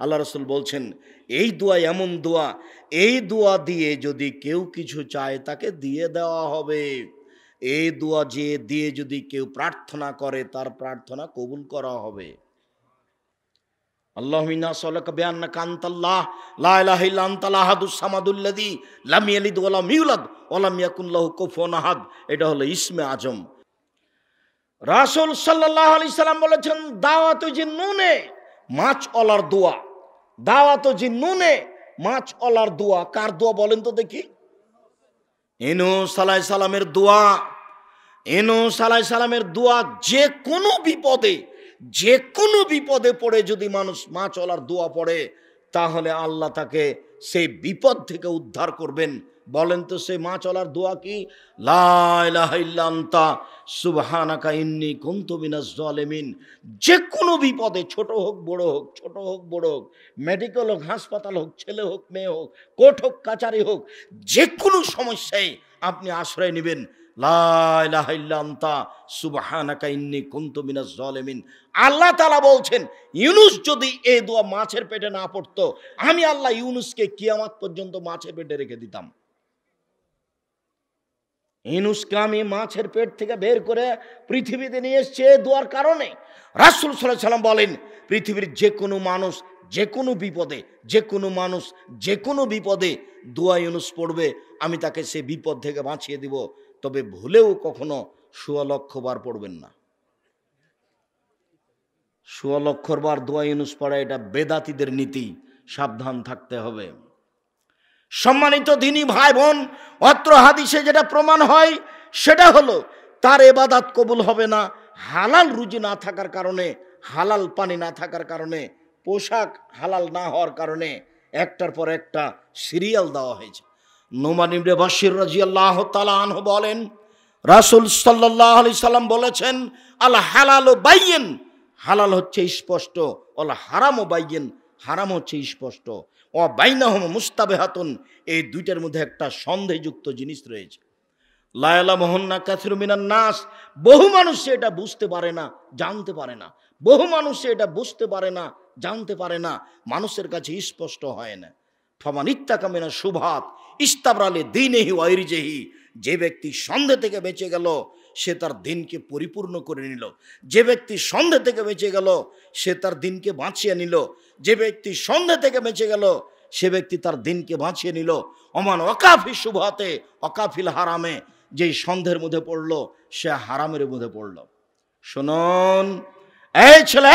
আল্লাহ রাসূল বলছেন এই দোয়া এমন দোয়া, এই দোয়া দিয়ে যদি কেউ কিছু চায় তাকে দিয়ে দেওয়া হবে। এই দোয়া যে দিয়ে যদি কেউ প্রার্থনা করে তার প্রার্থনা কবুল করা হবে। আল্লাহুম্মা ইন্না নাসআলুকা বিআন্নাকা আনতাল্লাহ লা ইলাহা ইল্লা আনতাল আহাদুস সামাদুল্লাযী লাম ইয়ালিদ ওয়া লাম ইউলাদ ওয়া লাম ইয়াকুল লাহু কুফুওয়ান আহাদ। এটা হলো ইসমে আজম। রাসূল সাল্লাল্লাহু আলাইহি সাল্লাম বলেছেন দাওয়াতু জিন্নুনে মাছ অলার দোয়া। দাওয়াতু জিন্নুনে মাছ অলার দোয়া। কার দোয়া বলেন তো দেখি? ইউনূস আলাইহিস সালামের দোয়া। ইউনূস আলাইহিস সালামের দোয়া। যে কোনো বিপদে পড়ে যদি মানুষ মাছ অলার দোয়া পড়ে তাহলে আল্লাহ তাকে সেই বিপদ থেকে উদ্ধার করবেন। বলেন তো সেই মাছ অলার দোয়া কি? লা ইলাহা ইল্লা আনতা সুবহানাকা ইন্নী কুনতু মিনাজ জালিমিন। যে কোনো বিপদে, ছোট হোক বড় হোক, ছোট হোক বড় হোক, মেডিকেল হোক, হাসপাতাল হোক, ছেলে হোক মেয়ে হোক, কোর্ট হোক কাচারি হোক, যে কোনো সমস্যায় আপনি আশ্রয় নেবেন লা ইলাহা ইল্লা আনতা সুবহানাকা ইন্নী কুনতু মিনাজ জালিমিন। আল্লাহ তাআলা বলছেন ইউনূস যদি এই দোয়া মাছের পেটে না পড়তো, আমি আল্লাহ ইউনূসকে কিয়ামত পর্যন্ত মাছের পেটে রেখে দিতাম। ইউনূসকে আমি মাছের পেট থেকে বের করে পৃথিবীতে নিয়ে এসেছি এই দোয়ার কারণে। রাসূল সাল্লাল্লাহু আলাইহি সাল্লাম বলেন পৃথিবীর যে কোনো মানুষ যে কোনো বিপদে, যে কোনো মানুষ যে কোনো বিপদে দোয়া ইউনূস পড়বে, আমি তাকে সে বিপদ থেকে বাঁচিয়ে দিব। তবে ভুলেও কখনো ১৬ লক্ষ বার পড়বেন না। ১৬ লক্ষ বার দোয়া ইউনূস পড়া এটা বেদাতীদের নীতি, সাবধান থাকতে হবে। সম্মানিত দ্বীনি ভাই বোন, অত্র হাদিসে যেটা প্রমাণ হয় সেটা হলো তার ইবাদত কবুল হবে না হালাল রুজি না থাকার কারণে, হালাল পানি না থাকার কারণে, পোশাক হালাল না হওয়ার কারণে একটার পর একটা সিরিয়াল দেওয়া হয়েছে। নোমান ইবনে বাশির রাদিয়াল্লাহু তাআলা আনহু বলেন রাসূল সাল্লাল্লাহু আলাইহি সাল্লাম বলেছেন আল হালালু বাইয়িন, হালাল হচ্ছে স্পষ্ট, অল হারামু বাইয়িন, হারাম হচ্ছে স্পষ্ট, ও বাইনাহুম মুস্তাবিহাতুন, এই দুইটার মধ্যে একটা সন্দেহযুক্ত জিনিস রয়েছে। লা ইয়ালামুহুন্না কাসিরুম মিনান নাস, বহু মানুষ এটা বুঝতে পারে না, জানতে পারে না। বহু মানুষ এটা বুঝতে পারে না, জানতে পারে না, মানুষের কাছে স্পষ্ট হয় না। ফামান ইত্তাকা মিনাশ শুবহাত ইস্তাবরা লিদীনিহি ওয়া ইরজিহি, যে ব্যক্তি সন্দেহ থেকে বেঁচে গেল সে তার দিনকে পরিপূর্ণ করে নিল। যে ব্যক্তি সন্দেহ থেকে বেঁচে গেল সে তার দিনকে বাঁচিয়ে নিল। যে ব্যক্তি সন্দেহ থেকে বেঁচে গেল সে ব্যক্তি তার দিনকে বাঁচিয়ে নিল। ওমান ওয়াকাফি শুবহাতে ওয়াকাফিল হারামে, যেই সন্দেহের মধ্যে পড়লো সে হারামের মধ্যে পড়ল। শুনুন এই ছেলে,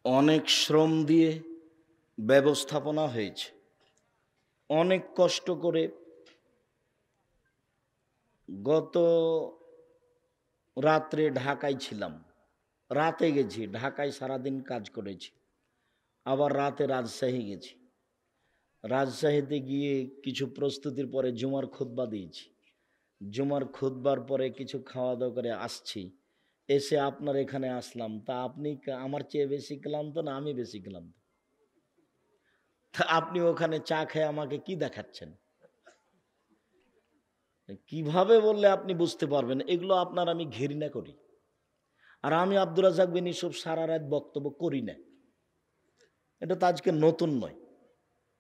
অনেক শ্রম দিয়ে ব্যবস্থাপনা হয়েছে, অনেক কষ্ট করে। গত রাত্রে ঢাকায় ছিলাম, রাতে গেছি ঢাকায়, সারাদিন কাজ করেছি। আবার রাতে রাজশাহী গেছি, রাজশাহীতে গিয়ে কিছু প্রস্তুতির পরে জুমার খুতবা দিয়েছি। জুমার খুতবার পরে কিছু খাওয়া দাওয়া করে আসছি, এসে আপনার এখানে আসলাম। তা আপনি আমার চেয়ে বেশি ক্লান্ত না আমি বেশি ক্লান্ত? তা আপনি ওখানে চা খেয়ে আমাকে কি দেখাচ্ছেন? কিভাবে বললে আপনি বুঝতে পারবেন? এগুলো আপনার আমি ঘৃণা করি। আর আমি আব্দুর রাজ্জাক বিন ইউসুফ সারা রাত বক্তব্য করি না, এটা তো আজকে নতুন নয়।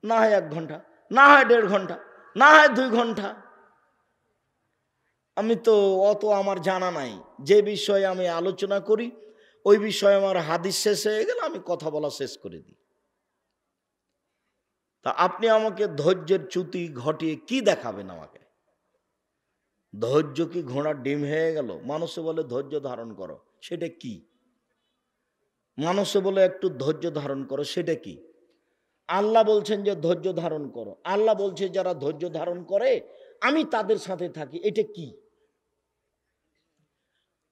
না হয় 1 ঘন্টা, না হয় 1.5 ঘন্টা, না হয় 2 ঘন্টা, আমি তো অত আমার জানা নাই। যে বিষয়ে আমি আলোচনা করি ওই বিষয়ে আমার হাদিস শেষ হয়ে গেলে আমি কথা বলা শেষ করে দিই। তা আপনি আমাকে ধৈর্যের চ্যুতি ঘটিয়ে কি দেখাবেন আমাকে? ধৈর্য কি ঘোড়ার ডিম হয়ে গেল? মানুষে বলে ধৈর্য ধারণ করো, সেটা কি? মানুষে বলে একটু ধৈর্য ধারণ করো, সেটা কি? আল্লাহ বলছেন যে ধৈর্য ধারণ করো, আল্লাহ বলছে যারা ধৈর্য ধারণ করে আমি তাদের সাথে থাকি, এটা কি?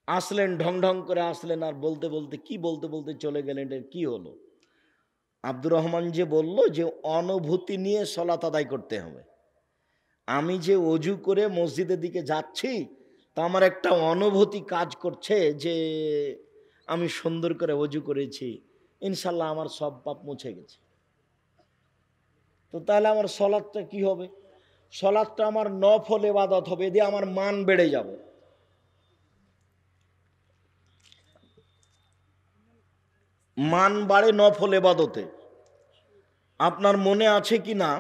আসলেন ঢং ঢং করে আসলেন, আর বলতে বলতে কি বলতে বলতে চলে গেলেন, এর কি হলো? আব্দুর রহমান যে বলল যে অনুভূতি নিয়ে সলাত আদায় করতে হবে। আমি যে অজু করে মসজিদের দিকে যাচ্ছি তা আমার একটা অনুভূতি কাজ করছে যে আমি সুন্দর করে অজু করেছি, ইনশাল্লাহ আমার সব পাপ মুছে গেছে। তো তাহলে আমার সলাতটা কি হবে? সলাতটা আমার নফল ইবাদত হবে, দিয়ে আমার মান বেড়ে যাবে। মান বাড়ে নফল ইবাদতে। আপনার মনে আছে কি না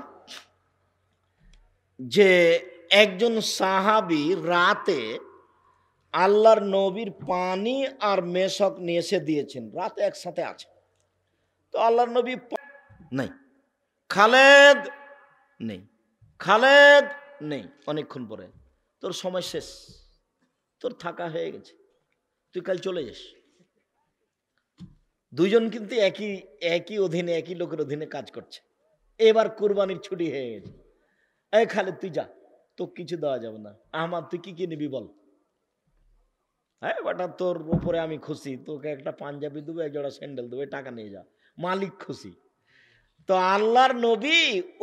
যে একজন সাহাবী রাতে আল্লাহর নবীর পানি আর মেশক নিয়ে এসে দিয়েছেন, রাতে একসাথে আছে। তো আল্লাহর নবী নেই, খালেদ নেই, খালেদ নেই। অনেকক্ষণ পরে তোর সময় শেষ, তোর থাকা হয়ে গেছে, তুই কাল চলে যাস। দুইজন কিন্তু একই অধীনে, একই লোকের অধীনে কাজ করছে। এবার কুরবানির ছুটি হয়ে গেছে। এই খালেদ তুই যা, তোকে কিছু দেওয়া যাবে না। আহমদ তুই কি নিবি বল। হ্যাঁ বেটা, তোর উপরে আমি খুশি, তোকে একটা পাঞ্জাবি দেবো, এক জোড়া স্যান্ডেল দেবো, টাকা নিয়ে যা, মালিক খুশি। তো আল্লাহর নবী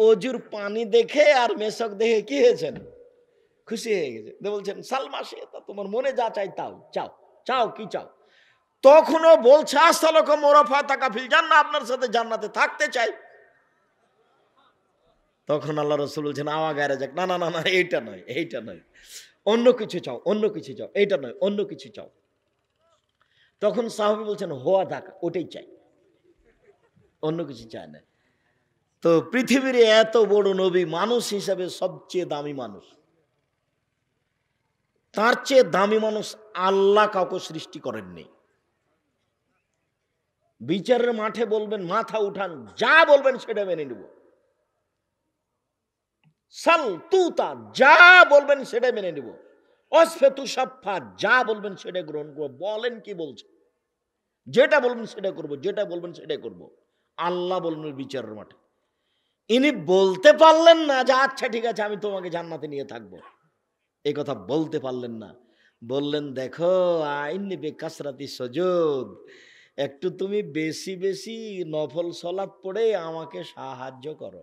অজুর পানি দেখে আর মেশক দেখে কি হয়েছেন, খুশি হয়ে গেছে। বলছেন সালমা সে তোমার মনে যা চাই তাও চাও, চাও কি চাও। তখনও বলছে আসসালাকুম ওয়া রাফাতাকা ফিল জান্নাহ, আপনার সাথে জান্নাতে থাকতে চাই। তখন আল্লাহ রাসূল বলছেন আওয়া গায়রা যাক, না না না না, এইটা নয়, এইটা নয়, অন্য কিছু চাও, অন্য কিছু চাও, এইটা নয়, অন্য কিছু চাও। তখন সাহাবী বলছেন হোয়া থাকা, ওটাই চাই, অন্য কিছু চায় না। তো পৃথিবীর এত বড় নবী, মানুষ হিসাবে সবচেয়ে দামি মানুষ, তার চেয়ে দামি মানুষ আল্লাহ কাউকে সৃষ্টি করেননি। বিচারের মাঠে বলবেন মাথা উঠান, যা বলবেন সেটা মেনে নিব। সাল তুতা, যা বলবেন সেটা মেনে নিব। অসফেতু সাফা, যা বলবেন সেটা গ্রহণ করব। বলেন কি বলছে, যেটা বলবেন সেটা করব, যেটা বলবেন সেটাই করব। আল্লাহ বলবেন বিচারের মাঠে। ইনি বলতে পারলেন না যে আচ্ছা ঠিক আছে আমি তোমাকে জান্নাতে নিয়ে থাকবো, এই কথা বলতে পারলেন না। বললেন দেখো আইন নিবে কাসরাতি সজুদ, একটু তুমি বেশি বেশি নফল সালাত পড়ে আমাকে সাহায্য করো,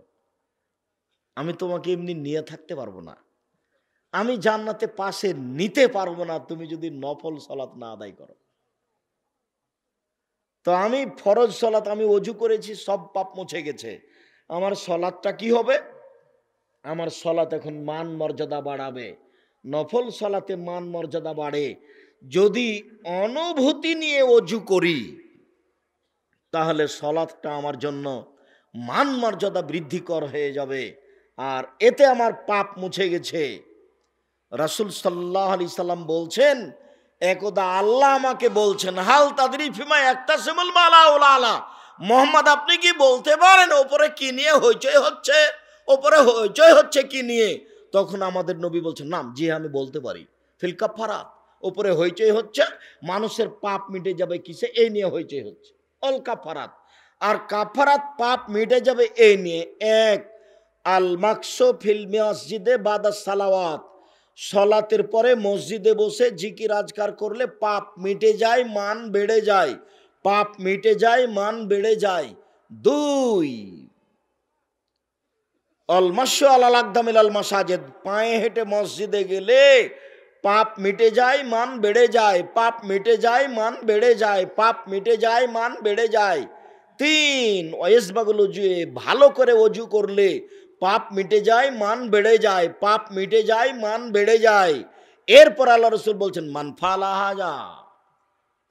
আমি তোমাকে এমনি নিয়ে থাকতে পারবো না, আমি জান্নাতে পাশে নিতে পারবো না তুমি যদি নফল সালাত না আদায় করো। তো আমি ফরজ সালাত, আমি অজু করেছি, সব পাপ মুছে গেছে, আমার সালাতটা কি হবে, আমার সালাত এখন মান মর্যাদা বাড়াবে। নফল সালাতে মান মর্যাদা বাড়ে যদি অনুভূতি নিয়ে অজু করি, তাহলে সালাতটা আমার জন্য মান মর্যাদা বৃদ্ধিকর হয়ে যাবে, আর এতে আমার পাপ মুছে গেছে। রাসূল সাল্লাল্লাহু আলাইহি সাল্লাম বলছেন, একদা আল্লাহ আমাকে বলছেন হাল তাদরি ফিমা ইয়াকতাসিমুল মালাউল আলা, মুহাম্মদ আপনি কি বলতে পারেন ওপরে কি নিয়ে হইচই হচ্ছে, ওপরে হইচই হচ্ছে কি নিয়ে? তখন আমাদের নবী বলছেন নাম, জি আমি বলতে পারি। ফিল কাফারাত, ওপরে হইচই হচ্ছে মানুষের পাপ মিটে যাবে কিসে, এই নিয়ে হইচই হচ্ছে, অল কাফারাত। আর কাফারাত পাপ মিটে যাবে এই নিয়ে, এক আল মাকসু ফিল মসজিদে বাদা সালাওয়াত, সলাতের পরে মসজিদে বসে জিকির আজকার করলে পাপ মিটে যায়, মান বেড়ে যায়, পাপ মিটে যায়, মান বেড়ে যায়। দুই অল মাসু আলাল আকদামিল আল মাসাজিদ, পায়ে হেঁটে মসজিদে গেলে পাপ মিটে যায়, মান বেড়ে যায়, পাপ মিটে যায়, মান বেড়ে যায়, পাপ মিটে যায়, মান বেড়ে যায়। তিন ওয়াইসবাগুল উজুয়ে, ভালো করে অজু করলে পাপ মিটে যায়, মান বেড়ে যায়, পাপ মিটে যায়, মান বেড়ে যায়। এরপর আল্লাহ রাসূল বলছেন মান ফালাহাজা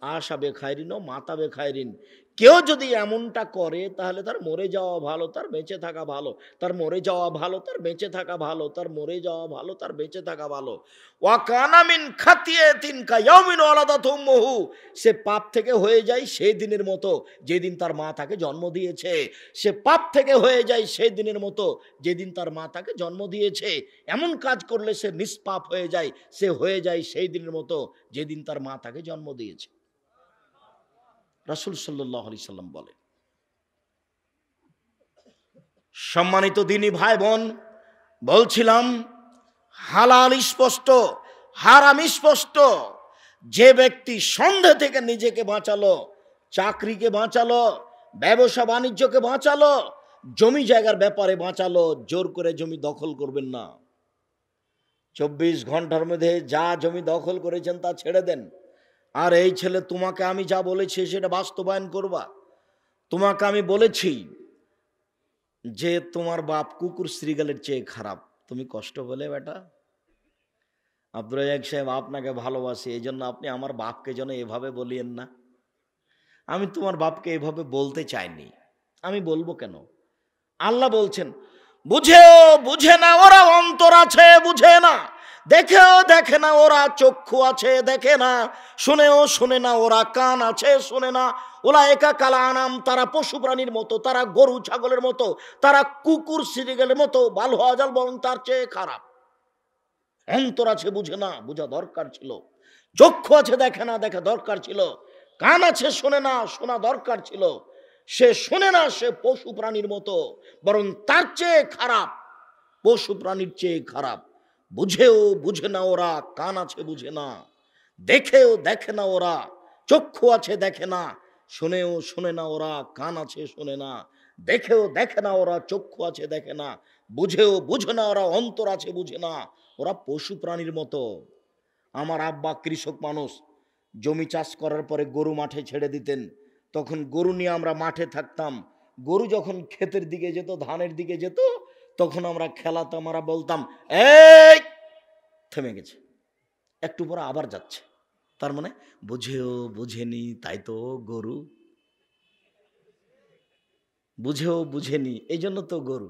আশা বে খায়রিন ও মাতা বে খায়রিন, কেউ যদি এমনটা করে তাহলে তার মরে যাওয়া ভালো, তার বেঁচে থাকা ভালো, তার মরে যাওয়া ভালো, তার বেঁচে থাকা ভালো, তার মরে যাওয়া ভালো, তার বেঁচে থাকা ভালো। ওয়া কানা মিন খাতিয়াতিন কায়াউমিন ওয়ালাদাতু উম্মুহু, সে পাপ থেকে হয়ে যায় সেই দিনের মতো যেদিন তার মা তাকে জন্ম দিয়েছে, সে পাপ থেকে হয়ে যায় সেই দিনের মতো যেদিন তার মা তাকে জন্ম দিয়েছে। এমন কাজ করলে সে নিষ্পাপ হয়ে যায়, সে হয়ে যায় সেই দিনের মতো যেদিন তার মা তাকে জন্ম দিয়েছে। রাসূল সাল্লাল্লাহু আলাইহি সাল্লাম বলেন। সম্মানিত দিনী ভাই বোন, বলছিলাম হালাল স্পষ্ট, হারাম স্পষ্ট। যে ব্যক্তি সন্দেহ থেকে নিজেকে বাঁচালো, চাকরিকে বাঁচালো, ব্যবসা বাণিজ্যকে বাঁচালো, জমি জায়গার ব্যাপারে বাঁচালো, জোর করে জমি দখল করবেন না। 24 ঘন্টার মধ্যে যা জমি দখল করেছেন তা ছেড়ে দেন। আর এই ছেলে তোমাকে আমি যা বলেছি সেটা বাস্তবায়ন করবা। তোমাকে আমি বলেছি যে তোমার বাপ কুকুর শ্রীগালের চেয়ে খারাপ, তুমি কষ্ট বলে বেটা আব্দুর রাজ্জাক সাহেব আপনাকে ভালোবাসি, এই জন্য আপনি আমার বাপকে যেন এভাবে বলিয়েন না। আমি তোমার বাপকে এভাবে বলতে চাইনি। আমি বলবো কেন? আল্লাহ বলছেন, বুঝেও বুঝে না ওরা, অন্তর আছে বুঝে না, দেখেও দেখে না ওরা, চক্ষু আছে দেখে না, শুনেও শুনে না ওরা, কান আছে শোনে না। ওরা একা কালা আনাম, তারা পশু প্রাণীর মতো, তারা গরু ছাগলের মতো, তারা কুকুর সিরিগেলের মতো, বাল হওয়া যাল বরং তার চেয়ে খারাপ। অন্তর আছে বুঝে না, বোঝা দরকার ছিল। চক্ষু আছে দেখে না, দেখা দরকার ছিল। কান আছে শোনে না, শোনা দরকার ছিল। সে শোনে না, সে পশু প্রাণীর মতো, বরং তার চেয়ে খারাপ, পশু প্রাণীর চেয়ে খারাপ। বুঝেও বুঝে না ওরা, কান আছে বুঝে না, দেখেও দেখে না ওরা, চক্ষু আছে দেখে না, শুনেও শুনে না ওরা, কান আছে শোনে না, দেখেও দেখে না ওরা, চক্ষু আছে দেখে না, বুঝেও বুঝে না ওরা, অন্তর আছে বুঝে না। ওরা পশু প্রাণীর মতো। আমার আব্বা কৃষক মানুষ, জমি চাষ করার পরে গরু মাঠে ছেড়ে দিতেন, তখন গরু নিয়ে আমরা মাঠে থাকতাম। গরু যখন ক্ষেতের দিকে যেত, ধানের দিকে যেত, তখন আমরা খেলাতাম, আমরা বলতাম এই থেমে গেছে, একটু পরে আবার যাচ্ছে। তার মানে বুঝেও বুঝেনি, তাই তো গরু। বুঝেও বুঝেনি, এই জন্য তো গরু।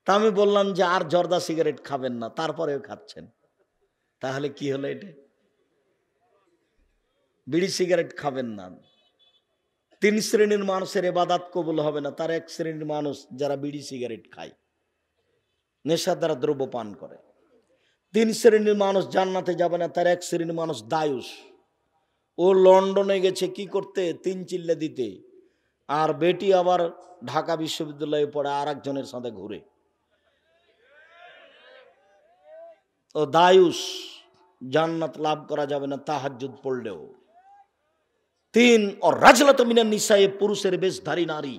তা আমি বললাম যে আর জর্দা সিগারেট খাবেন না, তারপরেও খাচ্ছেন, তাহলে কি হলো? এটা বিড়ি সিগারেট খাবেন না। 3 শ্রেণীর মানুষের ইবাদত কবুল হবে না। তার 1 শ্রেণীর মানুষ যারা বিড়ি সিগারেট খায়, নেশাদার দ্রব্য পান করে। 3 শ্রেণীর মানুষ জান্নাতে যাবে না। তার 1 শ্রেণীর মানুষ দায়ুস। ও লন্ডনে গেছে কি করতে? 3 চিল্লা দিতে। আর বেটি আবার ঢাকা বিশ্ববিদ্যালয়ে পড়ে, আর একজনের সাথে ঘুরে। ও দায়ুস, জান্নাত লাভ করা যাবে না তাহাজ্জুদ পড়লেও। 3 ও রাজলাত মিনান নিসায়ে, পুরুষের বেশধারী নারী,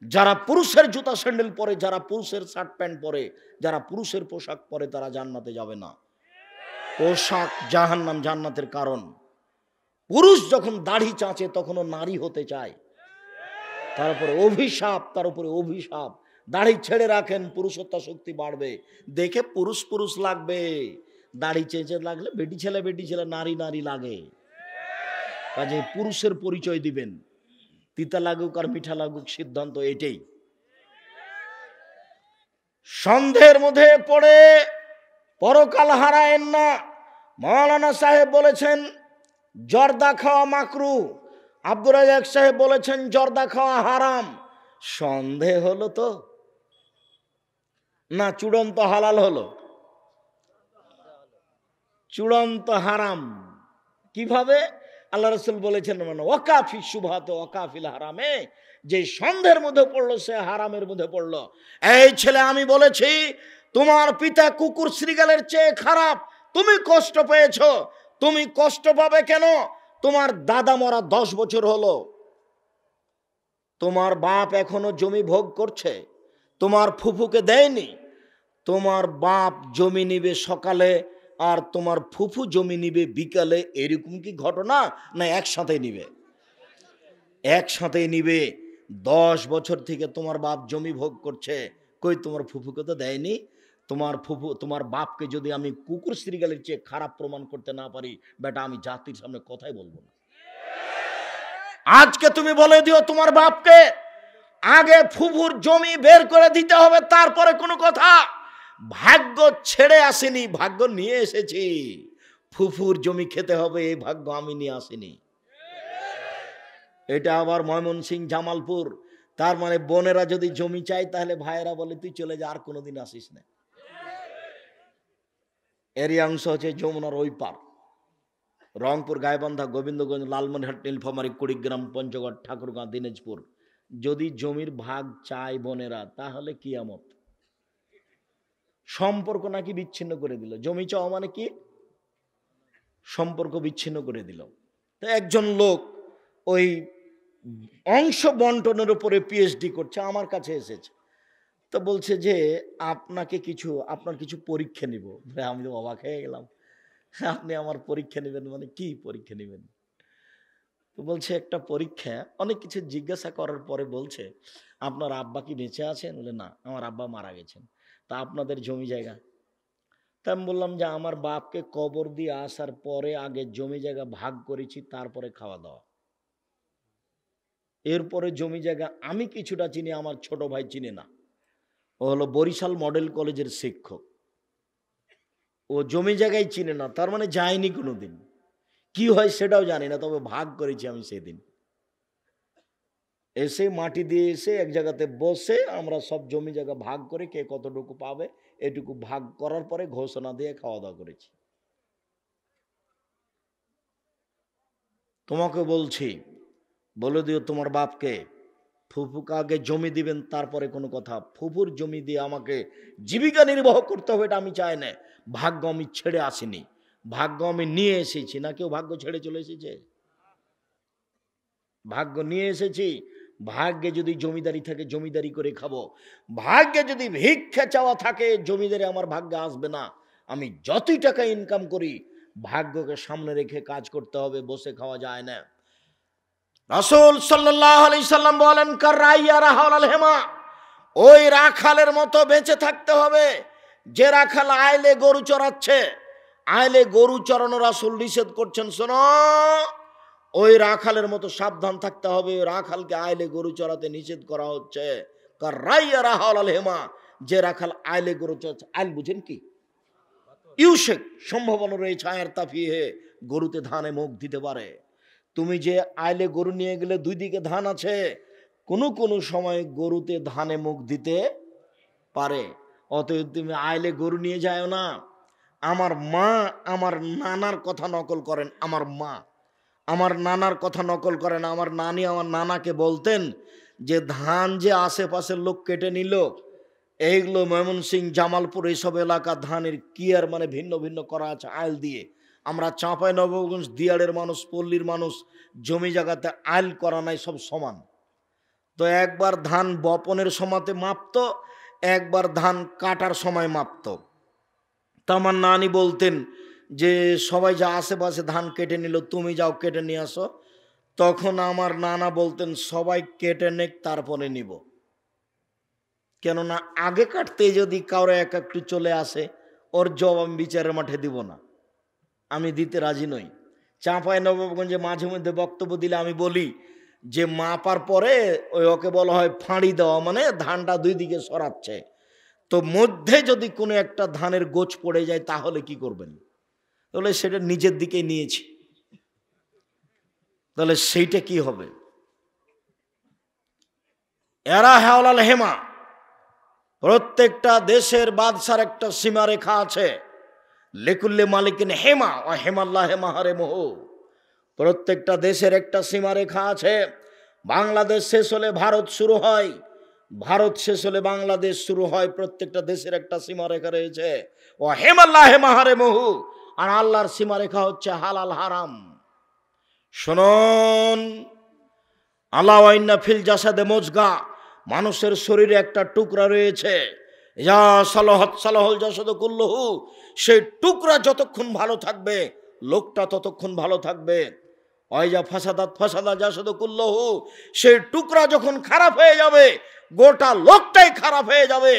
যারা পুরুষের জুতা স্যান্ডেল পরে, যারা পুরুষের শার্ট প্যান্ট পরে, যারা পুরুষের পোশাক পরে, তারা জান্নাতে যাবে না। পোশাক জাহান্নাম, জান্নাতের কারণ। পুরুষ যখন দাড়ি চাঁচে তখনও নারী হতে চায়, তার উপরে অভিশাপ, তার উপরে অভিশাপ। দাড়ি ছেড়ে রাখেন, পুরুষত্ব শক্তি বাড়বে। দেখে পুরুষ পুরুষ লাগবে, দাড়ি চেঁচে লাগলে বেটি ছেলে, নারী নারী লাগে। কাজে পুরুষের পরিচয় দিবেন, তিতা লাগুক আর মিঠা লাগুক, সিদ্ধান্ত এটাই। সন্দেহের মধ্যে পড়ে পরকাল হারায়েন না। মাওলানা সাহেব বলেছেন জর্দা খাওয়া মাকরু, আব্দুর রাজাক সাহেব বলেছেন জর্দা খাওয়া হারাম। সন্দেহ হলো তো না চূড়ান্ত হালাল হলো? চূড়ান্ত হারাম। কিভাবে? আল্লাহ রাসূল বলেছেন মানে ওয়াকাফি শুবহাত ওয়াকাফিল হারামে, যে সন্দেহের মধ্যে পড়লো সে হারামের মধ্যে পড়লো। এই ছেলে, আমি বলেছি তোমার পিতা কুকুর শ্রীগালের চেয়ে খারাপ, তুমি কষ্ট পেয়েছো। তুমি কষ্ট পাবে কেন? তোমার দাদা মরা 10 বছর হলো, তোমার বাপ এখনো জমি ভোগ করছে, তোমার ফুফুকে দেয়নি। তোমার বাপ জমি নিবে সকালে, আর তোমার ফুফু জমি নিবে বিকালে। এরকম কি ঘটনা? না একসাথে নিবে? একসাথে নিবে। 10 বছর থেকে তোমার বাপ জমি ভোগ করছে, কই তোমার ফুফুকে তো দেয়নি। তোমার ফুফু, তোমার বাপকে যদি আমি কুকুর শ্রীগালের চেয়ে খারাপ প্রমাণ করতে না পারি, বেটা আমি জাতির সামনে কথাই বলবো না। আজকে তুমি বলে দিও তোমার বাপকে, আগে ফুফুর জমি বের করে দিতে হবে, তারপরে কোনো কথা। ভাগ্য ছেড়ে আসেনি, ভাগ্য নিয়ে এসেছি। ফুফুর জমি খেতে হবে, এই ভাগ্য আমি নিয়ে আসিনি। এটা আবার ময়মনসিংহ, জামালপুর। তার মানে বোনেরা যদি জমি চায়, তাহলে ভাইয়েরা বলে তুই চলে যা, আর কোনোদিন আসিস না। এরই অংশ হচ্ছে যমুনার ওই পার, রংপুর, গাইবান্ধা, গোবিন্দগঞ্জ, লালমনিরহাট, নীলফামারী, কুড়িগ্রাম, পঞ্চগড়, ঠাকুরগাঁ, দিনাজপুর। যদি জমির ভাগ চায় বোনেরা, তাহলে কিয়ামত। সম্পর্ক নাকি বিচ্ছিন্ন করে দিল। জমি চাওয়া মানে কি? সম্পর্ক বিচ্ছিন্ন করে দিল। তো একজন লোক ওই অংশ বন্টনের উপরে পিএইচডি করছে, আমার কাছে এসেছে। তো বলছে যে আপনার কিছু পরীক্ষা নিব। আমি তো অবাক হয়ে গেলাম, আপনি আমার পরীক্ষা নেবেন মানে কি পরীক্ষা নেবেন? তো বলছে একটা পরীক্ষা, অনেক কিছু জিজ্ঞাসা করার পরে বলছে আপনার আব্বা কি বেঁচে আছেন? বলে না, আমার আব্বা মারা গেছেন। তা আপনাদের জমি জায়গা? তা আমি বললাম যে আমার বাপকে কবর দিয়ে আসার পরে আগে জমি জায়গা ভাগ করেছি, তারপরে খাওয়া দাওয়া। এরপরে জমি জায়গা আমি কিছুটা চিনি, আমার ছোট ভাই চিনে না। ও হলো বরিশাল মডেল কলেজের শিক্ষক। ও জমি জায়গায় চিনে না, তার মানে যায়নি কোনোদিন। কি হয় সেটাও জানি না, তবে ভাগ করেছি আমি সেদিন। এসে মাটি দিয়ে এসে এক জায়গাতে বসে আমরা সব জমি জায়গা ভাগ করে কে কতটুকু পাবে এটুকু ভাগ করার পরে ঘোষণা দিয়ে খাওয়া দাওয়া করেছি। তোমাকে বলছি, বলে দিও তোমার বাপকে, ফুফুকে আগে জমি দিবেন তারপরে কোনো কথা। ফুফুর জমি দিয়ে আমাকে জীবিকা নির্বাহ করতে হবে এটা আমি চাই না। ভাগ্য আমি ছেড়ে আসিনি, ভাগ্য আমি নিয়ে এসেছি। না কেউ ভাগ্য ছেড়ে চলে এসেছে? ভাগ্য নিয়ে এসেছি। ভাগ্যে যদি জমিদারি থাকে জমিদারি করে খাবো, ভাগ্যে যদি ভিক্ষা চাওয়া থাকে জমিদারি আমার ভাগ্যে আসবে না। আমি যতই টাকা ইনকাম করি ভাগ্যকে সামনে রেখে কাজ করতে হবে, বসে খাওয়া যায় না। রাসূল সাল্লাল্লাহু আলাইহি সাল্লাম বলেন, কারাইয়া রাহাল হেমা, ওই রাখালের মতো বেঁচে থাকতে হবে যে রাখাল আইলে গরু চড়াচ্ছে। আইলে গরু চড়ানো রাসূল নিষেধ করছেন, শোনো, ওই রাখালের মতো সাবধান থাকতে হবে। রাখালকে আইলে গরু চড়াতে নিষেধ করা হচ্ছে। কারাইয়া রাহাল হেমা, যে রাখাল আইলে গরু চড়াচ্ছে। আইল বুঝেন কি? ইউশেক, সম্ভাবনা রয়েছে আয়ের তাফিয়ে গরুতে ধানে মুখ দিতে পারে। তুমি যে আইলে গরু নিয়ে গেলে দুই দিকে ধান আছে, কোনো সময় গরুতে ধানে মুখ দিতে পারে। অতএব তুমি আইলে গরু নিয়ে যাও না। আমার মা আমার নানার কথা নকল করেন। আমার মা আমার নানার কথা নকল করেন। আমার নানি আমার নানাকে বলতেন যে ধান যে আশেপাশের লোক কেটে নিল, এইগুলো ময়মনসিংহ, জামালপুর এইসব এলাকা ধানের কিয়ার মানে ভিন্ন ভিন্ন করা আছে আইল দিয়ে। আমরা চাঁপাইনবাবগঞ্জ, দিয়াড়ের মানুষ, পল্লীর মানুষ, জমি জায়গাতে আইল করা নাই, সব সমান। তো একবার ধান বপনের সময়তে মাপত, একবার ধান কাটার সময় মাপত। তা আমার নানি বলতেন যে সবাই যা আশেপাশে ধান কেটে নিল তুমি যাও কেটে নিয়ে আসো। তখন আমার নানা বলতেন সবাই কেটে নেক তারপরে নিব। কেননা আগে কাটতে যদি কারো এক একটু চলে আসে ওর জব আমি বিচারের মাঠে দিব না, আমি দিতে রাজি নই। চাঁপাইনবাবগঞ্জে মাঝে মধ্যে বক্তব্য দিলে আমি বলি যে মাপার পরে ওকে বলা হয় ফাঁড়ি দেওয়া, মানে ধানটা দুই দিকে সরাচ্ছে। তো মধ্যে যদি কোনো একটা ধানের গোছ পড়ে যায় তাহলে কি করবেন? তাহলে সেটা নিজের দিকে নিয়েছি, তাহলে সেইটা কি হবে? এরা হাওলাল হেমা, প্রত্যেকটা দেশের বাদশার একটা সীমারেখা আছে। লেকুল্লে মালিকিন হেমা ও হেমাল্লাহ হেমাহারে মোহ, প্রত্যেকটা দেশের একটা সীমারেখা আছে। বাংলাদেশ শেষ হলে ভারত শুরু হয়, ভারত শেষ হলে বাংলাদেশ শুরু হয়। প্রত্যেকটা দেশের একটা সীমারেখা রয়েছে। ও হেমাল্লাহ হেমাহারে মোহ, আর আল্লাহর সীমারেখা হচ্ছে হালাল হারাম। শুনুন, আল্লাহ ওয়াইন্না ফিল জাসাদে মুজগা, মানুষের শরীরে একটা টুকরা রয়েছে। ইয়া সালাহাত সালাহুল জাসাদু কুল্লুহু, সেই টুকরা যতক্ষণ ভালো থাকবে লোকটা ততক্ষণ ভালো থাকবে। ওয়াইজা ফাসাদাত ফাসাদা জাসাদু কুল্লুহু, সেই টুকরা যখন খারাপ হয়ে যাবে গোটা লোকটাই খারাপ হয়ে যাবে।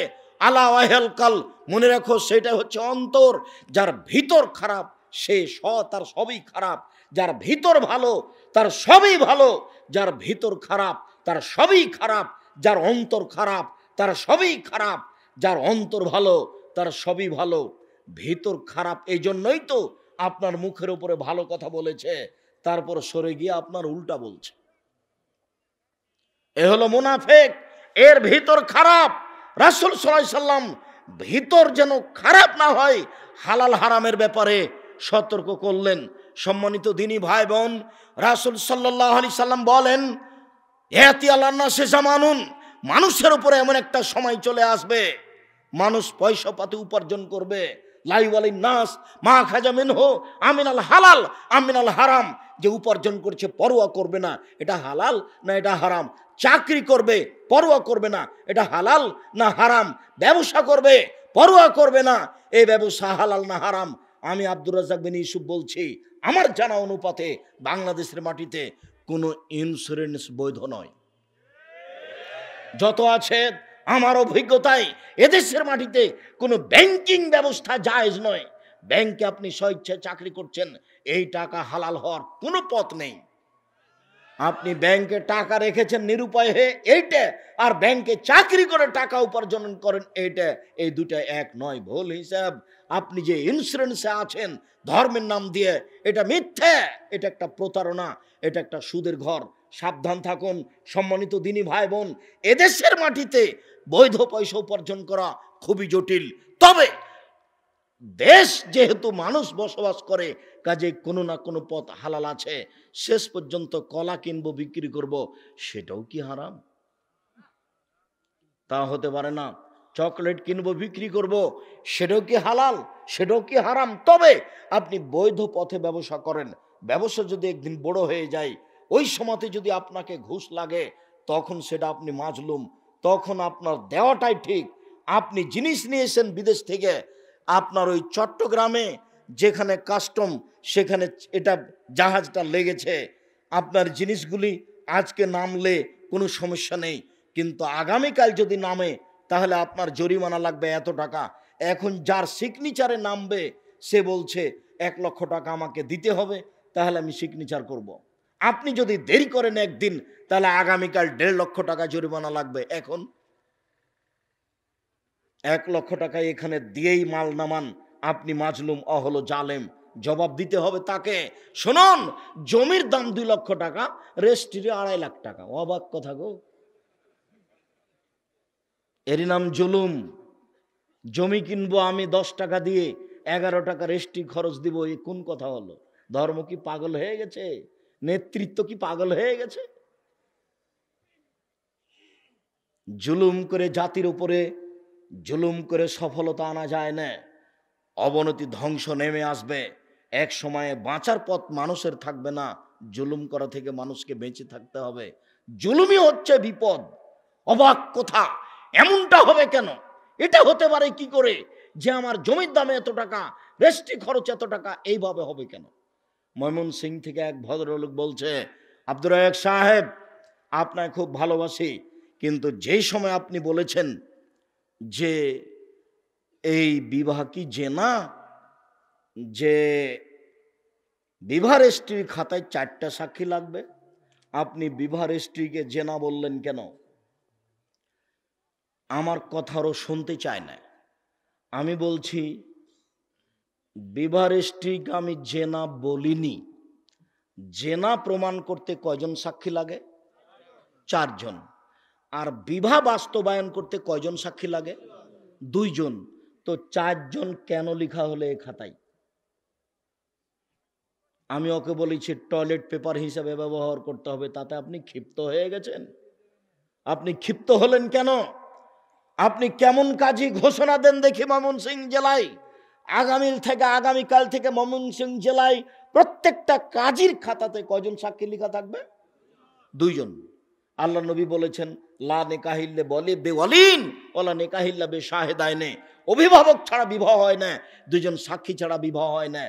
আলা ওয়াহিল কাল, মনে রাখো সেটা হচ্ছে অন্তর। যার ভিতর খারাপ সে তার সবই খারাপ, যার ভিতর ভালো তার সবই ভালো, যার ভিতর খারাপ তার সবই খারাপ, যার অন্তর খারাপ তার সবই খারাপ, যার অন্তর ভালো তার সবই ভালো। ভিতর খারাপ, এই জন্যই তো আপনার মুখের উপরে ভালো কথা বলেছে, তারপর সরে গিয়ে আপনার উল্টা বলছে। এ হলো মুনাফিক, এর ভিতর খারাপ। রাসূল সাল্লাল্লাহু আলাইহি সাল্লাম ভিতর যেন খারাপ না হয় হালাল হারামের ব্যাপারে সতর্ক করলেন। সম্মানিত দিনী ভাই বোন, রাসূল সাল্লাল্লাহু আলাইহি সাল্লাম বলেন, ইয়াতি আলান নাসি জামানুন, মানুষের উপরে এমন একটা সময় চলে আসবে মানুষ পয়সা পাতি উপার্জন করবে। লাইওয়ালিন নাস মা খাজা মিনহু আমিনাল হালাল আমিনাল হারাম, যে উপার্জন করছে পরোয়া করবে না এটা হালাল না এটা হারাম। চাকরি করবে পরোয়া করবে না এটা হালাল না হারাম। ব্যবসা করবে পরোয়া করবে না এই ব্যবসা হালাল না হারাম। আমি আব্দুর রাজ্জাক বিন ইউসুফ বলছি, আমার জানা অনুপাতে বাংলাদেশের মাটিতে কোনো ইন্স্যুরেন্স বৈধ নয়। যত আছে আমার অভিজ্ঞতায় এদেশের মাটিতে কোনো ব্যাংকিং ব্যবস্থা জায়েজ নয়। ব্যাংকে আপনি স্বেচ্ছায় চাকরি করছেন, এই টাকা হালাল হওয়ার কোনো পথ নেই। আপনি ব্যাংকে টাকা রেখেছেন নিরুপায় হয়ে, এইটা, আর ব্যাংকে চাকরি করে টাকা উপার্জন করেন, এইটা, এই দুটা এক নয়, ভুল হিসাব। আপনি যে ইন্স্যুরেন্সে আছেন ধর্মের নাম দিয়ে, এটা মিথ্যে, এটা একটা প্রতারণা, এটা একটা সুদের ঘর। সাবধান থাকুন সম্মানিত দিনী ভাই বোন। এদেশের মাটিতে বৈধ পয়সা উপার্জন করা খুবই জটিল, তবে দেশ যেহেতু মানুষ বসবাস করে, কাজে কোনো না কোনো পথ হালাল আছে। শেষ পর্যন্ত কলা কিনবো বিক্রি করব, সেটাও কি হারাম? তা হতে পারে না। চকলেট কিনবো বিক্রি করব, সেটাও কি হালাল? সেটাও কি হারাম? তবে আপনি বৈধ পথে ব্যবসা করেন, ব্যবসা যদি একদিন বড় হয়ে যায়, ওই সময়তে যদি আপনাকে ঘুষ লাগে, তখন সেটা আপনি মাজলুম, তখন আপনার দেওয়াটাই ঠিক। আপনি জিনিস নিয়েছেন বিদেশ থেকে, আপনার ওই চট্টগ্রামে যেখানে কাস্টম, সেখানে এটা জাহাজটা লেগেছে, আপনার জিনিসগুলি আজকে নামলে কোনো সমস্যা নেই, কিন্তু আগামীকাল যদি নামে তাহলে আপনার জরিমানা লাগবে এত টাকা। এখন যার সিগনেচারে নামবে সে বলছে 1,00,000 টাকা আমাকে দিতে হবে, তাহলে আমি সিগনেচার করব। আপনি যদি দেরি করেন একদিন, তাহলে আগামীকাল 1,50,000 টাকা জরিমানা লাগবে। এখন 1,00,000 টাকা এখানে দিয়েই মাল নামান, আপনি মাজলুম, অহল জালেম, জবাব দিতে হবে তাকে। শুনুন, জমির দাম 2 লক্ষ টাকা, রেজিস্ট্রি 2.5 লাখ টাকা। অবাক কথা গো, এরই নাম জুলুম। জমি কিনবো আমি 10 টাকা দিয়ে, 11 টাকা রেজিস্ট্রি খরচ দিব, এই কোন কথা হলো? ধর্ম কি পাগল হয়ে গেছে? নেতৃত্ব কি পাগল হয়ে গেছে? জুলুম করে জাতির উপরে, জুলুম করে সফলতা আনা যায় না, অবনতি ধ্বংস নেমে আসবে। এক সময়ে বাঁচার পথ মানুষের থাকবে না, জুলুম করা থেকে মানুষকে বেঁচে থাকতে হবে। জুলুমই হচ্ছে বিপদ। অবাক কথা, এমনটা হবে কেন? এটা হতে পারে কি করে যে আমার জমির দামে এত টাকা, রেজিস্ট্রি খরচ এত টাকা, এইভাবে হবে কেন? ময়মনসিংহ থেকে এক ভদ্রলোক বলছে, আব্দুর রাজ্জাক সাহেব, আপনাকে খুব ভালোবাসি, কিন্তু যেই সময় আপনি বলেছেন যে এই বিবাহ কি জেনা, যে বিবাহ রেজিস্ট্রির খাতায় 4টা সাক্ষী লাগবে, আপনি বিবাহ রেজিস্ট্রিকে জেনা বললেন কেন? আমার কথারও শুনতে চায় না। আমি বলছি, বিবাহ রেজিস্ট্রিকে আমি জেনা বলিনি। জেনা প্রমাণ করতে কয়জন সাক্ষী লাগে? 4 জন। আর বিবাহ বাস্তবায়ন করতে কয়জন সাক্ষী লাগে? 2 জন। তো 4 জন কেন লেখা হলো এই খাতায়? আমি ওকে বলেছি টয়লেট পেপার হিসাবে ব্যবহার করতে হবে, তাতে আপনি ক্ষিপ্ত হয়ে গেছেন। আপনি ক্ষিপ্ত হলেন কেন? আপনি কেমন কাজী ঘোষণা দেন দেখি ময়মনসিংহ জেলায়। আগামীকাল থেকে ময়মনসিংহ জেলায় প্রত্যেকটা কাজীর খাতাতে কয়জন সাক্ষী লেখা থাকবে? 2 জন। আল্লাহ নবী বলেছেন, লা নিকাহিল্লা বলে বেওয়ালিন ওলা নিকাহিল্লা বে শাহেদাইনে, অভিভাবক ছাড়া বিবাহ হয় না, 2 জন সাক্ষী ছাড়া বিবাহ হয় না।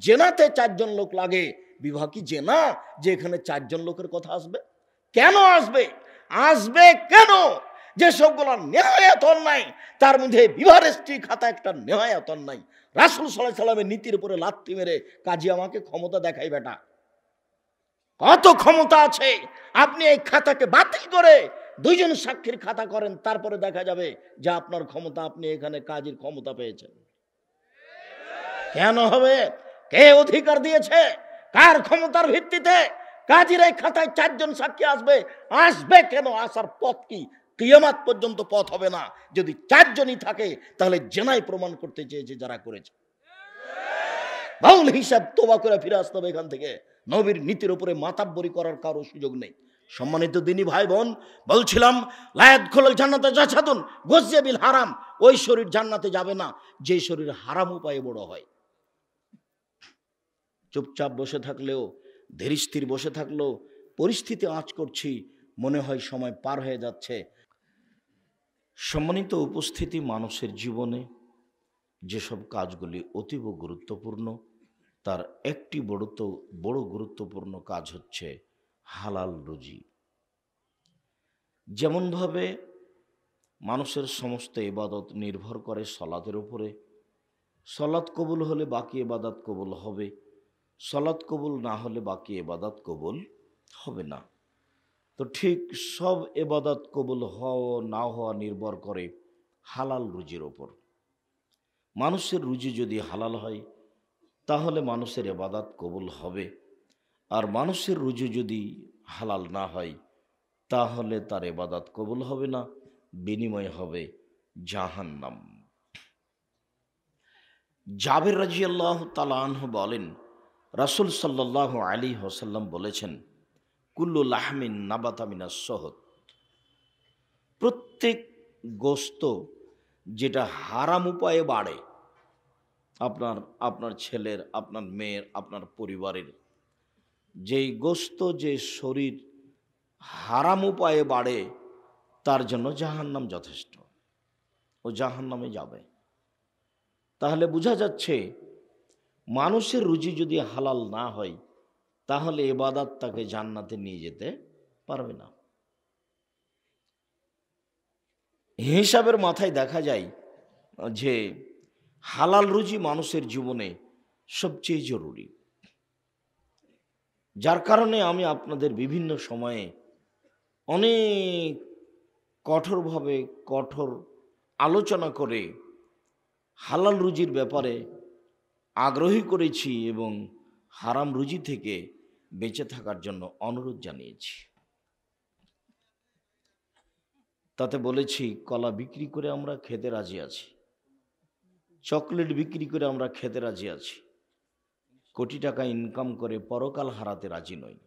জেনাতে 4 জন লোক লাগে। বিবাহ কি জেনা যে এখানে 4 জন লোকের কথা আসবে? কেন আসবে? আসবে কেন? যে সবগুলো নেহায়াত অন্যায়, তার মধ্যে বিবাহ রেজিস্ট্রি খাতা একটা নেহায়াত অন্যায়। রাসূল সাল্লাল্লাহু আলাইহি সাল্লামের নীতির উপরে লাথি মেরে কাজী আমাকে ক্ষমতা দেখাই বেটা, কত ক্ষমতা আছে? আপনি এই খাতাকে বাতিল করে 2 জন সাক্ষীর খাতা করেন, তারপরে দেখা যাবে যে আপনার ক্ষমতা, আপনি এখানে কাজীর ক্ষমতা পেয়েছেন। কেন হবে? কে অধিকার দিয়েছে? কার ক্ষমতার ভিত্তিতে কাজীর এই খাতায় 4 জন সাক্ষী আসবে? আসবে কেন? আসার পথ কি? কিয়ামত পর্যন্ত পথ হবে না। যদি 4 জনই থাকে, তাহলে জেনাই প্রমাণ করতে চেয়েছে যারা করেছে। বাউল হিসাব তোবা করে ফিরে আসতে হবে এখান থেকে। নবীর নীতির উপরে মাতাব্বরি করার কারো সুযোগ নেই। সম্মানিত দিনী ভাই বোন, বলছিলাম লায়াত খোলল জান্নাতে জাসাদুন গজিয়া বিল হারাম, ওই শরীর জান্নাতে যাবে না যে শরীর হারাম উপায়ে বড় হয়। চুপচাপ বসে থাকলেও, ধীরস্থির বসে থাকলেও পরিস্থিতি আঁচ করছি, মনে হয় সময় পার হয়ে যাচ্ছে। সম্মানিত উপস্থিতি, মানুষের জীবনে যেসব কাজগুলি অতীব গুরুত্বপূর্ণ, তার একটি বড় গুরুত্বপূর্ণ কাজ হচ্ছে হালাল রুজি। যেমনভাবে মানুষের সমস্ত ইবাদত নির্ভর করে সলাতের উপরে, সলাত কবুল হলে বাকি ইবাদত কবুল হবে, সলাত কবুল না হলে বাকি ইবাদত কবুল হবে না। তো ঠিক সব ইবাদত কবুল হওয়া না হওয়া নির্ভর করে হালাল রুজির ওপর। মানুষের রুজি যদি হালাল হয় তাহলে মানুষের ইবাদত কবুল হবে, আর মানুষের রুজি যদি হালাল না হয় তাহলে তার ইবাদত কবুল হবে না, বিনিময় হবে জাহান্নাম। জাবের রাদিয়াল্লাহু তাআলা আনহু বলেন, রাসূল সাল্লাল্লাহু আলাইহি ওয়াসাল্লাম বলেছেন, কুল্লু লাহমিন নাবাতা মিনাস সহত, প্রত্যেক গোশত যেটা হারাম উপায়ে বাড়ে, আপনার ছেলের, আপনার মেয়ের, আপনার পরিবারের যেই গোশত যে শরীর হারাম উপায়ে বাড়ে তার জন্য জাহান্নাম যথেষ্ট, ও জাহান্নামে যাবে। তাহলে বোঝা যাচ্ছে মানুষের রুজি যদি হালাল না হয় তাহলে ইবাদত তাকে জান্নাতে নিয়ে যেতে পারবে না। হিসাবের মাথায় দেখা যায় যে হালাল রুজি মানুষের জীবনে সবচেয়ে জরুরি, যার কারণে আমি আপনাদের বিভিন্ন সময়ে অনেক কঠোরভাবে কঠোর আলোচনা করে হালাল রুজির ব্যাপারে আগ্রহী করেছি এবং হারাম রুজি থেকে বেঁচে থাকার জন্য অনুরোধ জানিয়েছি। তাতে বলেছি, কলা বিক্রি করে আমরা খেতে রাজি আছি, চকলেট বিক্রি করে আমরা খেতে রাজি আছি, কোটি টাকা ইনকাম করে পরকাল হারাতে রাজি নই।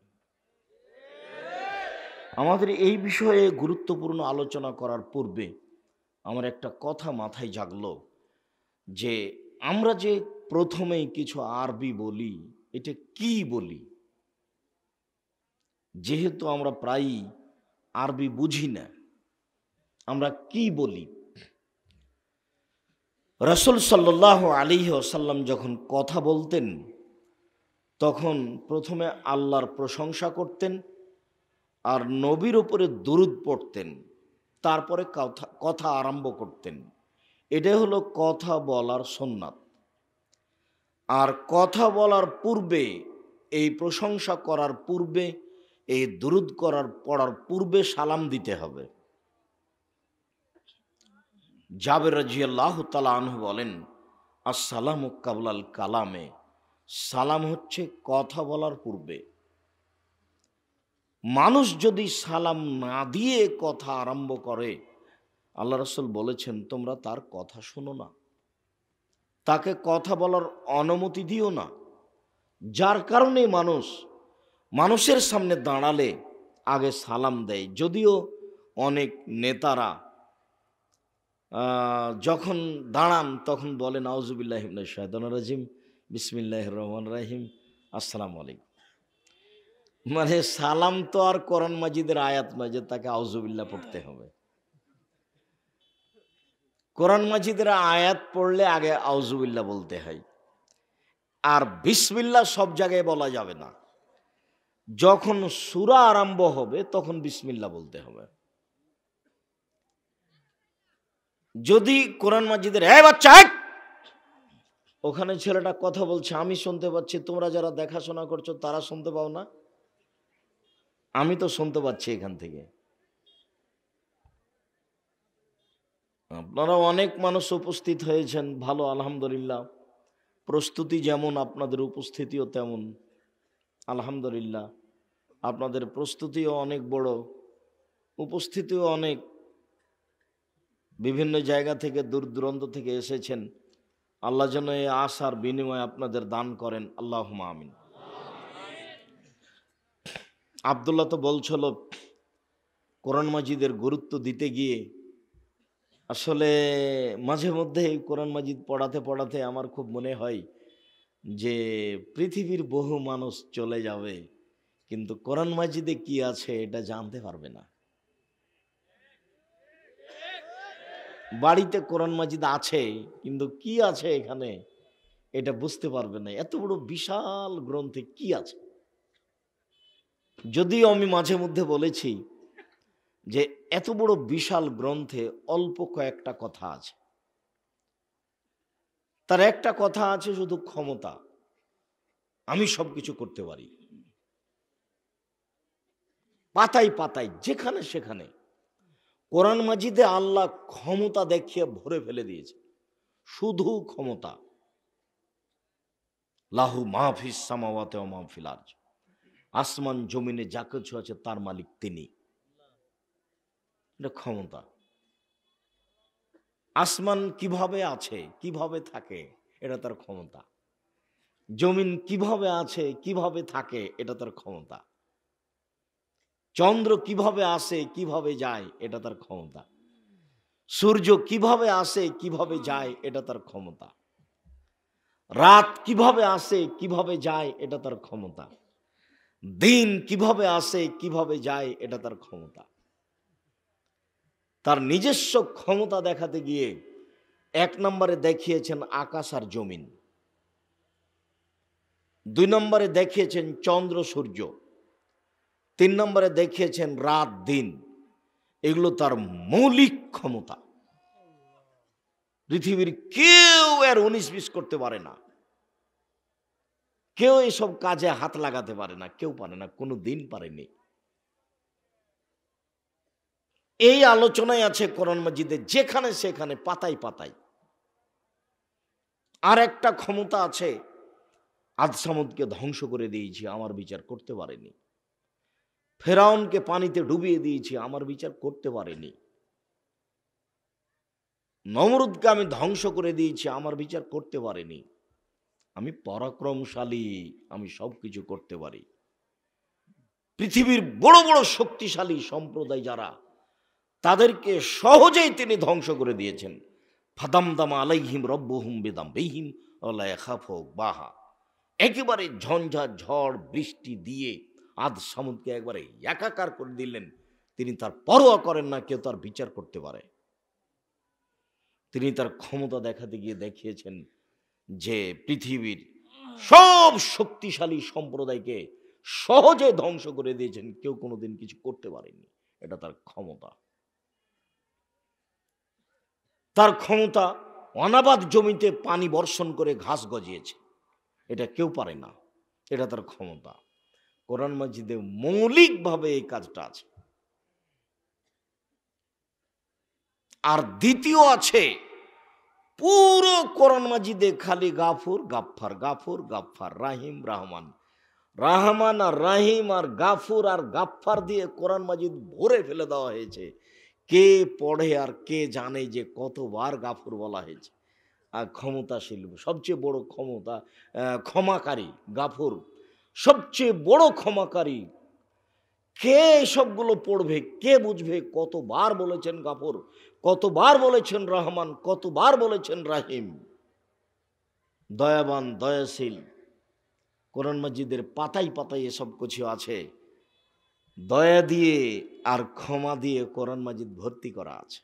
আমাদের এই বিষয়ে গুরুত্বপূর্ণ আলোচনা করার পূর্বে আমার একটা কথা মাথায় জাগলো যে আমরা যে প্রথমেই কিছু আরবি বলি, এটা কি বলি? যেহেতু আমরা প্রায়ই আরবি বুঝি না, আমরা কি বলি? রাসূল সাল্লাল্লাহু আলাইহি ওয়াসাল্লাম যখন কথা বলতেন তখন প্রথমে আল্লাহর প্রশংসা করতেন আর নবীর উপরে দুরূদ পড়তেন, তারপরে কথা আরম্ভ করতেন। এটাই হলো কথা বলার সুন্নাত। আর কথা বলার পূর্বে, এই প্রশংসা করার পূর্বে, এই দুরূদ পড়ার পূর্বে সালাম দিতে হবে। জাবের রাদিয়াল্লাহু তাআলা আনহু বলেন, আসসালামু কাবলাল কালামে, সালাম হচ্ছে কথা বলার পূর্বে। মানুষ যদি সালাম না দিয়ে কথা আরম্ভ করে, আল্লাহ রাসূল বলেছেন তোমরা তার কথা শোনো না, তাকে কথা বলার অনুমতি দিও না। যার কারণে মানুষের সামনে দাঁড়ালে আগে সালাম দেয়। যদিও অনেক নেতারা যখন দাঁড়ান তখন বলেন আউযুবিল্লাহি মিনাশ শাইতানির রাজিম, বিসমিল্লাহির রহমানির রহিম, আসসালামু আলাইকুম। মানে সালাম তো আর কোরআন মাজিদের আয়াত নয় যে তাকে আউযুবিল্লাহ পড়তে হবে। কোরআন মাজিদের আয়াত পড়লে আগে আউযুবিল্লাহ বলতে হয়, আর বিসমিল্লাহ সব জায়গায় বলা যাবে না। যখন সূরা আরম্ভ হবে তখন বিসমিল্লাহ বলতে হবে। যদি কোরআন মাজিদের এই বাচ্চা, ওখানে ছেলেটা কথা বলছে, আমি শুনতে পাচ্ছি, তোমরা যারা দেখাশোনা করছো তারা শুনতে পাও না? আমি তো শুনতে পাচ্ছি এখান থেকে। আপনারা অনেক মানুষ উপস্থিত হয়েছেন, ভালো, আলহামদুলিল্লাহ। প্রস্তুতি যেমন আপনাদের উপস্থিতিও তেমন, আলহামদুলিল্লাহ। আপনাদের প্রস্তুতিও অনেক বড়, উপস্থিতিও অনেক, বিভিন্ন জায়গা থেকে দূর দূরান্ত থেকে এসেছেন। আল্লাহ যেন এই আশার বিনিময়ে আপনাদের দান করেন, আল্লাহুম্মা আমিন। আব্দুল্লাহ তো বলছিল কোরআন মাজিদের গুরুত্ব দিতে গিয়ে আসলে মাঝে মধ্যে কোরআন মাজিদ পড়াতে পড়াতে আমার খুব মনে হয় যে পৃথিবীর বহু মানুষ চলে যাবে কিন্তু কোরআন মাজিদে কি আছে এটা জানতে পারবে না। বাড়িতে কোরআন মাজিদ আছে কিন্তু কি আছে এখানে এটা বুঝতে পারবে না। এত বড় বিশাল গ্রন্থে কি আছে? যদিও আমি মাঝে মধ্যে বলেছি যে এত বড় বিশাল গ্রন্থে অল্প কয়েকটা কথা আছে। তার একটা কথা আছে শুধু ক্ষমতা, আমি সবকিছু করতে পারি। পাতায় পাতায় যেখানে সেখানে কোরআন মাজিদে আল্লাহ ক্ষমতা দেখিয়ে ভরে ফেলে দিয়েছে। শুধু ক্ষমতা, লাহু মাহফিস সামাওয়াতি ওয়া মাহফিল আরজ, আসমান জমিনে যা কিছু আছে তার মালিক তিনি। এটা ক্ষমতা। আসমান কিভাবে আছে, কিভাবে থাকে, এটা তার ক্ষমতা। জমিন কিভাবে আছে, কিভাবে থাকে, এটা তার ক্ষমতা। চন্দ্র কিভাবে আসে, কিভাবে যায়, এটা তার ক্ষমতা। সূর্য কিভাবে আসে, কিভাবে যায়, এটা তার ক্ষমতা। রাত কিভাবে আসে, কিভাবে যায়, এটা তার ক্ষমতা। দিন কিভাবে আসে, কিভাবে যায়, এটা তার ক্ষমতা। তার নিজস্ব ক্ষমতা দেখাতে গিয়ে 1 নম্বরে দেখিয়েছেন আকাশ আর জমিন, 2 নম্বরে দেখিয়েছেন চন্দ্র সূর্য, 3 নম্বরে দেখিয়েছেন রাত দিন। এগুলো তার মৌলিক ক্ষমতা। পৃথিবীর কেউ এর 19-20 করতে পারে না, কেউ এসব কাজে হাত লাগাতে পারে না, কেউ পারে না, কোনো দিন পারেনি। এই আলোচনায় আছে কোরআন মাজিদে যেখানে সেখানে পাতায় পাতায়। আর একটা ক্ষমতা আছে, আদ সামুদকে ধ্বংস করে দিয়েছি, আমার বিচার করতে পারেনি। ফেরাউনকে পানিতে ডুবিয়ে দিয়েছি, আমার বিচার করতে পারেনি। নমরুদকে আমি ধ্বংস করে দিয়েছি, আমার বিচার করতে পারেনি। আমি পরাক্রমশালী, আমি সবকিছু করতে পারি। পৃথিবীর বড় বড় শক্তিশালী সম্প্রদায় যারা, তাদেরকে সহজেই তিনি ধ্বংস করে দিয়েছেন। ফাদামদামা আলাইহিম রব্বুহুম বিদামবিহিম ওয়ালা ইয়াখাফু বাহা। একেবারে ঝঞ্ঝা ঝড় বৃষ্টি দিয়ে আদ সামুদকে একবারে একাকার করে দিলেন। তিনি তার পরোয়া করেন না কেউ তার বিচার করতে পারে। তিনি তার ক্ষমতা দেখাতে গিয়ে দেখিয়েছেন যে পৃথিবীর সব শক্তিশালী সম্প্রদায়কে সহজে ধ্বংস করে দিয়েছেন, কেউ কোনোদিন কিছু করতে পারেনি। এটা তার ক্ষমতা। তার ক্ষমতা অনাবাদ জমিতে পানি বর্ষণ করে ঘাস গজিয়েছে, এটা কেউ পারে না, এটা তার ক্ষমতা। কোরআন মাজিদে মৌলিকভাবে এই কাজটা আছে। আর দ্বিতীয় আছে, পুরো কোরআন মাজিদে খালি গাফুর গাফফার, গাফুর গাফফার, রাহিম রহমান, রাহমান আর রাহিম আর গাফুর আর গাফফার দিয়ে কোরআন মাজিদ ভরে ফেলে দেওয়া হয়েছে। কে পড়ে আর কে জানে যে কতবার গাফুর বলা হয়েছে। আর ক্ষমতাশীল, সবচেয়ে বড় ক্ষমতা, ক্ষমাকারী গাফুর, সবচেয়ে বড় ক্ষমাকারী। কে সবগুলো পড়বে, কে বুঝবে? কতবার বলেছেন গাফুর, কতবার বলেছেন রহমান, কতবার বলেছেন রাহিম। দয়াবান, দয়াশীল। কোরআন মাজিদের পাতায় পাতায় এসব কিছু আছে। দয়া দিয়ে আর ক্ষমা দিয়ে কোরআন মাজিদ ভর্তি করা আছে।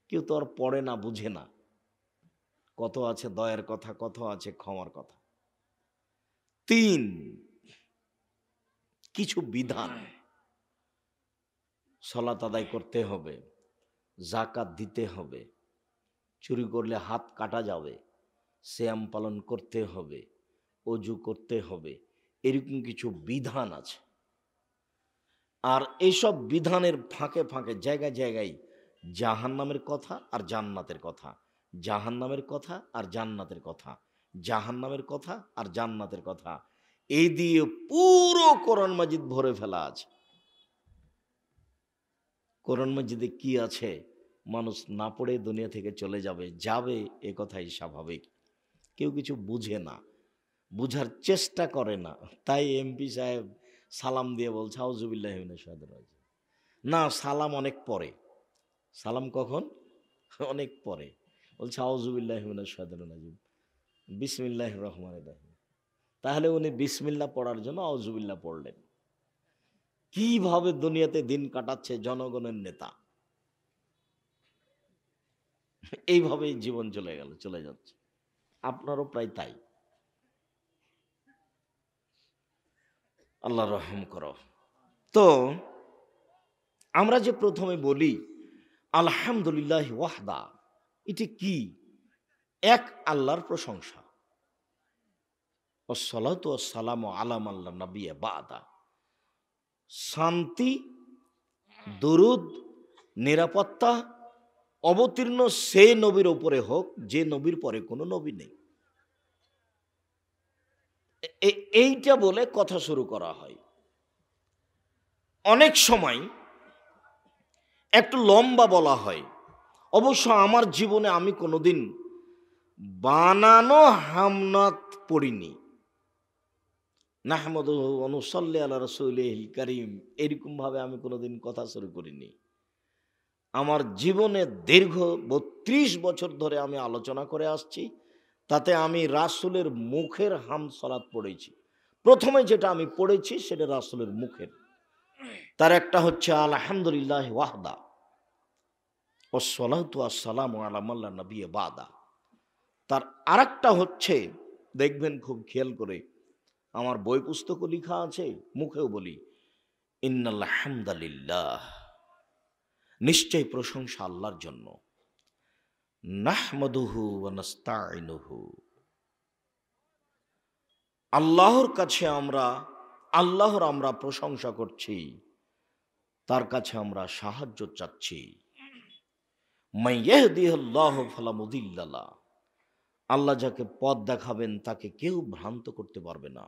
কেউ তো আর পড়ে না, বুঝে না। কত আছে দয়ার কথা, কত আছে ক্ষমার কথা। 3, কিছু বিধান। সালাত আদায় করতে হবে, যাকাত দিতে হবে, চুরি করলে হাত কাটা যাবে, সিয়াম পালন করতে হবে, ওযু করতে হবে, এরকম কিছু বিধান আছে। আর এইসব বিধানের ফাঁকে ফাঁকে জায়গায় জায়গায় জাহান্নামের কথা আর জান্নাতের কথা, জাহান্নামের কথা আর জান্নাতের কথা, জাহান্নামের কথা আর জান্নাতের কথা, এই দিয়ে পুরো কোরআন মাজিদ ভরে ফেলা আছে। কোরআন মাজিদে কি আছে মানুষ না পড়ে দুনিয়া থেকে চলে যাবে, যাবে, এ কথাই স্বাভাবিক। কেউ কিছু বুঝে না, বুঝার চেষ্টা করে না। তাই এমপি সাহেব সালাম দিয়ে বলছে আউযুবিল্লাহি মিনাশ শাইতানির রাজিম। না, সালাম অনেক পরে। সালাম কখন? অনেক পরে। বলছে আউযুবিল্লাহি মিনাশ শাইতানির রাজিম, বিসমিল্লাহির রহমানির রহিম। তাহলে উনি বিসমিল্লাহ পড়ার জন্য আউযুবিল্লাহ পড়লেন। কিভাবে দুনিয়াতে দিন কাটাচ্ছে জনগণের নেতা, এইভাবেই জীবন চলে গেল, চলে যাচ্ছে। আপনারও প্রায় তাই। আল্লাহ রহম করো। তো আমরা যে প্রথমে বলি আলহামদুলিল্লাহ ওয়াহদা, এটি কি? এক আল্লাহর প্রশংসা। ওয়াসসালাতু ওয়াসসালামু আলা মান লা নাবিয়্যা বা'দা। শান্তি, দরুদ, নিরাপত্তা অবতীর্ণ সেই নবীর উপরে হোক যে নবীর পরে কোনো নবী নেই। এইটা বলে কথা শুরু করা হয়। অনেক সময় একটু লম্বা বলা হয়। অবশ্য আমার জীবনে আমি কোনোদিন বানানো হামনাত পড়িনি। নাহমাদুহু ওয়া নুসাল্লি আলা রাসূলিহিল কারীম, এরকম ভাবে আমি কোনোদিন কথা শুরু করিনি। আমার জীবনে দীর্ঘ ৩২ বছর ধরে আমি আলোচনা করে আসছি, তাতে আমি রাসূলের মুখের হামসালাত পড়েছি। প্রথমে যেটা আমি পড়েছি সেটা রাসূলের মুখের। তার একটা হচ্ছে আলহামদুলিল্লাহি ওয়াহদা ওয়াসসালাতু ওয়াসসালামু আলা মান লা নাবিয়্যা বাদা। তার আরেকটা হচ্ছে, দেখবেন খুব খেয়াল করে, আমার বই পুস্তকও লেখা আছে, মুখেও বলি, ইন্নাল হামদালিল্লাহ, নিশ্চয় প্রশংসা আল্লাহর জন্য, নাহমাদুহু ওয়া নাস্তাইনুহু, আল্লাহর কাছে আল্লাহর আমরা প্রশংসা করছি, তার কাছে আমরা সাহায্য চাচ্ছি। মান ইয়াহদিহিল্লাহু ফালা মুদিল্লা লাহু, আল্লাহ যাকে পথ দেখাবেন তাকে কেউ ভ্রান্ত করতে পারবে না।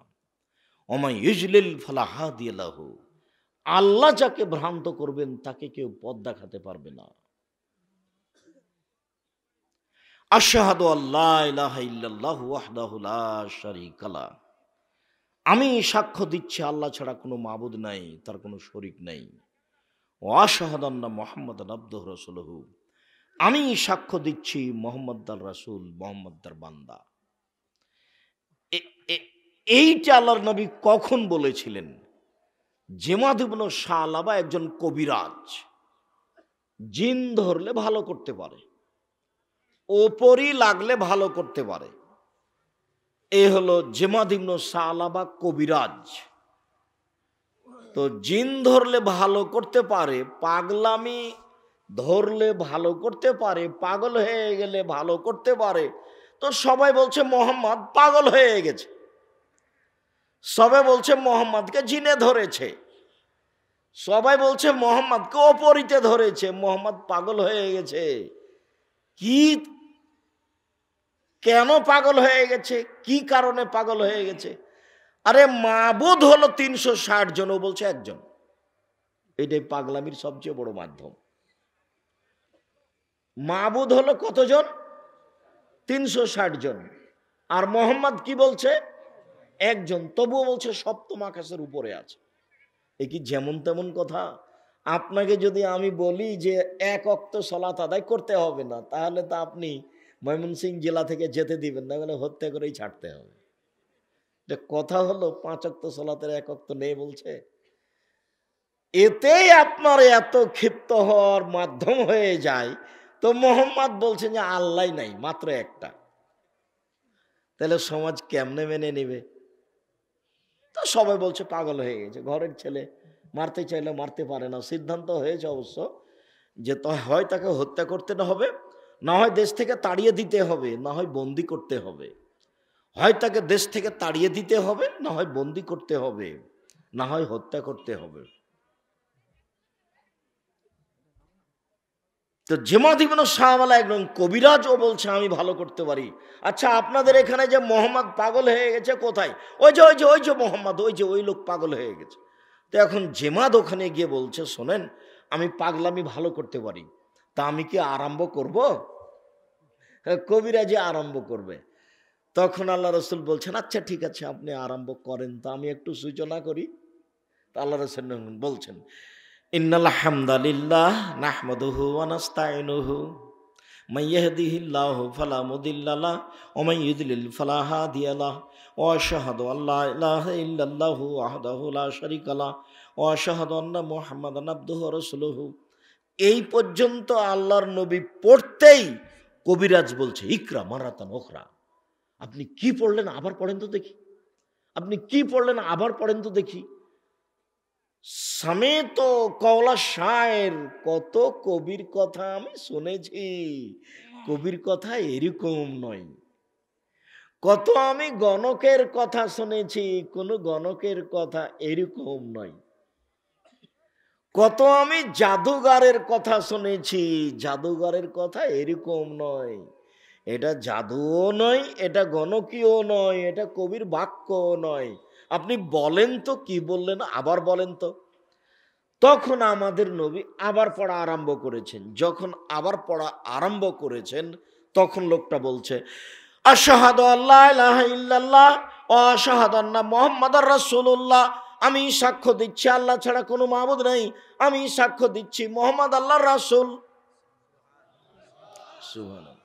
ওমান ইউজলিল ফালা হাদিয়া লাহু, আল্লাহ যাকে ভ্রান্ত করবেন তাকে কেউ পথ দেখাতে পারবে না। আশহাদু আল্লা ইলাহা ইল্লাল্লাহু ওয়াহদাহু লা শারীকা লাহু, আমি সাক্ষ্য দিচ্ছি আল্লাহ ছাড়া কোনো মাবুদ নাই, তার কোনো শরীক নাই। ওয়া আশহাদু আন্না মুহাম্মাদান আবদুহু ওয়া রাসূলুহু, আমি সাক্ষ্য দিচ্ছি মুহাম্মদ তার রাসূল, মুহাম্মদ তার বান্দা। এইটা আল্লাহর নবী কখন বলেছিলেন? জিমাদ ইবনে সালাবা একজন কবিরাজ, জিন ধরলে ভালো করতে পারে, ওপরই লাগলে ভালো করতে পারে। এ হলো জিমাদ ইবনে সালাবা কবিরাজ। তো জিন ধরলে ভালো করতে পারে, পাগলামি ধরলে ভালো করতে পারে, পাগল হয়ে গেলে ভালো করতে পারে। তো সবাই বলছে মোহাম্মদ পাগল হয়ে গেছে, সবাই বলছে মোহাম্মদকে জিনে ধরেছে, সবাই বলছে মোহাম্মদকে অপরিতে ধরেছে, মোহাম্মদ পাগল হয়ে গেছে। কি, কেন পাগল হয়ে গেছে, কি কারণে পাগল হয়ে গেছে? আরে মাবুদ হলো ৩৬০ জন, ও বলছে একজন। এটাই পাগলামির সবচেয়ে বড় মাধ্যম। মাবুদ হলো কতজন? ৩৬০ জন। আর মোহাম্মদ কি বলছে? একজন। তবুও বলছে সপ্তম আকাশের উপরে আছে। এ কি যেমন তেমন কথা? আপনাকে যদি আমি বলি যে এক ওয়াক্ত সালাত আদায় করতে হবে না, তাহলে তো আপনি ময়মনসিংহ জেলা থেকে যেতে দিবেন না, মানে হত্যা করেই ছাড়তে হবে। কথা হলো ৫ ওয়াক্ত সালাতের এক ওয়াক্ত নেই বলছে। এতেই আপনার এত ক্ষিপ্ত হওয়ার মাধ্যম হয়ে যায়। তো মোহাম্মদ বলছেন যে আল্লাহ নাই, মাত্র একটা। তাহলে সমাজ কেমনে মেনে নেবে? তো সবাই বলছে পাগল হয়ে গেছে। ঘরের ছেলে মারতে চাইলে মারতে পারে না। সিদ্ধান্ত হয়েছে অবশ্য যে হয় তাকে হত্যা করতে হবে, না হয় দেশ থেকে তাড়িয়ে দিতে হবে, না হয় বন্দি করতে হবে। হয় তাকে দেশ থেকে তাড়িয়ে দিতে হবে, না হয় বন্দি করতে হবে, না হয় হত্যা করতে হবে। তো জিমাদ ইবনে সালাবা একজন কবিরাজ, ও বলছে আমি ভালো করতে পারি। আচ্ছা, আপনাদের এখানে যে মোহাম্মদ পাগল হয়ে গেছে কোথায়? ওই যে মোহাম্মদ, ওই লোক পাগল হয়ে গেছে। তো এখন জিমাদ ওখানে গিয়ে বলছে, শোনেন, আমি পাগলামি ভালো করতে পারি, তা আমি কি আরম্ভ করব? কবিরাজি আরম্ভ করবে। তখন আল্লাহ রসুল বলছেন, আচ্ছা ঠিক আছে, আপনি আরম্ভ করেন, তা আমি একটু সূচনা করি। তা আল্লাহ রসুল বলছেন, ইন্নাল হামদালিল্লাহ নাহমাদুহু ওয়া নাস্তাইনুহু মান ইয়াহদিহিল্লাহু ফালা মুদিল্লা লাহু ওয়া মান ইউদ্লিল ফালা হাদিয়া লাহু ওয়া আশহাদু আল্লা ইলাহা ইল্লাল্লাহু ওয়াহদাহু লা শারীকা লাহু ওয়া আশহাদু আন্না মুহাম্মাদান আবদুহু ওয়া রাসূলুহু। এই পর্যন্ত আল্লাহর নবী পড়তেই কবিরাজ বলছে, ইকরা মারাতান উখরা। আপনি কি পড়লেন? আবার পড়েন তো দেখি। আপনি কি পড়লেন? আবার পড়েন তো দেখি। সমেত কওলা শায়ের, কত কবির কথা আমি শুনেছি, কবির কথা এরকম নয়। কত আমি গণকের কথা শুনেছি, কোন গণকের কথা এরকম নয়। কত আমি জাদুঘরের কথা শুনেছি, জাদুঘরের কথা এরকম নয়, এটা জাদুও নয়, এটা গণকীয় নয়, এটা কবির বাক্যও নয়। আপনি বলেন তো, কি বললেন আবার বলেন তো। তখন আমাদের নবী আবার পড়া আরম্ভ করেছেন। যখন আবার পড়া আরম্ভ করেছেন তখন লোকটা বলছে, আশহাদু আল্লা ইলাহা ইল্লাল্লাহ ওয়া আশহাদু আন্না মুহাম্মাদার রাসূলুল্লাহ। আমি সাক্ষ্য দিচ্ছি আল্লাহ ছাড়া কোনো মাবুদ নেই, আমি সাক্ষ্য দিচ্ছি মুহাম্মদ আল্লাহর রাসূল। সুবহানাল্লাহ।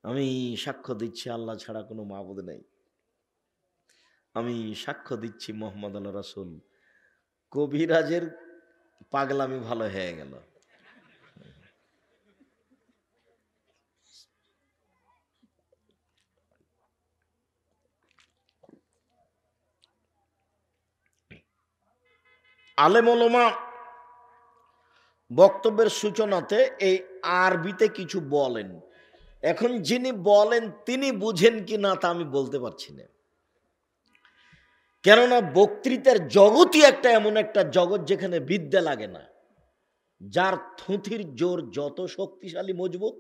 আমি সাক্ষ্য দিচ্ছি আল্লাহ ছাড়া কোনো মাবুদ নেই, আমি সাক্ষ্য দিচ্ছি মুহাম্মদ আল্লাহর রাসূল। কবিরাজের পাগলামি ভালো হয়ে গেল। আলেম ওলামা বক্তব্যের সূচনাতে এই আরবিতে কিছু বলেন। এখন যিনি বলেন তিনি বুঝেন কি না তা আমি বলতে পারছি না, কেননা বক্তৃতার জগতই একটা এমন একটা জগৎ যেখানে বিদ্যা লাগে না। যার থুথির জোর যত শক্তিশালী মজবুত,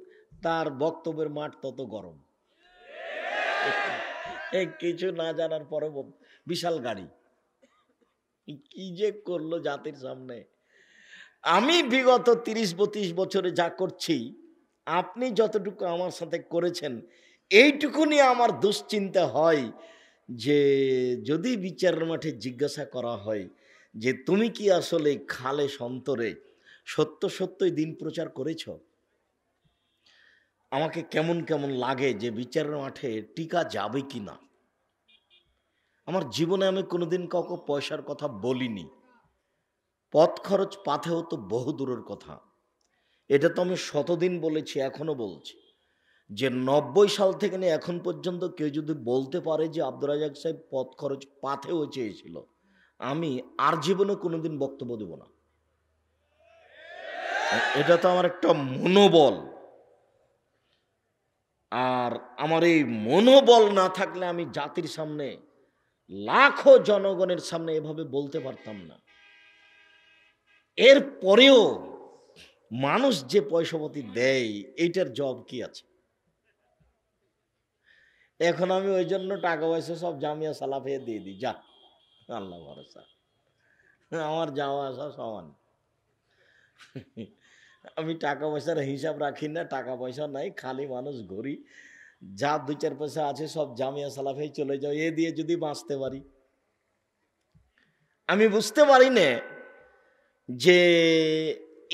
তার বক্তব্যের মাঠ তত গরম। কিছু না জানার পরে বিশাল গাড়ি কি যে করলো জাতির সামনে। আমি বিগত 30-32 বছরে যা করছি, আপনি যতটুকু আমার সাথে করেছেন, এইটুকু নিয়ে আমার দুশ্চিন্তা হয় যে যদি বিচারের মাঠে জিজ্ঞাসা করা হয় যে তুমি কি আসলে খালে সন্তরে সত্য সত্যই দিন প্রচার করেছ, আমাকে কেমন কেমন লাগে যে বিচারের মাঠে টিকা যাবে কি না। আমার জীবনে আমি কোনোদিন কাউকে পয়সার কথা বলিনি, পথ খরচ পাথেও তো বহু দূরের কথা। এটা তো আমি শতদিন বলেছি, এখনো বলছি যে 90 সাল থেকে নিয়ে এখন পর্যন্ত কেউ যদি বলতে পারে যে আব্দুর রাজ্জাক সাহেব পথ খরচ পাথেও চেয়েছিল, আমি আর জীবনে কোনোদিন বক্তব্য দেব না। এটা তো আমার একটা মনোবল, আর আমার এই মনোবল না থাকলে আমি জাতির সামনে, লাখো জনগণের সামনে এভাবে বলতে পারতাম না। এর পরেও মানুষ যে পয়সাপাতি দেয়, এইটার জব কি আছে? এখন আমি ওই জন্য টাকা পয়সা সব জামিয়া সালাফে দিয়ে দিই, যা আল্লাহ ভরসা, আমার যাওয়া আসা সমান। আমি টাকা পয়সার হিসাব রাখি না, টাকা পয়সা নাই, খালি মানুষ ঘুরি, যা 2-4 পয়সা আছে সব জামিয়া সালাফে চলে যাও, এ দিয়ে যদি বাঁচতে পারি। আমি বুঝতে পারি না যে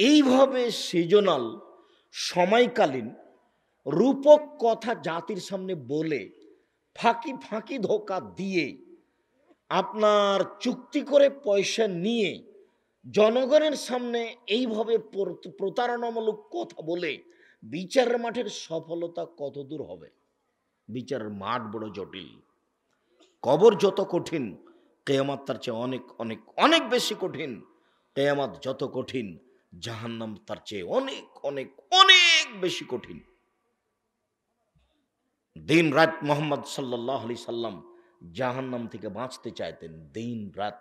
এইভাবে সিজনাল সময়কালীন রূপক কথা জাতির সামনে বলে ফাঁকি ফাঁকি ধোকা দিয়ে আপনার চুক্তি করে পয়সা নিয়ে জনগণের সামনে এইভাবে প্রতারণামূলক কথা বলে বিচারের মাঠের সফলতা কত দূর হবে? বিচারের মাঠ বড় জটিল, কবর যত কঠিন, কিয়ামত তার চেয়ে অনেক অনেক অনেক বেশি কঠিন। কিয়ামত যত কঠিন, জাহান্নাম তার চেয়ে অনেক অনেক অনেক বেশি কঠিন। দিন রাত মোহাম্মদ সাল্লাল্লাহু আলাইহি সাল্লাম জাহান্নাম থেকে বাঁচতে চাইতেন, দিন রাত।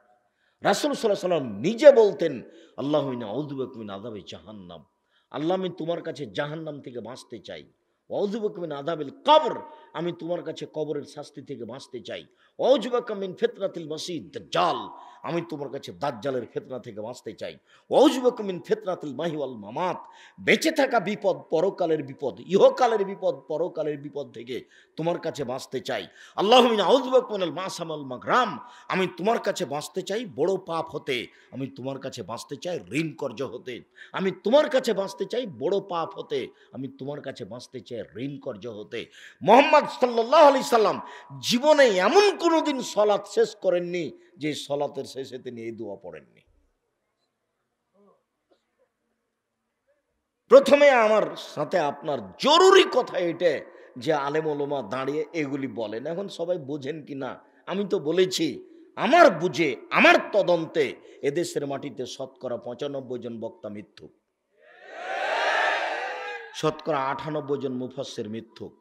রাসূল সাল্লাল্লাহু আলাইহি সাল্লাম নিজে বলতেন, আল্লাহুম্মা ইন্নী আউযু বিকা মিন আযাবি জাহান্নাম, আল্লাহ আমি তোমার কাছে জাহান্নাম থেকে বাঁচতে চাই। আউযু বিকা মিন আযাবিল কবর, আমি তোমার কাছে কবরের শাস্তি থেকে বাঁচতে চাই। আউযু বিকা মিন ফিতনাতিল মাসিহ দাজ্জাল, আমি তোমার কাছে দাজ্জালের ফিতনা থেকে বাঁচতে চাই। আউযু বিকা মিন ফিতনাতিল মাহি ওয়াল মামাত, বেঁচে থাকা বিপদ, পরকালের বিপদ, ইহকালের বিপদ, পরকালের বিপদ থেকে তোমার কাছে বাঁচতে চাই। আল্লাহুম্মা আউযু বিকা মিনাল মাসাম ওয়াল মাগরাম, আমি তোমার কাছে বাঁচতে চাই বড় পাপ হতে, আমি তোমার কাছে বাঁচতে চাই ঋণ কর্জ হতে, আমি তোমার কাছে বাঁচতে চাই বড় পাপ হতে, আমি তোমার কাছে বাঁচতে চাই ঋণ কর্জ হতে। মুহাম্মদ সাল্লাল্লাহু আলাইহি সাল্লাম জীবনে এমন কোনোদিন সালাত শেষ করেননি যে সালাতের শেষে তিনি এই দোয়া পড়েননি। প্রথমে আমার সাথে আপনার জরুরি কথা এটা যে আলেম ওলামা দাঁড়িয়ে এগুলি বলেন, এখন সবাই বোঝেন কি না আমি তো বলেছি। আমার বুঝে, আমার তদন্তে এদেশের মাটিতে শতকরা 95 জন বক্তা মিথ্যুক, শতকরা 98 জন মুফাসসির মিথ্যুক।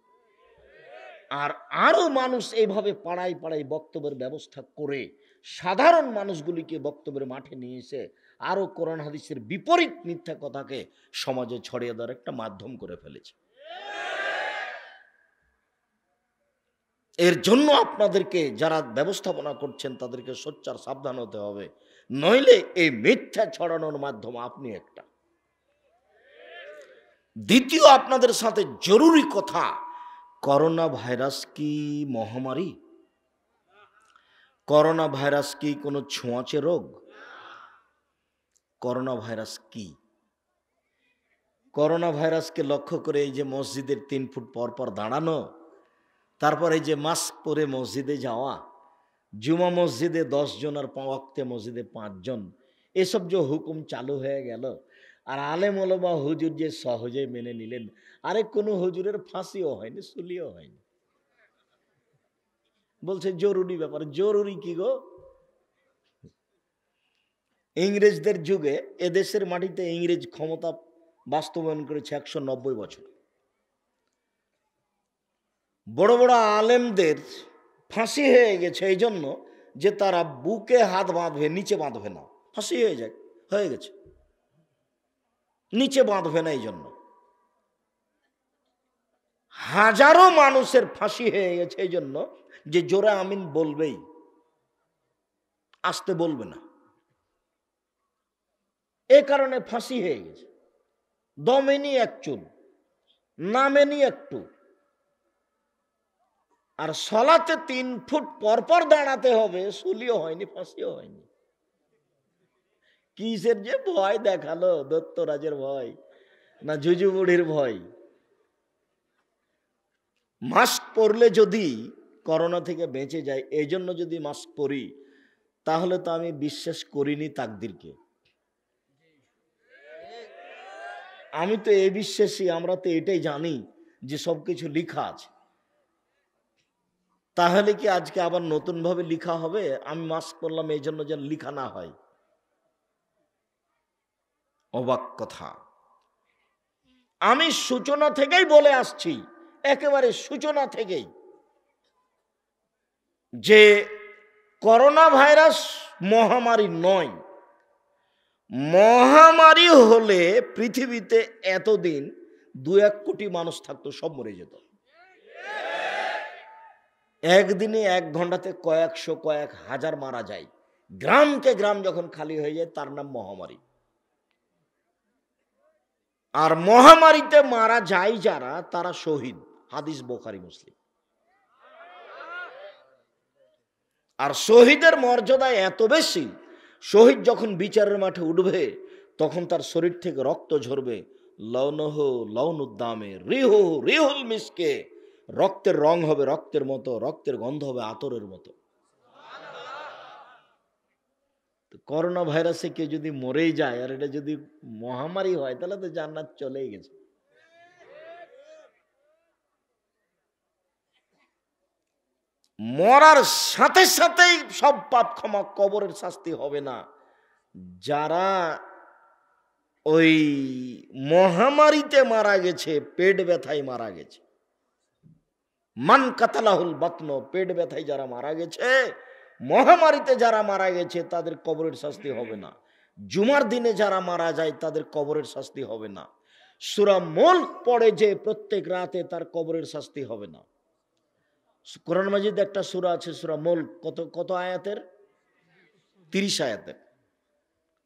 আর আরো মানুষ এইভাবে পাড়ায় পাড়ায় বক্তব্যের ব্যবস্থা করে সাধারণ মানুষগুলিকে বক্তব্যের মাঠে নিয়ে এসে আরো কোরআন হাদিসের বিপরীত মিথ্যা কথাকে সমাজে ছড়িয়ে দেওয়ার একটা মাধ্যম করে ফেলেছে। এর জন্য আপনাদেরকে যারা ব্যবস্থাপনা করছেন তাদেরকে সোচ্চার সাবধান হতে হবে, নইলে এই মিথ্যা ছড়ানোর মাধ্যম আপনি একটা। দ্বিতীয় আপনাদের সাথে জরুরি কথা, করোনা ভাইরাস কি মহামারী? করোনা ভাইরাস কি কোনো ছোঁয়াচে রোগ? করোনা ভাইরাস কি? করোনা ভাইরাসকে লক্ষ্য করে এই যে মসজিদের 3 ফুট পর পর দাঁড়ানো, তারপরে যে মাস্ক পরে মসজিদে যাওয়া, জুমা মসজিদে 10 জন আর ওয়াক্তে মসজিদে 5 জন, এসব যে হুকুম চালু হয়ে গেল, আর আলেম ওলামা হুজুর যে সহজে মেনে নিলেন। আরে কোনো হুজুরের ফাঁসিও হয়নি, সুলিও হয়নি, বলছে জরুরি ব্যাপার। জরুরি কি গো? ইংরেজদের যুগে এদেশের মাটিতে ইংরেজ ক্ষমতা বাস্তবায়ন করেছে 190 বছর। বড় বড় আলেমদের ফাঁসি হয়ে গেছে এই জন্য যে তারা বুকে হাত বাঁধবে, নিচে বাঁধবে না, ফাঁসি হয়ে গেছে, নিচে বাঁধবে না। এই জন্য হাজারো মানুষের ফাঁসি হয়ে গেছে এই জন্য যে জোরে আমিন বলবেই, আসতে বলবে না, এ কারণে ফাঁসি হয়ে গেছে। দমেনি এক চুল, নামেনি একটু। আর সলাতে 3 ফুট পরপর দাঁড়াতে হবে, সুলিও হয়নি, ফাঁসিও হয়নি। কিসের যে ভয় দেখালো, দত্তরাজের ভয় না জুজু বুড়ির ভয়? মাস্ক পরলে যদি করোনা থেকে বেঁচে যায়, এই জন্য যদি মাস্ক পরি, তাহলে তো আমি বিশ্বাস করিনি তাকদিরকে। আমি তো এই বিশ্বাসী, আমরা তো এটাই জানি যে সবকিছু লিখা আছে। তাহলে কি আজকে আবার নতুন ভাবে লিখা হবে আমি মাস্ক পরলাম এই জন্য যেন লিখা না হয়? অবাক কথা। আমি সূচনা থেকেই বলে আসছি, একেবারে সূচনা থেকেই, যে করোনা ভাইরাস মহামারী নয়। মহামারী হলে পৃথিবীতে এতদিন 2-1 কোটি মানুষ থাকতো, সব মরে যেত। একদিনে 1 ঘন্টাতে কয়েকশো কয়েক হাজার মারা যায়। গ্রামকে গ্রাম যখন খালি হয়ে যায় তার নাম মহামারী। আর মহামারীতে মারা যায় যারা, তারা শহীদ, হাদিস বুখারী মুসলিম। আর শহীদের মর্যাদা এত বেশি, শহীদ যখন বিচারের মাঠে উঠবে তখন তার শরীর থেকে রক্ত ঝরবে, লৌনহ লৌনুদ্দামে রিহু রিহুল মিসকে, রক্তের রং হবে রক্তের মতো, রক্তের গন্ধ হবে আতরের মতো। করোনা ভাইরাসে কেউ যদি মরেই যায় আর এটা যদি মহামারী হয়, তাহলে তো জান্নাত চলেই গেছে। মরার সাথে সাথেই সব পাপ ক্ষমা, কবরের শাস্তি হবে না। যারা ওই মহামারীতে মারা গেছে, পেট ব্যথায় মারা গেছে, মান কাতালাহুল বাতন, পেট ব্যথায় যারা মারা গেছে, মহামারীতে যারা মারা গেছে, তাদের কবরের শাস্তি হবে না। জুমার দিনে যারা মারা যায় তাদের কবরের শাস্তি হবে না। সূরা মুলক পড়ে যে প্রত্যেক রাতে, তার কবরের শাস্তি হবে না। কোরআন মাজিদ একটা সূরা আছে, সূরা মুলক, কত আয়াতের? 30 আয়াতের।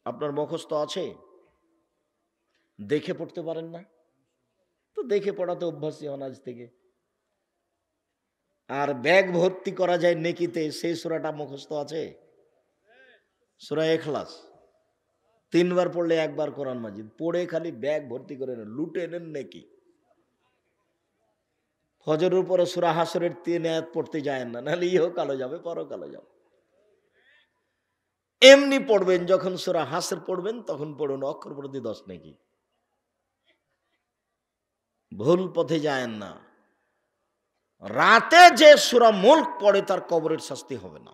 আপনার মুখস্থ আছে? দেখে পড়তে পারেন না? তো দেখে পড়াতে অভ্যাসী হন আজ থেকে। আর ব্যাগ ভর্তি করা যায় নেকিতে, সেই সূরাটা মুখস্থ আছে? সূরা ইখলাস 3 বার পড়লে 1 বার কোরআন মাজিদ পড়ে খালি ব্যাগ ভর্তি করে লুটে নেন নেকি। ফজরের উপরে সূরা হাসরের 3 আয়াত পড়তে যায় না, নাহলে ইহো কালো যাবে, পরকালো যাবে। এমনি পড়বেন, যখন সূরা হাসর পড়বেন তখন পড়ুন অক্ষর প্রতি 10 নেকি। ভুল পথে যায়েন না। রাতে যে সূরা মুলক পড়ে তার কবরের শাস্তি হবে না।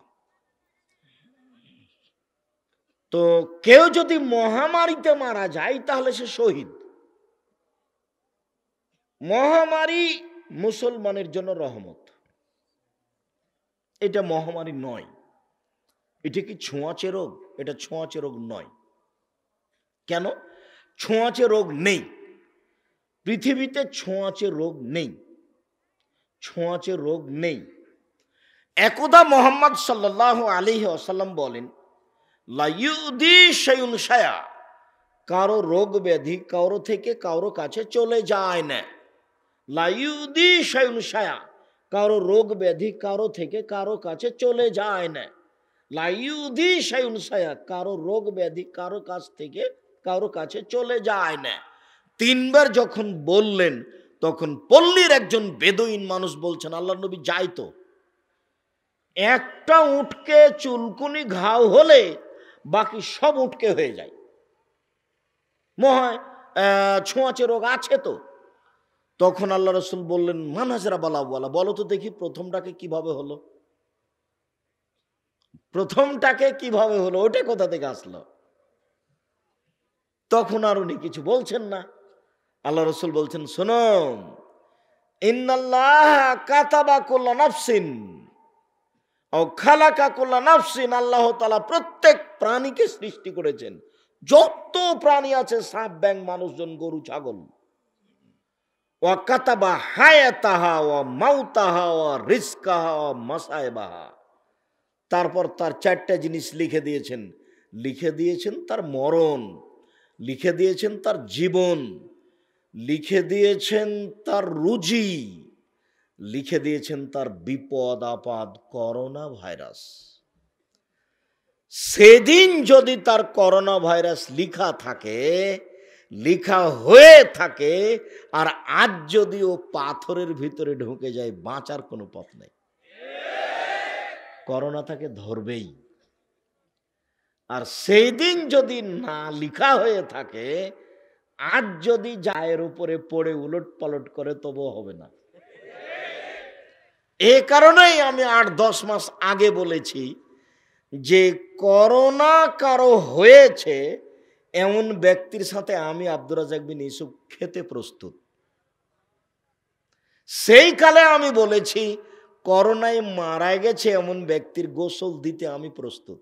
তো কেউ যদি মহামারীতে মারা যায় তাহলে সে শহীদ। মহামারী মুসলমানের জন্য রহমত। এটা মহামারী নয়। এটা কি ছোঁয়াচে রোগ? এটা ছোঁয়াচে রোগ নয়। কেন? ছোঁয়াচে রোগ নেই পৃথিবীতে, ছোঁয়াচে রোগ নেই, ছোঁয়াচে রোগ নেই। একদা মোহাম্মদ সাল্লাল্লাহু আলাইহি ওয়াসাল্লাম বলেন, লা ইউদি শাইউন শায়া, কারো রোগ ব্যাধি কারো থেকে কারো কাছে চলে যায় না। লা ইউদি শাইউন শায়া, কারো রোগ ব্যাধি কারো থেকে কারো কাছে চলে যায় না। লা ইউদি শাইউন শায়া, কারো রোগ ব্যাধি কারো কাছ থেকে কারো কাছে চলে যায় না। তিনবার যখন বললেন তখন পল্লীর একজন বেদুইন মানুষ বলছেন, আল্লাহর নবী, যাই তো, একটা উটকে চুলকুনি ঘাও হলে বাকি সব উটকে হয়ে যায়, মহায় ছোঁয়াচে রোগ আছে তো। তখন আল্লাহ রসুল বললেন, মানহাজরা বালা, বলো তো দেখি প্রথমটাকে কিভাবে হলো, প্রথমটাকে কিভাবে হলো, ওটা কোথা থেকে আসলো? তখন আর উনি কিছু বলছেন না। আল্লাহ রসুল বলছেন, শোনো, ইন্নাল্লাহ কাতাবা কুল্লা নাফসিন ও খালাকা কুল্লা নাফসিন, আল্লাহ তাআলা প্রত্যেক প্রাণীকে সৃষ্টি করেছেন, যত প্রাণী আছে, সাপ, ব্যাঙ, মানুষজন, গরু, ছাগল। ওয়া কাতাবা হায়াতাহা ওয়া মাউতাহা ওয়া রিজকাহা ওয়া মাসাইবাহা, তারপর তার চারটা জিনিস লিখে দিয়েছেন। লিখে দিয়েছেন তার মরণ, লিখে দিয়েছেন তার জীবন, লিখে দিয়েছেন তার রুজি, লিখে দিয়েছেন তার বিপদ আপদ, করোনা ভাইরাস। সেদিন যদি তার করোনা ভাইরাস লিখা থাকে, লিখা হয়ে থাকে, আর আজ যদি ও পাথরের ভিতরে ঢুকে যায়, বাঁচার কোনো পথ নেই, করোনা তাকে ধরবেই। আর সেই দিন যদি না লিখা হয়ে থাকে, আজ যদি জায়ের উপরে পড়ে উলট পালট করে, তবুও হবে না। এ কারণেই আমি 8-10 মাস আগে বলেছি যে করোনা কারো হয়েছে এমন ব্যক্তির সাথে আমি আব্দুর রাজ্জাক বিন ইউসুফ খেতে প্রস্তুত। সেই কালে আমি বলেছি করোনায় মারা গেছে এমন ব্যক্তির গোসল দিতে আমি প্রস্তুত।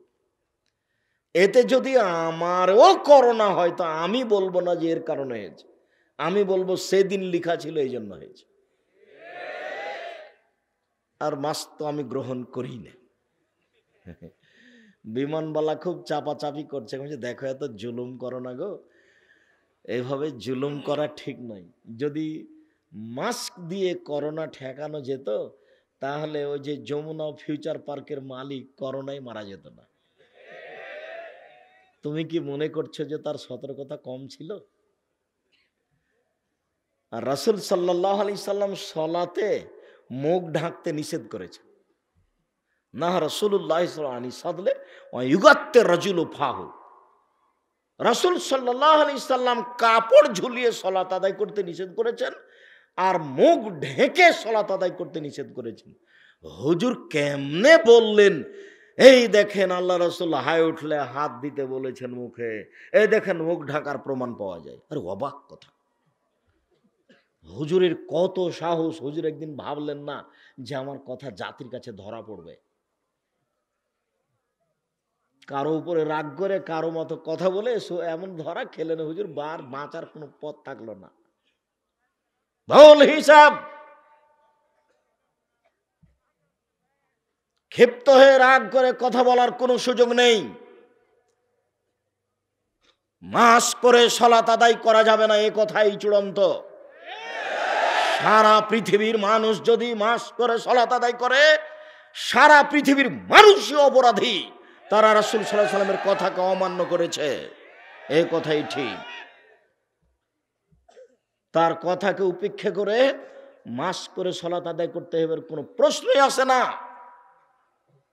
এতে যদি আমারও করোনা হয় তো আমি বলবো না যে এর কারণে হয়েছে, আমি বলবো সেদিন লিখা ছিল এই জন্য হয়েছে। আর মাস তো আমি গ্রহণ করি না। বিমানবালা খুব চাপাচাপি করছে, দেখো এত জুলুম করো না গো, এইভাবে জুলুম করা ঠিক নয়। যদি মাস্ক দিয়ে করোনা ঠেকানো যেত, তাহলে ওই যে যমুনা ফিউচার পার্কের মালিক করোনায় মারা যেত না। তুমি কি মনে করছো যে তার সতর্কতা কম ছিল? আর রাসূল সাল্লাল্লাহু আলাইহি সাল্লাম সলাতে মুখ ঢাকতে নিষেধ করেছে। না রাসূলুল্লাহ সাল্লাল্লাহু আলাইহি সাল্লাম ইউগাত্তে রাজুলু ফাহু, রাসূল সাল্লাল্লাহু আলাইহি সাল্লাম কাপড় ঝুলিয়ে সালাত আদায় করতে নিষেধ করেছেন, আর মুখ ঢেকে সালাত আদায় করতে নিষেধ করেছেন। হুজুর কেমনে বললেন, এই দেখেন আল্লাহ রাসূল হাই উঠলে হাত দিতে বলেছেন মুখে, এই দেখেন মুখ ঢাকার প্রমাণ পাওয়া যায়। আরে অবাক কথা, হুজুরের কত সাহস! হুজুর একদিন ভাবলেন না যে আমার কথা জাতির কাছে ধরা পড়বে, কারো উপরে রাগ করে কারো মতো কথা বলে এমন ধরা খেলেন হুজুর, বাঁচার কোনো পথ থাকলো না। ভুল হিসাব, ক্ষিপ্ত হয়ে রাগ করে কথা বলার কোনো সুযোগ নেই। মাস্ক করে সালাত আদায় করা যাবে না, এ কথাই চূড়ান্ত। সারা পৃথিবীর মানুষ যদি মাস্ক করে সালাত আদায় করে, সারা পৃথিবীর মানুষই অপরাধী, তারা রাসূল সাল্লাল্লাহু আলাইহি সাল্লামের কথাকে অমান্য করেছে, এই কথাই ঠিক। তার কথাকে উপেক্ষা করে মাস্ক করে সালাত আদায় করতে হবে কোনো প্রশ্নই আসে না।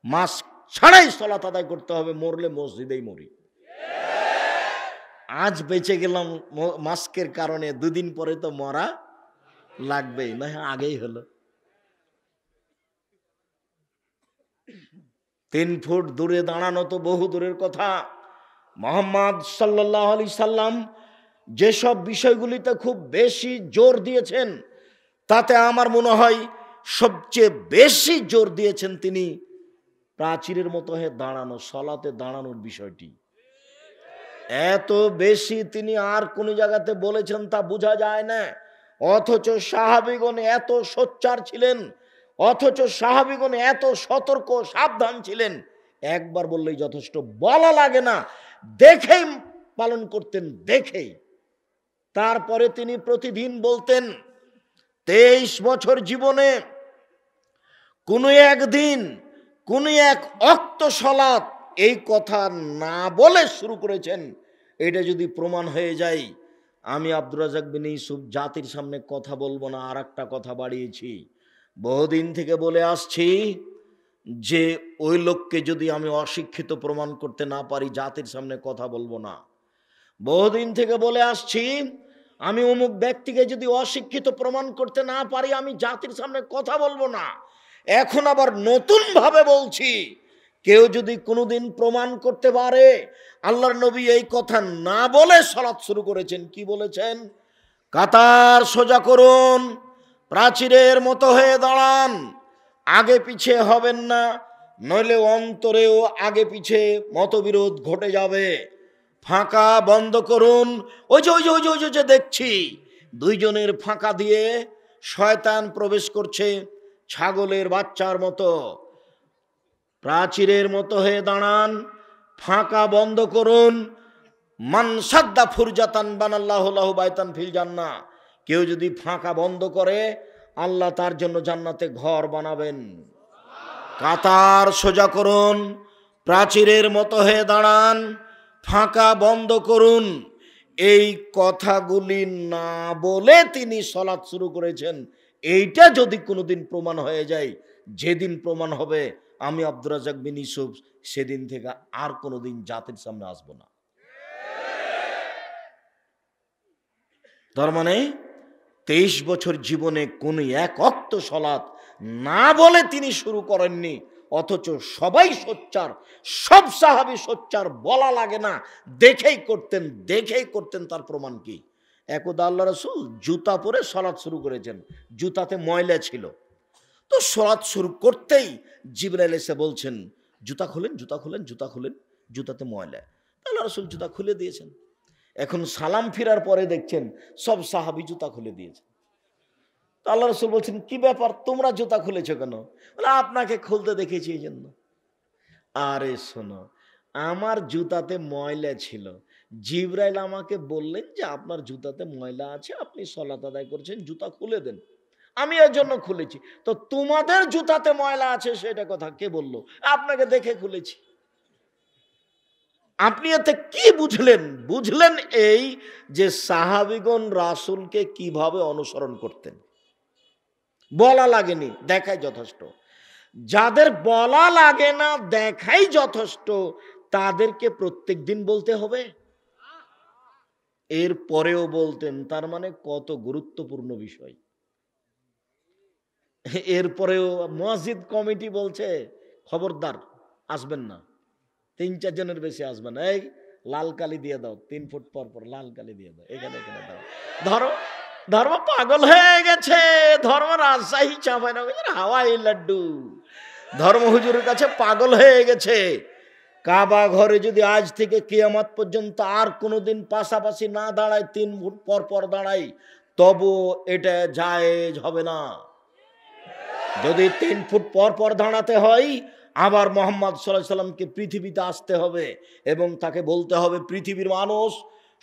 মাস্ক ছাড়াই সালাত আদায় করতে হবে, মরলে মসজিদেই মরি। আজ বেঁচে গেলাম মাস্কের কারণে, দুদিন পরে তো মরা লাগবেই, না আগেই হলো। 3 ফুট দূরে দাঁড়ানো তো বহু দূরের কথা। মুহাম্মদ সাল্লাল্লাহু আলাইহি সাল্লাম যেসব বিষয়গুলিতে খুব বেশি জোর দিয়েছেন, তাতে আমার মনে হয় সবচেয়ে বেশি জোর দিয়েছেন তিনি প্রাচীরের মতো হয়ে দাঁড়ানো, সলাতে দাঁড়ানোর বিষয়টি এত বেশি তিনি আর কোন জায়গাতে বলেছেন তা বোঝা যায় না। অথচ সাহাবীগণ এত সোচ্চার ছিলেন, অথচ সাহাবীগণ এত সতর্ক সাবধান ছিলেন, একবার বললেই যথেষ্ট, বলা লাগে না, দেখেই পালন করতেন, দেখেই। তারপরে তিনি প্রতিদিন বলতেন 23 বছর জীবনে কোনো একদিন কোন এক ওয়াক্ত সালাত এই কথা না বলে শুরু করেছেন। এটা যদি প্রমাণ হয়ে যায়, আমি আব্দুর রাজ্জাক বিন ইউসুফ জাতির সামনে কথা বলবো না। আর একটা কথা বাড়িয়েছি, বহুদিন থেকে বলে আসছি যে ওই লোককে যদি আমি অশিক্ষিত প্রমাণ করতে না পারি, জাতির সামনে কথা বলবো না। বহুদিন থেকে বলে আসছি, আমি অমুক ব্যক্তিকে যদি অশিক্ষিত প্রমাণ করতে না পারি, আমি জাতির সামনে কথা বলবো না। এখন আবার নতুন ভাবে বলছি, কেউ যদি কোনোদিন প্রমাণ করতে পারে, আল্লাহর নবী এই কথা না বলে সালাত শুরু করেছেন। কি বলেছেন? কাতার সোজা করুন, প্রাচীরের মতো হয়ে দাঁড়ান, আগে পিছে হবেন না, নইলে অন্তরেও আগে পিছে মতবিরোধ ঘটে যাবে। ফাঁকা বন্ধ করুন। ওই যে ওই যে ওই যে ওই যে দেখছি দুইজনের ফাঁকা দিয়ে শয়তান প্রবেশ করছে, ছাগলের বাচ্চার মতো। প্রাচীরের মতো হয়ে দাঁড়ান, ফাঁকা বন্ধ করুন। মান সাদ্দা ফুরজাতান বানাল্লাহু লাহু বাইতান ফিল জান্নাহ, কেউ যদি ফাঁকা বন্ধ করে, আল্লাহ তার জন্য জান্নাতে ঘর বানাবেন। কাতার সোজা করুন, প্রাচীরের মতো হয়ে দাঁড়ান, ফাঁকা বন্ধ করুন। এই কথাগুলি না বলে তিনি সালাত শুরু করেছেন। এইটা যদি কোনোদিন প্রমাণ হয়ে যায়, যেদিন প্রমাণ হবে আমি আব্দুর রাজ্জাক বিন ইউসুফ সেদিন থেকে আর কোনোদিন জাতির সামনে আসবো না। তার মানে 23 বছর জীবনে কোন এক ওয়াক্ত সালাত না বলে তিনি শুরু করেননি। অথচ সবাই সোচ্চার, সব সাহাবী সোচ্চার, বলা লাগে না, দেখেই করতেন, দেখেই করতেন। তার প্রমাণ কি? একদা আল্লাহ রাসূল জুতা পরে সালাত শুরু করেছেন, জুতাতে ময়লা ছিল। তো সালাত শুরু করতেই জিবরাইল এসে বলছেন, জুতা খুলেন, জুতা খুলেন, জুতা খুলেন, জুতাতে ময়লা। আল্লাহ রাসূল জুতা খুলে দিয়েছেন। এখন সালাম ফিরার পরে দেখছেন সব সাহাবী জুতা খুলে দিয়েছে। তো আল্লাহ রাসূল বলছেন, কি ব্যাপার, তোমরা জুতা খুলেছো কেন? বলে, আপনাকে খুলতে দেখেছি এই জন্য। আরে শোনো, আমার জুতাতে ময়লা ছিল, জিবরাইল আমাকে বললেন যে আপনার জুতাতে ময়লা আছে, আপনি সালাত আদায় করছেন, জুতা খুলে দেন, আমি এর জন্য খুলেছি। তো তোমাদের জুতাতে ময়লা আছে সেটা কথা কে বললো? আপনাকে দেখে খুলেছি। আপনি এতে কি বুঝলেন? বুঝলেন এই যে সাহাবীগণ রাসূলকে কিভাবে অনুসরণ করতেন। বলা লাগেনি, দেখাই যথেষ্ট। যাদের বলা লাগে না, দেখাই যথেষ্ট, তাদেরকে প্রত্যেক দিন বলতে হবে, এর পরেও বলতেন। তার মানে কত গুরুত্বপূর্ণ বিষয়। এরপরেও মসজিদ কমিটি বলছে খবরদার আসবেন না, 3-4 জনের বেশি আসবেন, এই লাল কালি দিয়ে দাও, 3 ফুট পর পর লাল কালি দিয়ে দাও, এখানে এখানে দাও। ধর্ম পাগল হয়ে গেছে, ধর্ম রাজশাহী চাঁপাইনবাবগঞ্জের হাওয়াই লাড্ডু, ধর্ম হুজুরের কাছে পাগল হয়ে গেছে। কাবা ঘরে যদি আজ থেকে কিয়ামত পর্যন্ত আর কোনোদিন পাশাপাশি না দাঁড়ায়, 3 ফুট পর পর দাঁড়ায়, তবু এটা জায়েজ হবে না। যদি 3 ফুট পর পর দাঁড়াতে হয়, আবার মুহাম্মদ সাল্লাল্লাহু আলাইহি সাল্লামকে পৃথিবীতে আসতে হবে এবং তাকে বলতে হবে, পৃথিবীর মানুষ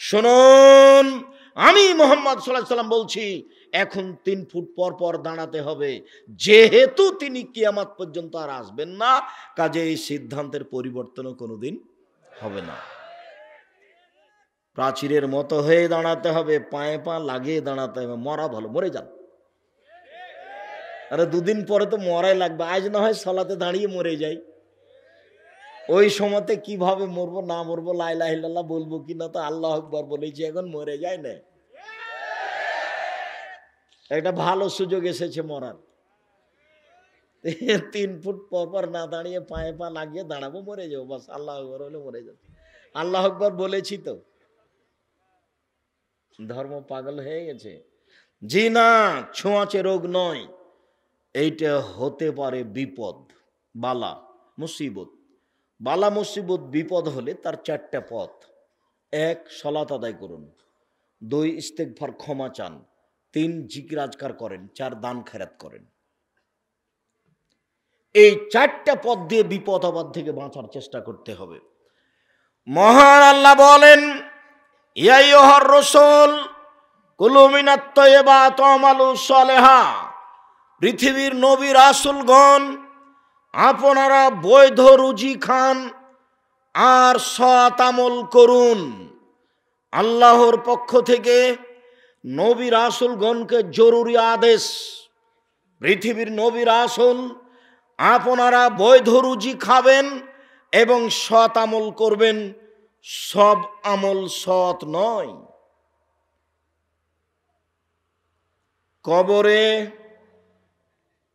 শুনুন, আমি মুহাম্মদ সাল্লাল্লাহু আলাইহি সাল্লাম বলছি, এখন 3 ফুট পর পর দাঁড়াতে হবে। যেহেতু তিনি কিয়ামত পর্যন্ত আর আসবেন না, কাজে এই সিদ্ধান্তের পরিবর্তনও কোনোদিন হবে না। প্রাচীরের মতো হয়ে দাঁড়াতে হবে, পায়ে পা লাগিয়ে দাঁড়াতে হবে। মরা ভালো, মরে যান। আরে 2 দিন পরে তো মরাই লাগবে, আজ না হয় সালাতে দাঁড়িয়ে মরে যাই। ওই সময়তে কিভাবে মরবো না মরবো, লা ইলাহা ইল্লাল্লাহ বলবো কিনা তো আল্লাহু আকবার বলেছি, এখন মরে যায় না। একটা ভালো সুযোগ এসেছে মরার। 3 ফুট পর পর না দাঁড়িয়ে পায়ে পা লাগিয়ে দাঁড়াবো, মরে যাবো, বাস আল্লাহু আকবার হলে মরে যাবো। আল্লাহু আকবার বলেছি তো। ধর্ম পাগল হয়ে গেছে। জি না, ছোঁয়াচে রোগ নয়, এইটা হতে পারে বিপদ বালা। মুসিবত, বালা মুসিবত বিপদ হলে তার চারটা পথ। এক, সালাত আদায় করুন। দুই, ইস্তেগফার, ক্ষমা চান। তিন, জিকির আজকার করেন। চার, দান খেরাত করেন। এই চারটা পথ দিয়ে বিপদ আপদ থেকে বাঁচার চেষ্টা করতে হবে। মহান আল্লাহ বলেন, ইয়া আইয়ুহার রাসূল কুলু মিনাত তাইয়্যিবাতি ওয়ামালু সালিহা। পৃথিবীর নবী রাসূলগণ, আপনারা বৈধ রুজি খান আর সৎ আমল করুন। আল্লাহর পক্ষ থেকে নবী রাসূলগণকে জরুরি আদেশ। পৃথিবীর নবী রাসূল, আপনারা বৈধ রুজি খাবেন এবং সৎ আমল করবেন। সব আমল সৎ নয়। কবরে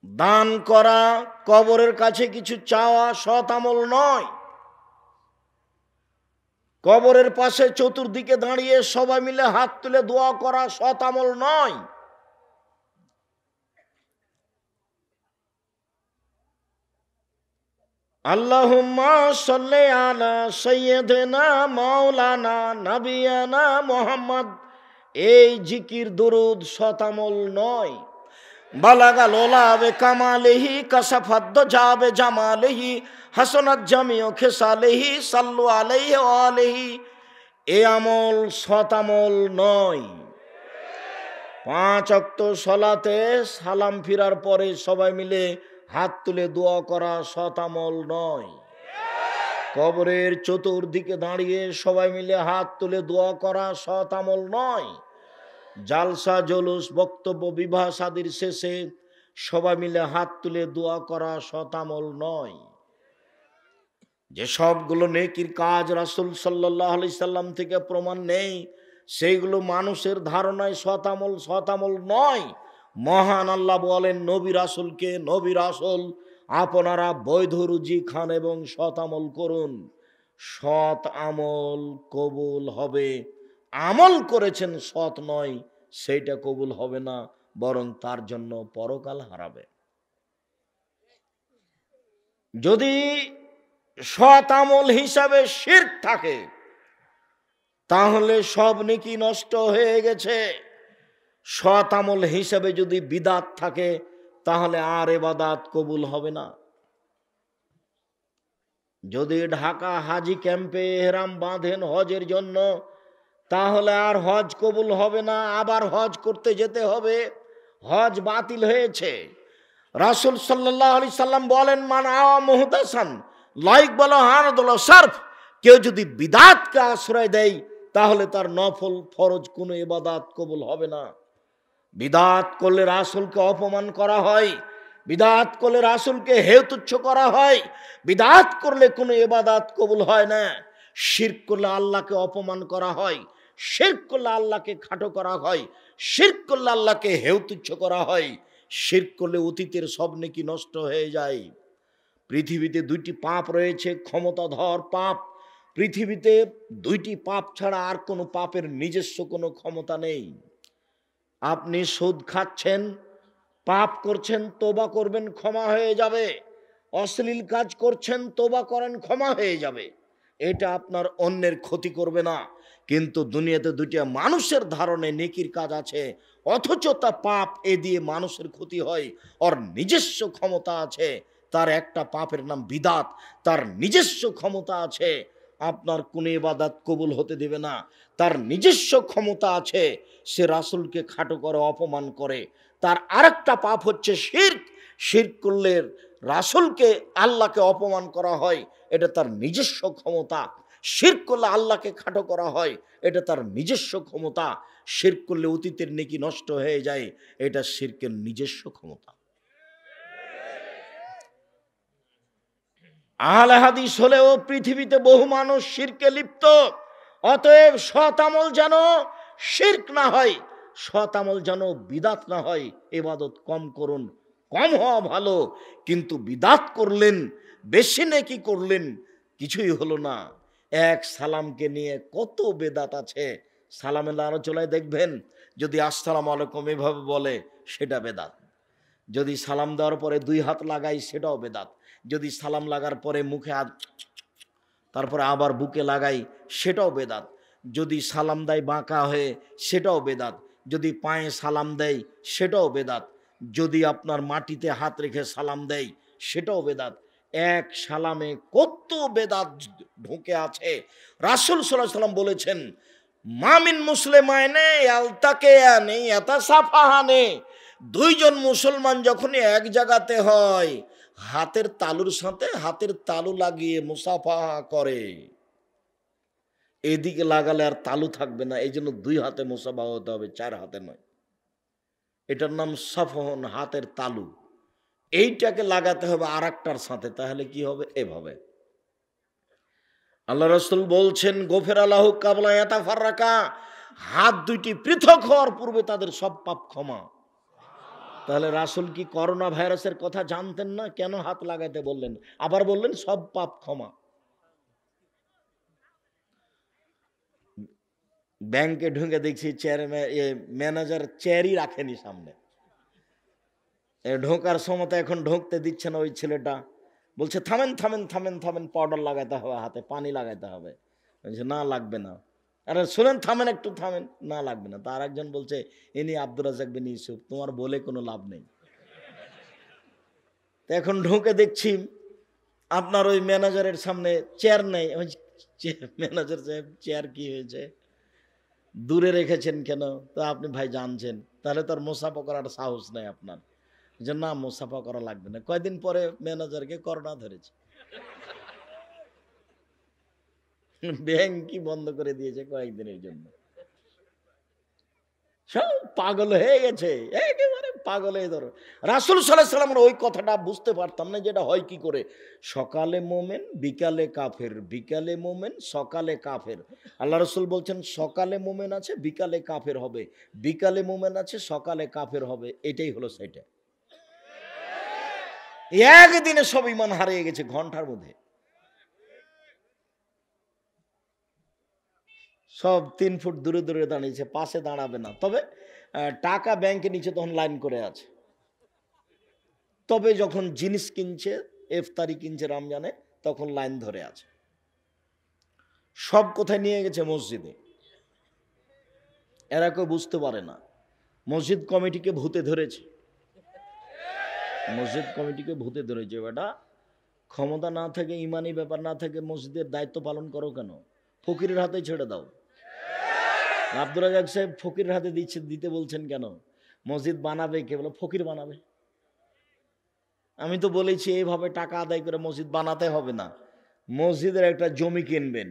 দান করা, কবরের কাছে কিছু চাওয়া সৎ আমল নয়। কবরের পাশে চতুর্দিকে দাঁড়িয়ে সবাই মিলে হাত তুলে দোয়া করা সৎ আমল নয়। আল্লাহুম্মা সাল্লি আলা সাইয়্যিদিনা মাওলানা নাবিয়ানা মুহাম্মদ, এই জিকির দুরুদ সৎ আমল নয়। বালাগাল ওলা বে কামালিহি কাসাফাদ যাবে জামালিহি হাসানাত জামিউ খিসালিহি সাল্লু আলাইহি ওয়া আলিহি, এই আমল সৎ আমল নয়। 5 ওয়াক্ত সালাতে সালাম ফিরার পরে সবাই মিলে হাত তুলে দোয়া করা সৎ আমল নয়। কবরের চতুর্দিকে দাঁড়িয়ে সবাই মিলে হাত তুলে দোয়া করা সৎ আমল নয়। জালসা, জলুস, বক্তব্য, বিবাহ শাদীর শেষে সবাই মিলে হাত তুলে দোয়া করা সৎ আমল নয়। যে সবগুলো নেকির কাজ রাসূল সাল্লাল্লাহু আলাইহি সাল্লাম থেকে প্রমাণ নেই, সেইগুলো মানুষের ধারণায় সৎ আমল নয়। মহান আল্লাহ বলেন নবী রাসূলকে, নবী রাসূল, আপনারা বৈধ রুজি খান এবং সৎ আমল করুন। সৎ আমল কবুল হবে। আমল করেছেন সৎ নয়, সেইটা কবুল হবে না, বরং তার জন্য পরকাল হারাবে। যদি সৎ আমল হিসাবে শিরক থাকে, তাহলে সব নেকি নষ্ট হয়ে গেছে। সৎ আমল হিসাবে যদি বিদাত থাকে, তাহলে আর ইবাদত কবুল হবে না। যদি ঢাকা হাজি ক্যাম্পে এহরাম বাঁধেন হজের জন্য, তাহলে আর হজ কবুল হবে না, আবার হজ করতে যেতে হবে। হজ বাতিল হয়েছে। রাসূল সাল্লাল্লাহু আলাইহি সাল্লাম বলেন, মান আওয়া মুহদাসান লাইক বলো হানাদুল সারফ, কেউ যদি বিদাতকে আশ্রয় দেয়, তাহলে তার নফল ফরজ কোনো ইবাদত কবুল হবে না। বিদাত করলে রাসূলকে অপমান করা হয়, বিদাত করলে রাসূলকে হেয় তুচ্ছ করা হয়, বিদাত করলে কোনো ইবাদত কবুল হয় না। শিরক করলে আল্লাহকে অপমান করা হয়, শিরক করলে আল্লাহকে খাটো করা হয়, শিরক করলে আল্লাহকে হেয় তুচ্ছ করা হয়, শিরক করলে অতীতের সব নেকি নষ্ট হয়ে যায়। পৃথিবীতে 2টি পাপ রয়েছে, ক্ষমতাধর পাপ। পৃথিবীতে 2টি পাপ ছাড়া আর কোনো পাপের নিজস্ব কোনো ক্ষমতা নেই। আপনি সুদ খাচ্ছেন, পাপ করছেন, তোবা করবেন, ক্ষমা হয়ে যাবে। অশ্লীল কাজ করছেন, তোবা করেন, ক্ষমা হয়ে যাবে। এটা আপনার অন্যের ক্ষতি করবে না। কিন্তু দুনিয়াতে 2টা মানুষের ধারণে নেকির কাজ আছে, অথচ তা পাপ। এ দিয়ে মানুষের ক্ষতি হয়। ওর নিজস্ব ক্ষমতা আছে, তার একটা পাপের নাম বিদাত। তার নিজস্ব ক্ষমতা আছে, আপনার কোনো ইবাদত কবুল হতে দেবে না। তার নিজস্ব ক্ষমতা আছে, সে রাসূলকে খাটো করে, অপমান করে। তার আরেকটা পাপ হচ্ছে শিরক। শিরক করলে রাসূলকে, আল্লাহকে অপমান করা হয়, এটা তার নিজস্ব ক্ষমতা। শিরক করলে আল্লাহকে খাটো করা হয়, এটা তার নিজস্ব ক্ষমতা। শিরক করলে অতীতের নেকি নষ্ট হয়ে যায়, এটা শিরকের নিজস্ব ক্ষমতা। আহলে হাদিস হলেও পৃথিবীতে বহু মানুষ শিরকে লিপ্ত। অতএব সৎ আমল যেন শিরক না হয়, সৎ আমল যেন বিদাত না হয়। ইবাদত কম করুন, কম হওয়া ভালো, কিন্তু বিদাত করলেন, বেশি নেকি করলেন, কিছুই হলো না। এক সালামকে নিয়ে কত বেদাত আছে। সালামের আলোচনায় দেখবেন, যদি আসসালামু আলাইকুম এভাবে বলে, সেটা বেদাত। যদি সালাম দেওয়ার পরে 2 হাত লাগাই, সেটাও বেদাত। যদি সালাম লাগার পরে মুখে তারপরে আবার বুকে লাগাই সেটাও বেদাত। যদি সালাম দেয় বাঁকা হয়ে সেটাও বেদাত। যদি পায়ে সালাম দেয় সেটাও বেদাত। যদি আপনার মাটিতে হাত রেখে সালাম দেয় সেটাও বেদাত। এক সালামে কত বেদাত ঢুকে আছে। রাসূল সাল্লাল্লাহু আলাইহি ওয়াসাল্লাম বলেছেন, মামিন মুসলিমাইনে আলতাকিয়ানি ইয়াতাসাফাহানি, দুইজন মুসলমান যখনই এক জায়গাতে হয় হাতের তালুর সাথে হাতের তালু লাগিয়ে মুসাফাহা করে। এদিকে লাগালে আর তালু থাকবে না, এই জন্য দুই হাতে মুসাফাহা হতে হবে, চার হাতে নয়। এটার নাম সাফহন, হাতের তালু। এইটাকে লাগাতে হবে আর একটার সাথে, তাহলে কি হবে? এভাবে। আল্লাহ রাসূল বলছেন, গোফেরা লাহু কাবলা ইয়াতাফাররাকা, হাত দুইটি পৃথক হওয়ার পূর্বে তাদের সব পাপ ক্ষমা। তাহলে রাসূল কি করোনা ভাইরাসের কথা জানতেন না? কেন হাত লাগাইতে বললেন? আবার বললেন সব পাপ ক্ষমা। ব্যাংকে ঢুকে দেখছি ম্যানেজার চেয়ারই রাখেনি সামনে। ঢোকার সময় এখন ঢুকতে দিচ্ছে না, ওই ছেলেটা বলছে থামেন থামেন থামেন থামেন, পাউডার লাগাতে হবে হাতে, পানি লাগাতে হবে। বলছে না লাগবে না। আরে শুনেন, থামেন একটু থামেন, না লাগবে না। তার একজন বলছে ইনি আব্দুর রাজ্জাক বিন ইউসুফ, তোমার বলে কোনো লাভ নেই। এখন ঢুকে দেখছি আপনার ওই ম্যানেজারের সামনে চেয়ার নেই। ম্যানেজার সাহেব চেয়ার কি হয়েছে, দূরে রেখেছেন কেন? তো আপনি ভাই জানছেন, তাহলে তার মুসাফা করার সাহস নেই আপনার। যে না মুসাফা করা লাগবে না। কয়দিন পরে ম্যানেজারকে করোনা ধরেছে, ব্যাংকই বন্ধ করে দিয়েছে কয়েকদিনের জন্য। সব পাগল হয়ে গেছে, একেবারে পাগল হয়ে ধরো। রাসূল সাল্লাল্লাহু আলাইহি ওয়াসাল্লামের ওই কথাটা বুঝতে পারতাম না, যেটা হয় কি করে, সকালে মোমেন বিকালে কাফের, বিকালে মোমেন সকালে কাফের। আল্লাহ রাসূল বলছেন সকালে মোমেন আছে বিকালে কাফের হবে, বিকালে মোমেন আছে সকালে কাফের হবে। এটাই হলো সেটা। একদিনে সব ইমান হারিয়ে গেছে ঘন্টার মধ্যে। সব 3 ফুট দূরে দূরে দাঁড়িয়েছে, পাশে দাঁড়াবে না। তবে টাকা ব্যাংকে নিচে তখন লাইন করে আছে। তবে যখন জিনিস কিনছে, ইফতারি কিনছে রমজানে, তখন লাইন ধরে আছে। সব কোথায় নিয়ে গেছে? মসজিদে। এরা কেউ বুঝতে পারে না। মসজিদ কমিটিকে ভূতে ধরেছে, মসজিদ কমিটিকে ভূতে ধরেছে। বেটা ক্ষমতা না থাকে, ইমানি ব্যাপার না থাকে, মসজিদের দায়িত্ব পালন করো কেন? ফকিরের হাতে ছেড়ে দাও। আব্দুর রাজ্জাক সাহেব ফকিরের হাতে দিতে বলছেন কেন? মসজিদ বানাবে কে? বলে ফকির বানাবে। আমি তো বলেছি এইভাবে টাকা আদায় করে মসজিদ বানাতে হবে না। মসজিদের একটা জমি কিনবেন,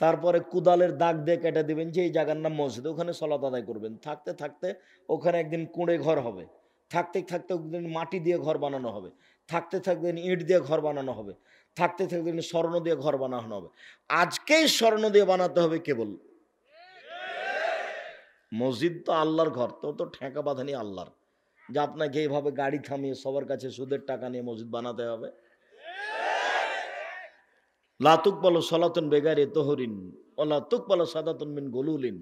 তারপরে কুদালের দাগ দিয়ে কেটে দিবেন যে এই জায়গার নাম মসজিদ, ওখানে সলাত আদায় করবেন। থাকতে থাকতে ওখানে একদিন কুঁড়ে ঘর হবে, থাকতে থাকতে একদিন মাটি দিয়ে ঘর বানানো হবে, থাকতে থাকতে ইট দিয়ে ঘর বানানো হবে, থাকতে থাকতে স্বর্ণ দিয়ে ঘর বানানো হবে। আজকেই স্বর্ণ দিয়ে বানাতে হবে কেবল। মসজিদ তো আল্লাহর ঘর, তো ঠেকা বাঁধানি আল্লাহর। যে আপনাকে এইভাবে গাড়ি থামিয়ে সবার কাছে সুদের টাকা নিয়ে মসজিদ বানাতে হবে? লা তুকবালু সলাতুন বেগাইরি তহরিন ওয়ালা তুকবালু সাদাতুন মিন গুলুলিন।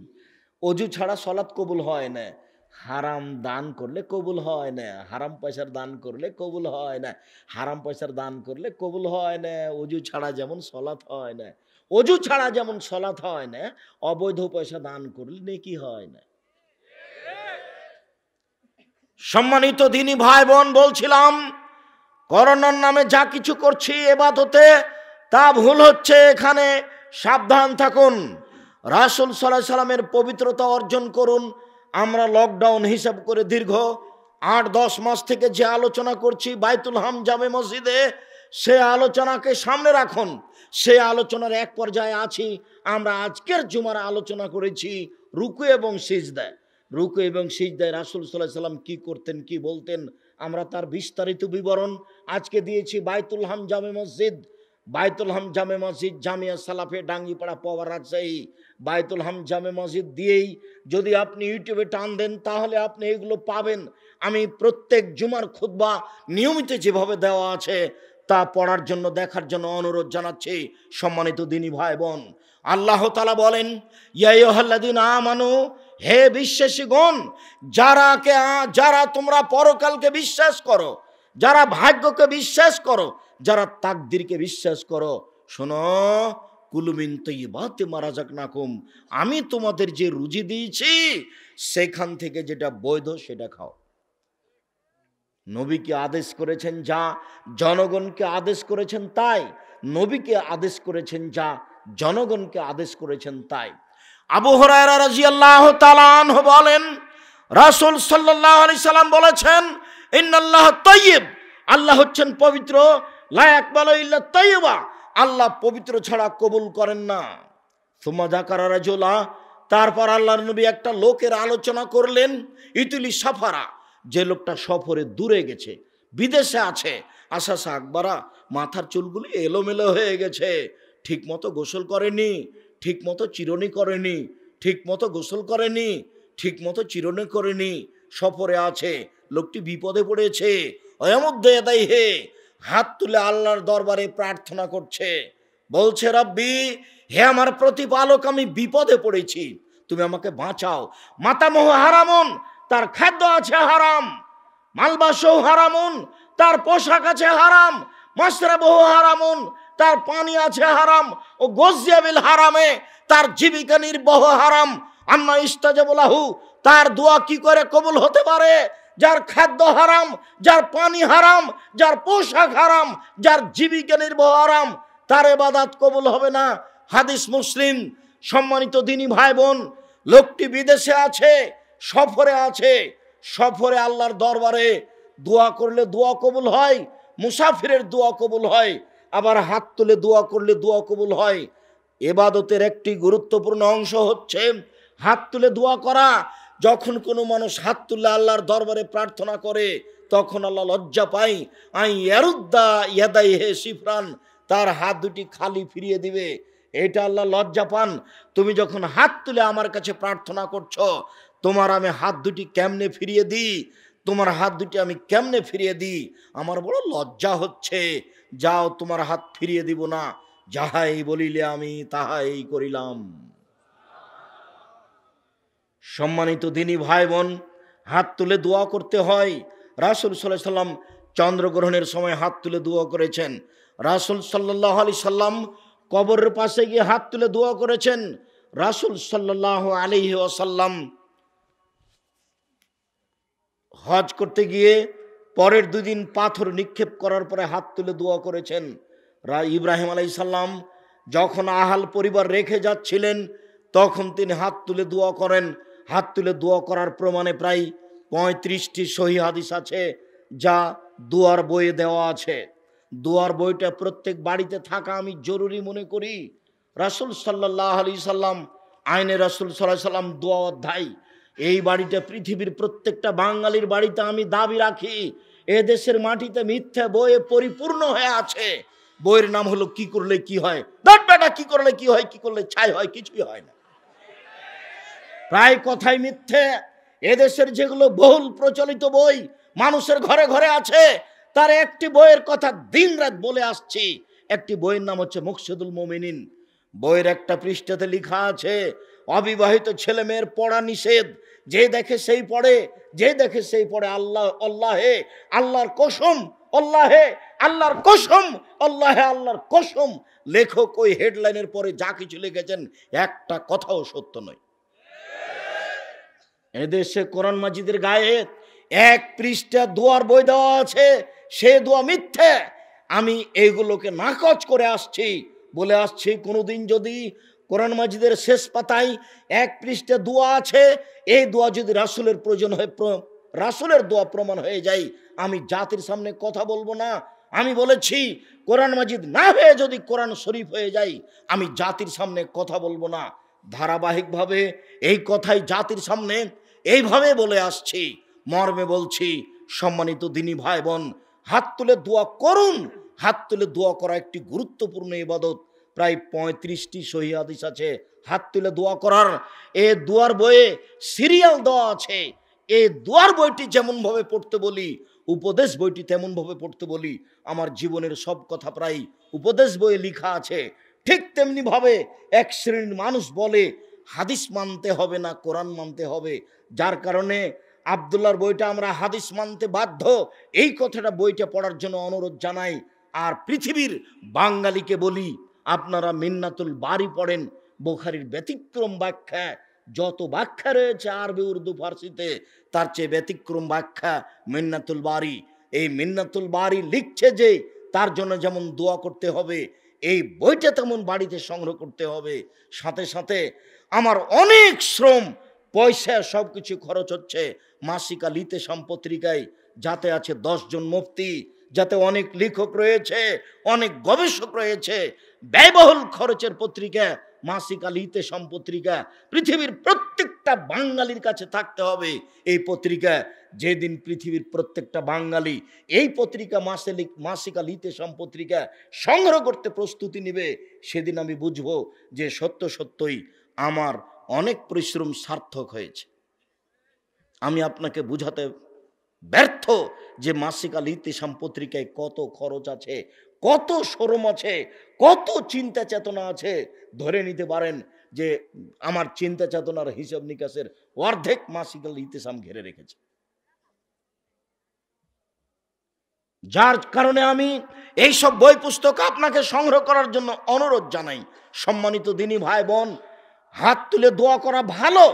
অজু ছাড়া সলাত কবুল হয় না। হারাম দান করলে কবুল হয় না, হারাম পয়সার দান করলে কবুল হয় না, হারাম পয়সার দান করলে কবুল হয় না। অজু ছাড়া যেমন সলাত হয় না, অজু ছাড়া যেমন সলাত হয় না, অবৈধ পয়সা দান করলে নেকি হয় না। সম্মানিত দ্বীনি ভাই বোন, বলছিলাম করোনার নামে যা কিছু করছি ইবাদতে, তা ভুল হচ্ছে। এখানে সাবধান থাকুন। রাসূল সাল্লাল্লাহু আলাইহি সাল্লামের পবিত্রতা অর্জন করুন। আমরা লকডাউন হিসাব করে দীর্ঘ 8-10 মাস থেকে যে আলোচনা করছি বাইতুল হাম জামে মসজিদে, সে আলোচনাকে সামনে রাখুন। সে আলোচনার এক পর্যায়ে আছি আমরা। আজকের জুমার আলোচনা করেছি রুকু এবং সিজদায়। রুকু এবং সিজদায় রাসূল সাল্লাল্লাহু আলাইহি সাল্লাম কি করতেন, কি বলতেন, আমরা তার বিস্তারিত বিবরণ আজকে দিয়েছি। বাইতুল হাম জামে মসজিদ, বাইতুল হাম জামে মসজিদ, জামিয়া সালাফে ডাঙ্গিপাড়া পাওয়ার রাজশাহী। বাইতুল হাম জামে মসজিদ দিয়েই যদি আপনি ইউটিউবে টান দেন তাহলে আপনি এগুলো পাবেন। আমি প্রত্যেক জুমার খুতবা নিয়মিত যেভাবে দেওয়া আছে তা পড়ার জন্য, দেখার জন্য অনুরোধ জানাচ্ছি। সম্মানিত দ্বীনি ভাই বোন, আল্লাহ তাআলা বলেন, ইয়া আইয়ুহাল্লাযীনা আমানু, হে বিশ্বাসীগণ, যারা তোমরা পরকালকে বিশ্বাস করো, যারা ভাগ্যকে বিশ্বাস করো, যারা তাকদীরকে বিশ্বাস করো, শোনো, কুলু মিন তাইয়্যিবাতি মা রাযাকনাকুম, আমি তোমাদের যে রুজি দিয়েছি সেখান থেকে যেটা বৈধ সেটা খাও। নবীকে আদেশ করেছেন যা, জনগণকে আদেশ করেছেন তাই। নবীকে আদেশ করেছেন যা, জনগণকে আদেশ করেছেন তাই। আবু হুরায়রা রাদিয়াল্লাহু তাআলা আনহু বলেন, রাসূল সাল্লাল্লাহু আলাইহি সাল্লাম বলেছেন, ইন্নাল্লাহ তাইয়্যিব, আল্লাহ হচ্ছেন পবিত্র, লা ইয়াকবালু ইল্লা তাইয়্যিবা, আল্লাহ পবিত্র ছাড়া কবুল করেন না। সুম্মা যাকারা রাজুলা, তারপর আল্লাহর নবী একটা লোকের আলোচনা করলেন, ইতুলি সাফারা, যে লোকটা সফরে দূরে গেছে, বিদেশে আছে। আশাসা আকবারা, মাথার চুলগুলি এলোমেলো হয়ে গেছে, ঠিক মতো গোসল করেনি, ঠিক মতো চিরুনি করেনি, ঠিক মতো গোসল করেনি, ঠিক মতো চিরুনি করেনি, সফরে আছে, লোকটি বিপদে পড়েছে। অয়ামুদ্দে এদাই হে, হাত তুলে আল্লাহর দরবারে প্রার্থনা করছে, বলছে, রব্বি, হে আমার প্রতিপালক, আমি বিপদে পড়েছি, তুমি আমাকে বাঁচাও। মাতামহ হারামুন, তার খাদ্য আছে হারাম, মালবাসও হারামুন, তার পোশাক আছে হারাম, মাশরাবহু হারামুন, তার পানি আছে হারাম, ও গজ্জিয়াবিল হারামে, তার জীবিকা নির্বাহ হারাম। আন্না ইস্তাজাবু লাহু, তার দোয়া কি করে কবুল হতে পারে? যার খাদ্য হারাম, যার পানি হারাম, যার পোশাক হারাম, যার জীবিকা নির্বাহ হারাম, তার ইবাদত কবুল হবে না। হাদিস মুসলিম। সম্মানিত দিনী ভাই বোন, লোকটি বিদেশে আছে, সফরে আছে, সফরে আল্লাহর দরবারে দোয়া করলে দোয়া কবুল হয়, মুসাফিরের দোয়া কবুল হয়, আবার হাত তুলে দোয়া করলে দোয়া কবুল হয়। ইবাদতের একটি গুরুত্বপূর্ণ অংশ হচ্ছে হাত তুলে দোয়া করা। যখন কোনো মানুষ হাত তুলে আল্লাহর দরবারে প্রার্থনা করে, তখন আল্লাহ লজ্জা পাই, আই ইয়ারুদ্দা ইয়াদাই হে সিফরান, তার হাত দুটি খালি ফিরিয়ে দিবে, এটা আল্লাহ লজ্জা পান। তুমি যখন হাত তুলে আমার কাছে প্রার্থনা করছো, তোমার আমি হাত দুটি কেমনে ফিরিয়ে দিই, তোমার হাত দুটি আমি কেমনে ফিরিয়ে দিই, আমার বড় লজ্জা হচ্ছে। যাও, তোমার হাত ফিরিয়ে দিব না, যাহাই বলিলে আমি তাহাই করিলাম। সম্মানিত দিনী ভাই বোন, হাত তুলে দোয়া করতে হয়। রাসূল সাল্লাল্লাহু আলাইহি সাল্লাম চন্দ্রগ্রহণের সময় হাত তুলে দোয়া করেছেন। রাসূল সাল্লাল্লাহু আলাইহি সাল্লাম কবরের পাশে গিয়ে হাত তুলে দোয়া করেছেন। রাসূল সাল্লাল্লাহু আলাইহি ওয়াসাল্লাম হজ করতে গিয়ে পরের দুদিন পাথর নিক্ষেপ করার পরে হাত তুলে দোয়া করেছেন। ইব্রাহিম আলাইহিস সালাম যখন আহাল পরিবার রেখে যাচ্ছিলেন, তখন তিনি হাত তুলে দোয়া করেন। হাত তুলে দোয়া করার প্রমাণে প্রায় 35টি সহিহ হাদিস আছে, যা দোয়ার বইয়ে দেওয়া আছে। দোয়ার বইটা প্রত্যেক বাড়িতে থাকা আমি জরুরি মনে করি। রাসূল সাল্লাল্লাহু আলাইহি সাল্লাম, আইনে রাসূল সাল্লাল্লাহু আলাইহি সাল্লাম দোয়া অধ্যায়, এই বাড়িটা পৃথিবীর প্রত্যেকটা বাঙালির বাড়িতে আমি দাবি রাখি, এ দেশের মাটিতে মিথ্যা বইয়ে পরিপূর্ণ হয়ে আছে। বইয়ের নাম হলো কি করলে কি হয়, দট বেটা, কি করলে কি হয়, কি করলে ছাই হয়, কিছুই হয় না, প্রায় কথাই মিথ্যে। এদেশের যেগুলো বহুল প্রচলিত বই মানুষের ঘরে ঘরে আছে, তার একটি বইয়ের কথা দিনরাত বলে আসছি। একটি বইয়ের নাম হচ্ছে মুকসিদুল মুমিনিন। বইয়ের একটা পৃষ্ঠাতে লেখা আছে, অবিবাহিত ছেলে মেয়ের পড়া নিষেধ, যে দেখে সেই পড়ে, যে দেখে সেই পড়ে। আল্লাহ আল্লাহে, আল্লাহর কসম, আল্লাহে, আল্লাহর কসম, আল্লাহে, আল্লাহর কসম। লেখক ওই হেডলাইনের পরে যা কিছু লিখেছেন একটা কথাও সত্য নয়। এদেশে কোরআন মাজিদের গায়ে এক পৃষ্ঠা দোয়ার বই দেওয়া আছে, সে দোয়া মিথ্যে। আমি এইগুলোকে নাকচ করে আসছি, বলে আসছি, কোনোদিন যদি কোরআন মাজিদের শেষ পাতায় এক পৃষ্ঠা দোয়া আছে, এই দোয়া যদি রাসূলের প্রয়োজন হয়, রাসূলের দোয়া প্রমাণ হয়ে যায়, আমি জাতির সামনে কথা বলবো না। আমি বলেছি, কোরআন মাজিদ না হয়ে যদি কোরআন শরীফ হয়ে যায়, আমি জাতির সামনে কথা বলবো না। ধারাবাহিকভাবে এই কথাই জাতির সামনে এইভাবে বলে আসছি, মর্মে বলছি। সম্মানিত দিনী ভাই বোন, হাত তুলে দোয়া করুন। হাত তুলে দোয়া করা একটি গুরুত্বপূর্ণ ইবাদত। প্রায় 35টি সহিহ হাদিস আছে হাত তুলে দোয়া করার। এ দোয়ার বইয়ে সিরিয়াল দেওয়া আছে। এই দোয়ার বইটি যেমনভাবে পড়তে বলি, উপদেশ বইটি তেমনভাবে পড়তে বলি। আমার জীবনের সব কথা প্রায় উপদেশ বইয়ে লেখা আছে। ঠিক তেমনি ভাবে এক শ্রেণীর মানুষ বলে হাদিস মানতে হবে না, কোরআন মানতে হবে, যার কারণে আব্দুল্লাহর বইটা আমরা হাদিস মানতে বাধ্য। এই কথাটা বইটা পড়ার জন্য অনুরোধ জানাই। আর পৃথিবীর বাঙালিকে বলি, আপনারা মিন্নাতুল বারি পড়েন, বুখারীর ব্যতিক্রম ব্যাখ্যা, যত ব্যাখ্যা রয়েছে আরবি উর্দু ফার্সিতে, তার চেয়ে ব্যতিক্রম ব্যাখ্যা মিন্নাতুল বারি। এই মিন্নাতুল বারি লিখছে যে তার জন্য যেমন দোয়া করতে হবে, এই বইটা তেমন বাড়িতে সংগ্রহ করতে হবে। সাথে সাথে আমার অনেক শ্রম পয়সা সব কিছু খরচ হচ্ছে মাসিক আল ইতেসাম পত্রিকায়, যাতে আছে 10 জন মুফতি, যাতে অনেক লেখক রয়েছে, অনেক গবেষক রয়েছে, ব্যয়বহুল খরচের পত্রিকা মাসিক আল ইতেসাম পত্রিকা। পৃথিবীর প্রত্যেকটা বাঙালির কাছে থাকতে হবে এই পত্রিকা। যেদিন পৃথিবীর প্রত্যেকটা বাঙালি এই পত্রিকা মাসিক আল ইতেসাম পত্রিকা সংগ্রহ করতে প্রস্তুতি নেবে, সেদিন আমি বুঝবো যে সত্য সত্যই আমার অনেক পরিশ্রম সার্থক হয়েছে। আমি আপনাকে বুঝাতে ব্যর্থ যে মাসিক আল ইতেসাম পত্রিকায় কত খরচ আছে, কত শ্রম আছে, কত চিন্তা চেতনা আছে। ধরে নিতে পারেন যে আমার চিন্তা চেতনার হিসাব নিকাশের অর্ধেক মাসিক আল ইতেসাম ঘিরে রেখেছে। যার কারণে আমি এইসব বই পুস্তক আপনাকে সংগ্রহ করার জন্য অনুরোধ জানাই। সম্মানিত দিনী ভাই বোন, হাত তুলে দোয়া করা ভালো।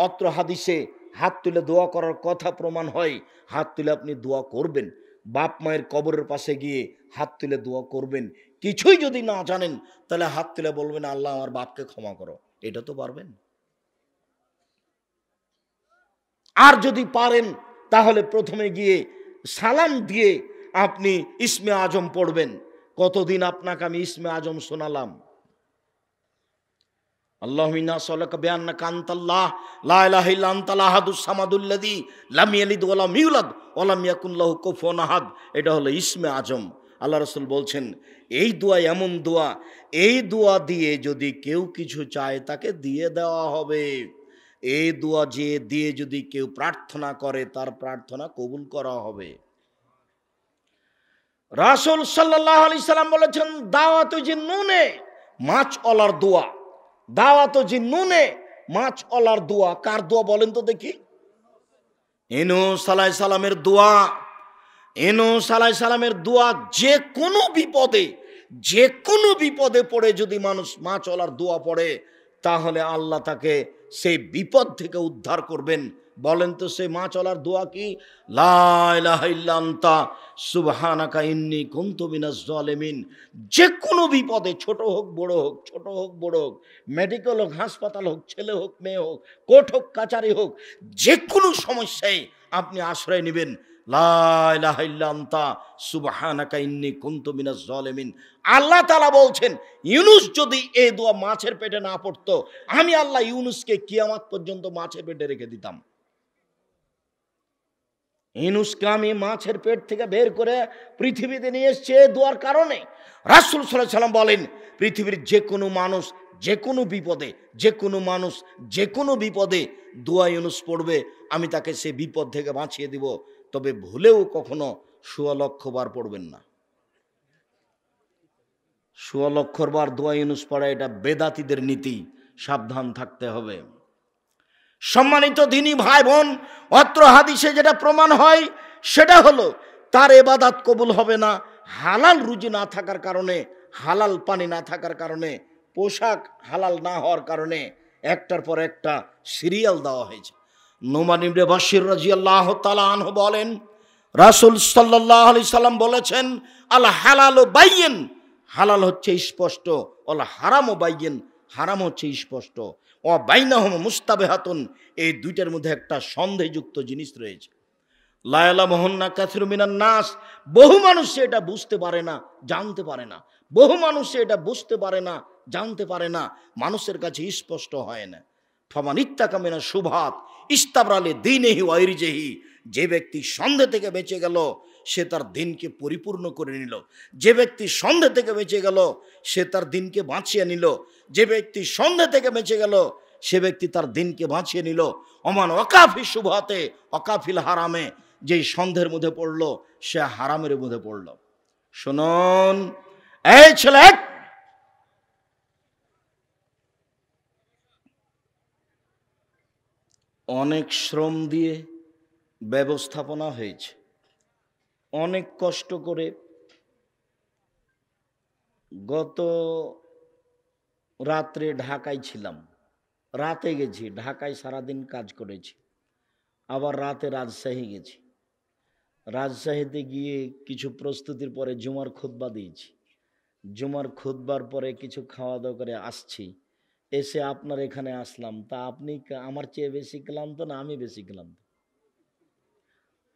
অত্র হাদিসে হাত তুলে দোয়া করার কথা প্রমাণ হয়। হাত তুলে আপনি দোয়া করবেন, বাপ মায়ের কবরের পাশে গিয়ে হাত তুলে দোয়া করবেন। কিছুই যদি না জানেন তাহলে হাত তুলে বলবেন, আল্লাহ আমার বাপকে ক্ষমা করো। এটা তো পারবেন। আর যদি পারেন তাহলে প্রথমে গিয়ে সালাম দিয়ে আপনি ইসমে আজম পড়বেন। কতদিন আপনাকে আমি ইসমে আজম শোনালাম? আল্লাহু ইন্না সালাকা বিআন্নাকা আনতাল্লাহ লা ইলাহা ইল্লা আনতাল আহাদুস সামাদুল্লাযী লাম ইয়ালিদ ওয়া লাম ইউলাদ ওয়া লাম ইয়াকুল লাহু কুফুয়ান আহাদ। এটা হলো ইসমে আজম। আল্লাহ রাসূল বলছেন, এই দোয়া এমন দোয়া, এই দোয়া দিয়ে যদি কেউ কিছু চায় তাকে দিয়ে দেওয়া হবে। এই দোয়া যে দিয়ে যদি কেউ প্রার্থনা করে তার প্রার্থনা কবুল করা হবে। রাসূল সাল্লাল্লাহু আলাইহি সাল্লাম বলেছেন, দাওয়াতু জিন্নুনে মাছ অলার দোয়া। দাওয়াত জিন্নুনে মাছ অলার দোয়া। কার দোয়া বলেন তো দেখি? ইউনূস আলাইহিস সালামের দোয়া। ইউনূস আলাইহিস সালামের দোয়া। যে কোনো বিপদে পড়ে যদি মানুষ মাছ অলার দোয়া পড়ে, তাহলে আল্লাহ তাকে সেই বিপদ থেকে উদ্ধার করবেন। বলেন তো সেই মাছ অলার দোয়া কি? লা ইলাহা ইল্লা আনতা সুবহানাকা ইন্নী কুনতু মিনাজ জালিমিন। যে কোনো বিপদে, ছোট হোক বড় হোক, ছোট হোক বড় হোক, মেডিকেল হোক, হাসপাতাল হোক, ছেলে হোক মেয়ে হোক, কোর্ট হোক কাচারি হোক, যে কোনো সমস্যায় আপনি আশ্রয় নেবেন, লা ইলাহা ইল্লা আনতা সুবহানাকা ইন্নী কুনতু মিনাজ জালিমিন। আল্লাহ তাআলা বলছেন, ইউনূস যদি এই দোয়া মাছের পেটে না পড়তো, আমি আল্লাহ ইউনূসকে কিয়ামত পর্যন্ত মাছের পেটে রেখে দিতাম। ইউনূসকে আমি মাছের পেট থেকে বের করে পৃথিবীতে নিয়ে এসেছি এই দোয়ার কারণে। রাসূল সাল্লাল্লাহু আলাইহি সাল্লাম বলেন, পৃথিবীর যে কোনো মানুষ যে কোনো বিপদে, যে কোনো বিপদে দোয়া ইউনূস পড়বে, আমি তাকে সেই বিপদ থেকে বাঁচিয়ে দিব। তবে ভুলেও কখনো ১৬ লক্ষ বার পড়বেন না। ১৬ লক্ষ বার দোয়া ইউনূস পড়া এটা বেদাতীদের নীতি, সাবধান থাকতে হবে। সম্মানিত দিনী ভাই বোন, অত্র হাদিসে যেটা প্রমাণ হয় সেটা হলো তার ইবাদত কবুল হবে না হালাল রুজি না থাকার কারণে, হালাল পানি না থাকার কারণে, পোশাক হালাল না হওয়ার কারণে একটার পর একটা সিরিয়াল দেওয়া হয়েছে। নোমান ইবনে বাশির রাদিয়াল্লাহু তাআলা আনহু বলেন, রাসূল সাল্লাল্লাহু আলাইহি সাল্লাম বলেছেন, আল হালালু বাইয়িন, হালাল হচ্ছে স্পষ্ট, ওয়াল হারামু বাইয়িন, হারাম হচ্ছে স্পষ্ট, ও বাইনাহুম মুস্তাবিহাতুন, এই দুইটার মধ্যে একটা সন্দেহযুক্ত জিনিস রয়েছে। লা ইয়ালামুহুন্না কাসিরুম মিনান নাস, বহু মানুষ এটা বুঝতে পারে না, জানতে পারে না। বহু মানুষ এটা বুঝতে পারে না, জানতে পারে না, মানুষের কাছে স্পষ্ট হয় না। ফামান ইত্তাকা মিনা শুবহাত ইস্তাবরা লিদীনিহি ওয়া ইরজিহি, যে ব্যক্তি সন্দেহ থেকে বেঁচে গেল সে তার দিনকে পরিপূর্ণ করে নিল। যে ব্যক্তি সন্দেহ থেকে বেঁচে গেল সে তার দিনকে বাঁচিয়ে নিল। যে ব্যক্তি সন্দেহ থেকে বেঁচে গেল সে ব্যক্তি তার দিনকে বাঁচিয়ে নিল। ওমান ওয়াকাফি শুবহাতে ওয়াকাফিল হারামে, যেই সন্দেহের মধ্যে পড়লো সে হারামের মধ্যে পড়লো। শুনুন এই ছেলে, অনেক শ্রম দিয়ে ব্যবস্থাপনা হয়েছে, অনেক কষ্ট করে গত রাত্রে ঢাকায় ছিলাম, রাতে গেছি ঢাকায়, সারাদিন কাজ করেছি, আবার রাতে রাজশাহী গেছি। রাজশাহীতে গিয়ে কিছু প্রস্তুতির পরে জুমার খুতবা দিয়েছি, জুমার খুতবার পরে কিছু খাওয়া দাওয়া করে আসছি, এসে আপনার এখানে আসলাম। তা আপনি আমার চেয়ে বেশি ক্লান্ত না আমি বেশি ক্লান্ত?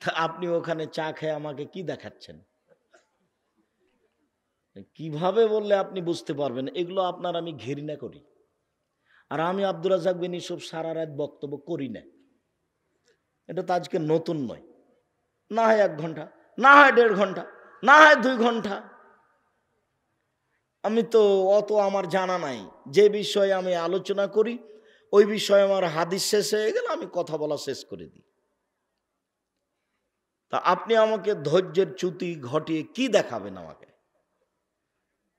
তা আপনি ওখানে চা খেয়ে আমাকে কি দেখাচ্ছেন? কিভাবে বললে আপনি বুঝতে পারবেন? এগুলো আপনার আমি ঘৃণা করি। আর আমি আব্দুর রাজ্জাক বিন ইউসুফ সারা রাত বক্তব্য করি না, এটা তো আজকে নতুন নয়। না হয় 1 ঘন্টা, না হয় 1.5 ঘন্টা, না হয় 2 ঘন্টা। আমি তো অত আমার জানা নাই। যে বিষয়ে আমি আলোচনা করি ওই বিষয়ে আমার হাদিস শেষ হয়ে গেলে আমি কথা বলা শেষ করে দিই। তা আপনি আমাকে ধৈর্যের চ্যুতি ঘটিয়ে কি দেখাবেন আমাকে?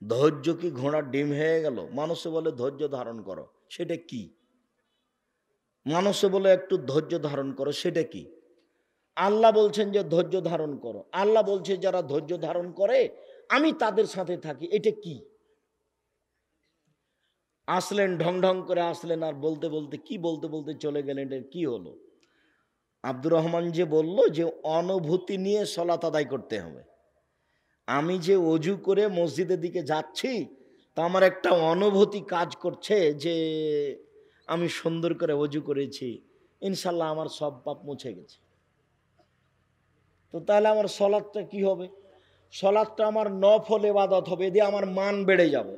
ধৈর্য কি ঘোড়ার ডিম হয়ে গেল? মানুষে বলে ধৈর্য ধারণ করো, সেটা কি? মানুষে বলে একটু ধৈর্য ধারণ করো, সেটা কি? আল্লাহ বলছেন যে ধৈর্য ধারণ করো, আল্লাহ বলছে যারা ধৈর্য ধারণ করে আমি তাদের সাথে থাকি, এটা কি? আসলেন ঢং ঢং করে আসলেন, আর বলতে বলতে কি বলতে বলতে চলে গেলেন, এটা কি হলো? আব্দুর রহমান যে বলল যে অনুভূতি নিয়ে সলাত আদায় করতে হবে। আমি যে অজু করে মসজিদের দিকে যাচ্ছি তা আমার একটা অনুভূতি কাজ করছে যে আমি সুন্দর করে অজু করেছি, ইনশাল্লাহ আমার সব পাপ মুছে গেছে। তো তাহলে আমার সলাৎটা কি হবে? সলাৎটা আমার নফল ইবাদত হবে, দিয়ে আমার মান বেড়ে যাবে।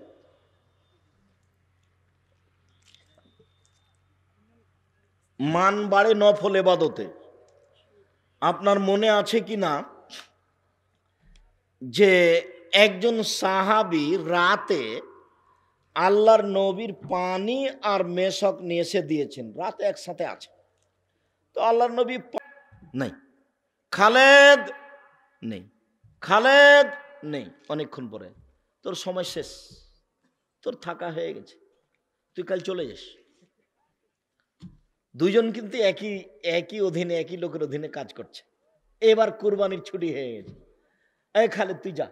মান বাড়ে নফল ইবাদতে। আপনার মনে আছে কি না যে একজন সাহাবী রাতে আল্লাহর নবীর পানি আর মেশক নিয়ে এসে দিয়েছেন, রাতে একসাথে আছে। তো আল্লাহর নবী নাই, খালেদ নেই, খালেদ নেই। অনেকক্ষণ পরে তোর সময় শেষ, তোর থাকা হয়ে গেছে, তুই কাল চলে যাস। দুইজন কিন্তু একই একই অধীনে, একই লোকের অধীনে কাজ করছে। এবার কুরবানির ছুটি হয়ে গেছে, এই খালেদ তুই যা,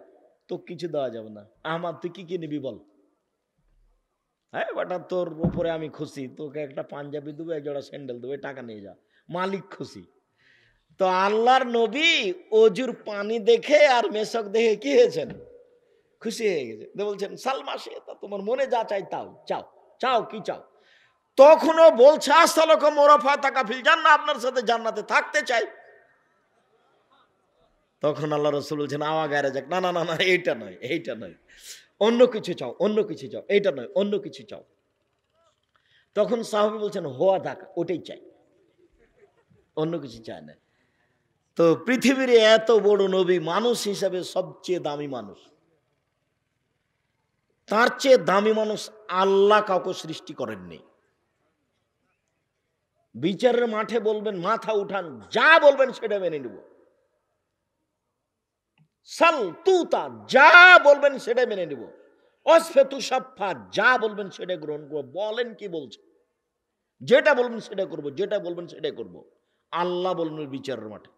তোকে কিছু দেওয়া যাবে না। আমার তুই কি কি নিবি বল? হ্যাঁ বেটা তোর উপরে আমি খুশি, তোকে একটা পাঞ্জাবি দেবো, 1 জোড়া স্যান্ডেল দেবো, টাকা নিয়ে যা, মালিক খুশি। তো আল্লাহর নবী অজুর পানি দেখে আর মেশক দেখে কি হয়েছেন? খুশি হয়ে গেছে। বলছেন সালমা সে তোমার মনে যা চাই তাও চাও, চাও কি চাও? তখনও বলছে আসসালাকম ওরাফা তাকাফিল জান্নাত, আপনার সাথে জান্নাতে থাকতে চাই। তখন আল্লাহ রাসূল বলছেন আওয়া গায়রা যাক, না না না না, এইটা নয়, এইটা নয়, অন্য কিছু চাও, অন্য কিছু চাও, এইটা নয়, অন্য কিছু চাও। তখন সাহাবী বলছেন হোয়া থাক, ওটাই চাই, অন্য কিছু চায় না। তো পৃথিবীর এত বড় নবী, মানুষ হিসাবে সবচেয়ে দামি মানুষ, তার চেয়ে দামি মানুষ আল্লাহ কাউকে সৃষ্টি করেননি। বিচারের মাঠে বলবেন মাথা উঠান, যা বলবেন সেটা মেনে নিব। সাল তুতা, যা বলবেন সেটা মেনে নিব। অসফেতু সাফা, যা বলবেন সেটা গ্রহণ করব। বলেন কি বলছে, যেটা বলবেন সেটা করব, যেটা বলবেন সেটা করব। আল্লাহ বলবেন বিচারের মাঠে।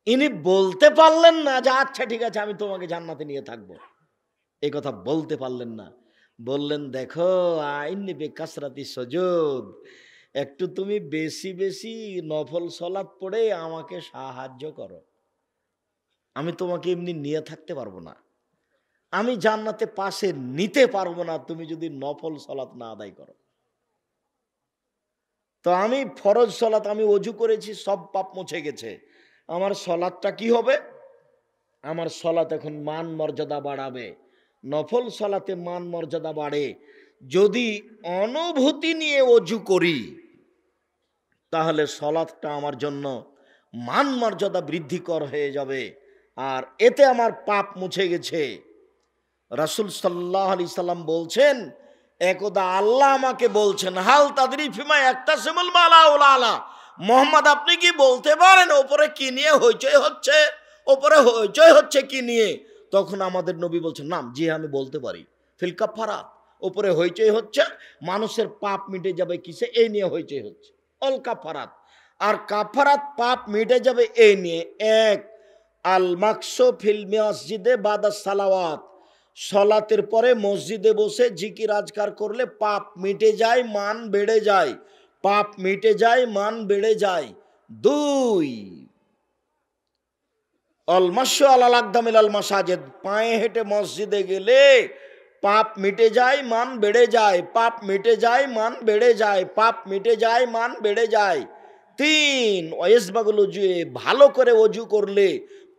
ইনি বলতে পারলেন না যে আচ্ছা ঠিক আছে আমি তোমাকে জান্নাতে নিয়ে থাকবো, এই কথা বলতে পারলেন না। বললেন দেখো আইনি বেকাসরাতি সজুদ, একটু তুমি বেশি বেশি নফল সালাত পড়ে আমাকে সাহায্য করো, আমি তোমাকে এমনি নিয়ে থাকতে পারবো না, আমি জান্নাতে পাশে নিতে পারবো না তুমি যদি নফল সালাত না আদায় করো। তো আমি ফরজ সালাত, আমি অজু করেছি, সব পাপ মুছে গেছে, আমার সালাতটা কি হবে? আমার সালাত এখন মান মর্যাদা বাড়াবে। নফল সালাতে মান মর্যাদা বাড়ে যদি অনুভূতি নিয়ে অজু করি, তাহলে সালাতটা আমার জন্য মান মর্যাদা বৃদ্ধিকর হয়ে যাবে, আর এতে আমার পাপ মুছে গেছে। রাসূল সাল্লাল্লাহু আলাইহি সাল্লাম বলছেন, একদা আল্লাহ আমাকে বলছেন হাল তাদরি ফিমা ইয়াকতাসিমুল মালাউল আলা, মুহাম্মদ আপনি কি বলতে পারেন ওপরে কি নিয়ে হইচই হচ্ছে, ওপরে হইচই হচ্ছে কি নিয়ে? তখন আমাদের নবী বলছেন নাম, জি আমি বলতে পারি। ফিল কাফারাত, ওপরে হইচই হচ্ছে মানুষের পাপ মিটে যাবে কিসে, এই নিয়ে হইচই হচ্ছে। অল কাফারাত, আর কাফারাত পাপ মিটে যাবে এই নিয়ে। এক, আল মাকসু ফিল মসজিদে বাদা সালাওয়াত, সলাতের পরে মসজিদে বসে জিকির আজকার করলে পাপ মিটে যায়, মান বেড়ে যায়। পাপ মিটে যায়, মান বেড়ে যায়। 2, আল মাশু আলাল আকদামিল আল মাসাজিদ, পায়ে হেঁটে মসজিদে গেলে পাপ মিটে যায়, মান বেড়ে যায়। পাপ মিটে যায়, মান বেড়ে যায়। পাপ মিটে যায়, মান বেড়ে যায়। 3, ওয়াইসবাগুল ওযু, ভালো করে ওযু করলে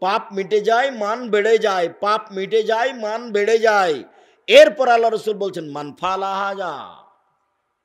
পাপ মিটে যায়, মান বেড়ে যায়। পাপ মিটে যায়, মান বেড়ে যায়। এরপর আল্লাহ রাসূল বলছেন মান ফালা হাজা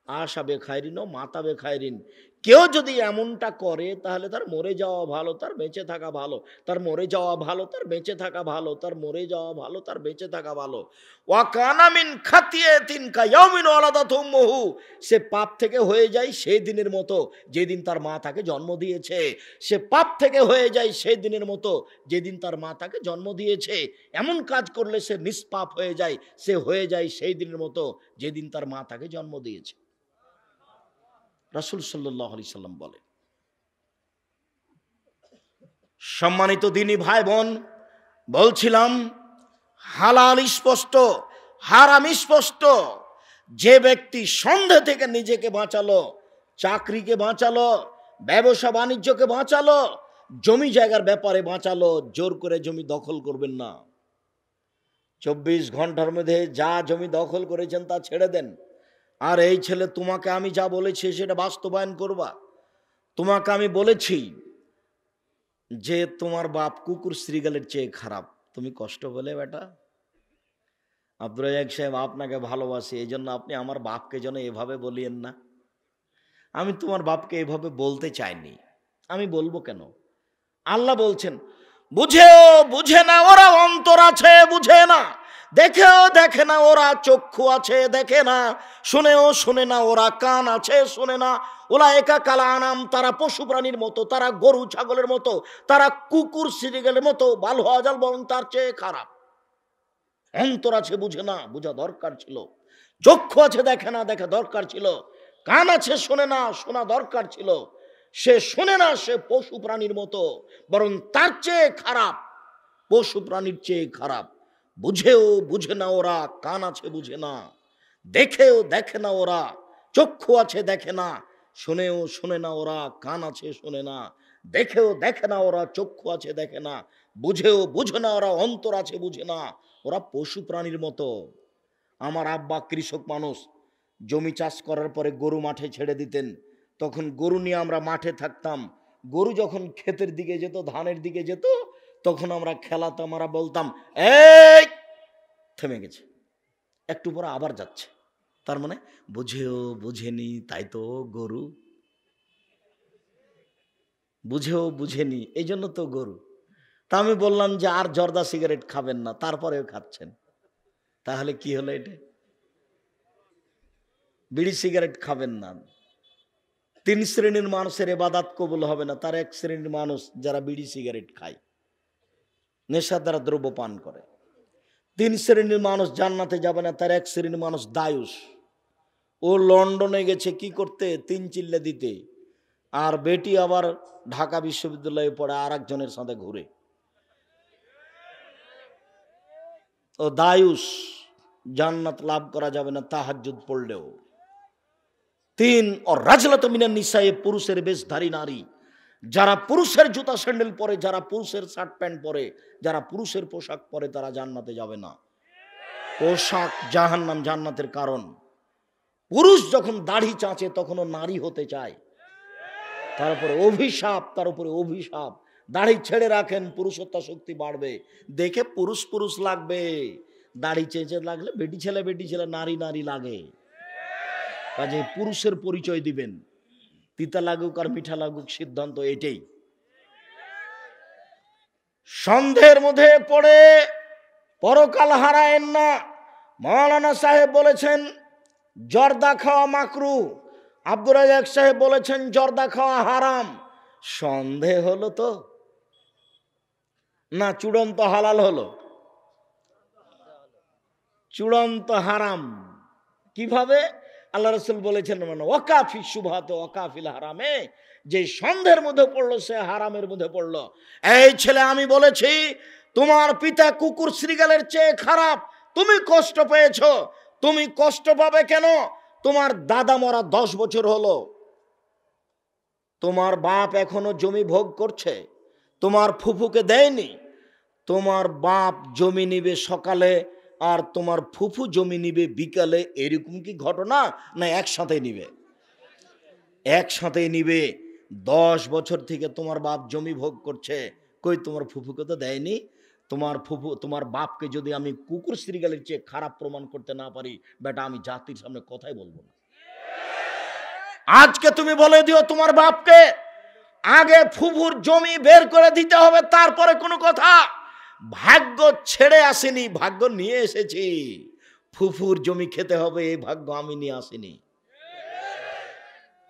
আশা বে খায়রিন ও মাতা বে খায়রিন, কেউ যদি এমনটা করে তাহলে তার মরে যাওয়া ভালো, তার বেঁচে থাকা ভালো। তার মরে যাওয়া ভালো, তার বেঁচে থাকা ভালো। তার মরে যাওয়া ভালো, তার বেঁচে থাকা ভালো। ওয়া কানা মিন খাতিয়াতিন কায়াউমিন ওয়ালাদাতু উম্মুহু, সে পাপ থেকে হয়ে যায় সেই দিনের মতো যেদিন তার মা তাকে জন্ম দিয়েছে। সে পাপ থেকে হয়ে যায় সেই দিনের মতো যেদিন তার মা তাকে জন্ম দিয়েছে। এমন কাজ করলে সে নিষ্পাপ হয়ে যায়, সে হয়ে যায় সেই দিনের মতো যেদিন তার মা তাকে জন্ম দিয়েছে। রাসূল সাল্লাল্লাহু আলাইহি সাল্লাম বলেন। সম্মানিত দ্বীনি ভাই বোন, বলছিলাম হালাল স্পষ্ট, হারাম স্পষ্ট। যে ব্যক্তি সন্দেহ থেকে নিজেকে বাঁচালো, চাকরিকে বাঁচালো, ব্যবসা বাণিজ্যকে বাঁচালো, জমি জায়গার ব্যাপারে বাঁচালো, জোর করে জমি দখল করবেন না। 24 ঘন্টার মধ্যে যা জমি দখল করেছেন তা ছেড়ে দেন। আর এই ছেলে, তোমাকে আমি যা বলেছি সেটা বাস্তবায়ন করবা। তোমাকে আমি বলেছি যে তোমার বাপ কুকুর শ্রীগালের চেয়ে খারাপ, তুমি কষ্ট বলে বেটা। আব্দুর রাজ্জাক সাহেব, আপনাকে ভালোবাসি, এই জন্য আপনি আমার বাপকে যেন এভাবে বলিয়েন না। আমি তোমার বাপকে এভাবে বলতে চাইনি, আমি বলবো কেন? আল্লাহ বলছেন বুঝেও বুঝে না ওরা, অন্তর আছে বুঝে না, দেখেও দেখে না ওরা, চক্ষু আছে দেখে না, শুনেও শুনে না ওরা, কান আছে শুনে না। উলাইকা কাল আনাম, তারা পশু প্রাণীর মতো, তারা গরু ছাগলের মতো, তারা কুকুর শ্রীগালের মতো, বাল হাজাল, বরং তার চেয়ে খারাপ। অন্তর আছে বুঝে না, বোঝা দরকার ছিল। চক্ষু আছে দেখে না, দেখা দরকার ছিল। কান আছে শোনে না, শোনা দরকার ছিল। সে শোনে না, সে পশু প্রাণীর মতো, বরং তার চেয়ে খারাপ, পশু প্রাণীর চেয়ে খারাপ। বুঝেও বুঝে না ওরা, কান আছে বুঝে না, দেখেও দেখে না ওরা, চক্ষু আছে দেখে না, শুনেও শুনে না ওরা, কান আছে শোনে না, দেখেও দেখে না ওরা, চক্ষু আছে দেখে না, বুঝেও বুঝে না ওরা, অন্তর আছে বুঝে না। ওরা পশু প্রাণীর মতো। আমার আব্বা কৃষক মানুষ, জমি চাষ করার পরে গরু মাঠে ছেড়ে দিতেন, তখন গরু নিয়ে আমরা মাঠে থাকতাম। গরু যখন ক্ষেতের দিকে যেত, ধানের দিকে যেত, তখন আমরা খেলাতাম, আমরা বলতাম এই থেমে গেছে, একটু পরে আবার যাচ্ছে। তার মানে বুঝেও বুঝেনি, তাই তো গরু। বুঝেও বুঝেনি, এই জন্য তো গরু। তা আমি বললাম যে আর জর্দা সিগারেট খাবেন না, তারপরেও খাচ্ছেন, তাহলে কি হলো? এটা বিড়ি সিগারেট খাবেন না। 3 শ্রেণীর মানুষের ইবাদত কবুল হবে না। তার 1 শ্রেণীর মানুষ যারা বিড়ি সিগারেট খায়, নেশাদার দ্রব্য পান করে। 3 শ্রেণীর মানুষ জান্নাতে যাবে না। তার 1 শ্রেণীর মানুষ দায়ুস, ও লন্ডনে গেছে কি করতে? 3 চিল্লা দিতে। আর বেটি আবার ঢাকা বিশ্ববিদ্যালয়ে পড়ে, আর একজনের সাথে ঘুরে। ও দায়ুস, জান্নাত লাভ করা যাবে না তাহাজ্জুদ পড়লেও। 3, और রাজলাত মিনান নিসায়ে, পুরুষের বেশধারী নারী, যারা পুরুষের জুতা স্যান্ডেল পরে, যারা পুরুষের শার্ট প্যান্ট পরে, যারা পুরুষের পোশাক পরে, তারা জান্নাতে যাবে না। পোশাক জাহান্নাম, জান্নাতের কারণ। পুরুষ যখন দাড়ি চাঁচে তখন ও নারী হতে চায়, তারপরে অভিশাপ, তার উপরে অভিশাপ। দাড়ি ছেড়ে রাখেন, পুরুষত্ব শক্তি বাড়বে, দেখে পুরুষ পুরুষ লাগবে। দাড়ি চেঁচে লাগলে বেটি ছেলে, নারী নারী লাগে। কাজে পুরুষের পরিচয় দিবেন, তিতা লাগুক আর মিঠা লাগুক, সিদ্ধান্ত এটাই। সন্দেহের মধ্যে পড়ে পরকাল হারায়েন না। মাওলানা সাহেব বলেছেন জর্দা খাওয়া মাকরু, আব্দুর রাজ্জাক সাহেব বলেছেন জর্দা খাওয়া হারাম। সন্দেহ হলো তো না চূড়ান্ত হালাল হলো? চূড়ান্ত হারাম। কিভাবে? আল্লাহ রাসূল বলেছেন মানে ওয়াকাফি শুবহাত ওয়াকাফিল হারামে, যে সন্দেহের মধ্যে পড়লো সে হারামের মধ্যে পড়লো। এই ছেলে, আমি বলেছি তোমার পিতা কুকুর শ্রীগালের চেয়ে খারাপ, তুমি কষ্ট পেয়েছো, তুমি কষ্ট পাবে কেন? তোমার দাদা মরা 10 বছর হলো, তোমার বাপ এখনো জমি ভোগ করছে, তোমার ফুফুকে দেয়নি। তোমার বাপ জমি নিবে সকালে আর তোমার ফুফু জমি নিবে বিকালে, এরকম কি ঘটনা? না একসাথে নিবে? একসাথে নিবে। 10 বছর থেকে তোমার বাপ জমি ভোগ করছে, কই তোমার ফুফুকে তো দেয়নি। তোমার ফুফু, তোমার বাপকে যদি আমি কুকুর শ্রীগালের চেয়ে খারাপ প্রমাণ করতে না পারি, বেটা আমি জাতির সামনে কথাই বলবো না। আজকে তুমি বলে দিও তোমার বাপকে, আগে ফুফুর জমি বের করে দিতে হবে, তারপরে কোনো কথা। ভাগ্য ছেড়ে আসেনি, ভাগ্য নিয়ে এসেছি। ফুফুর জমি খেতে হবে এই ভাগ্য আমি নিয়ে আসিনি।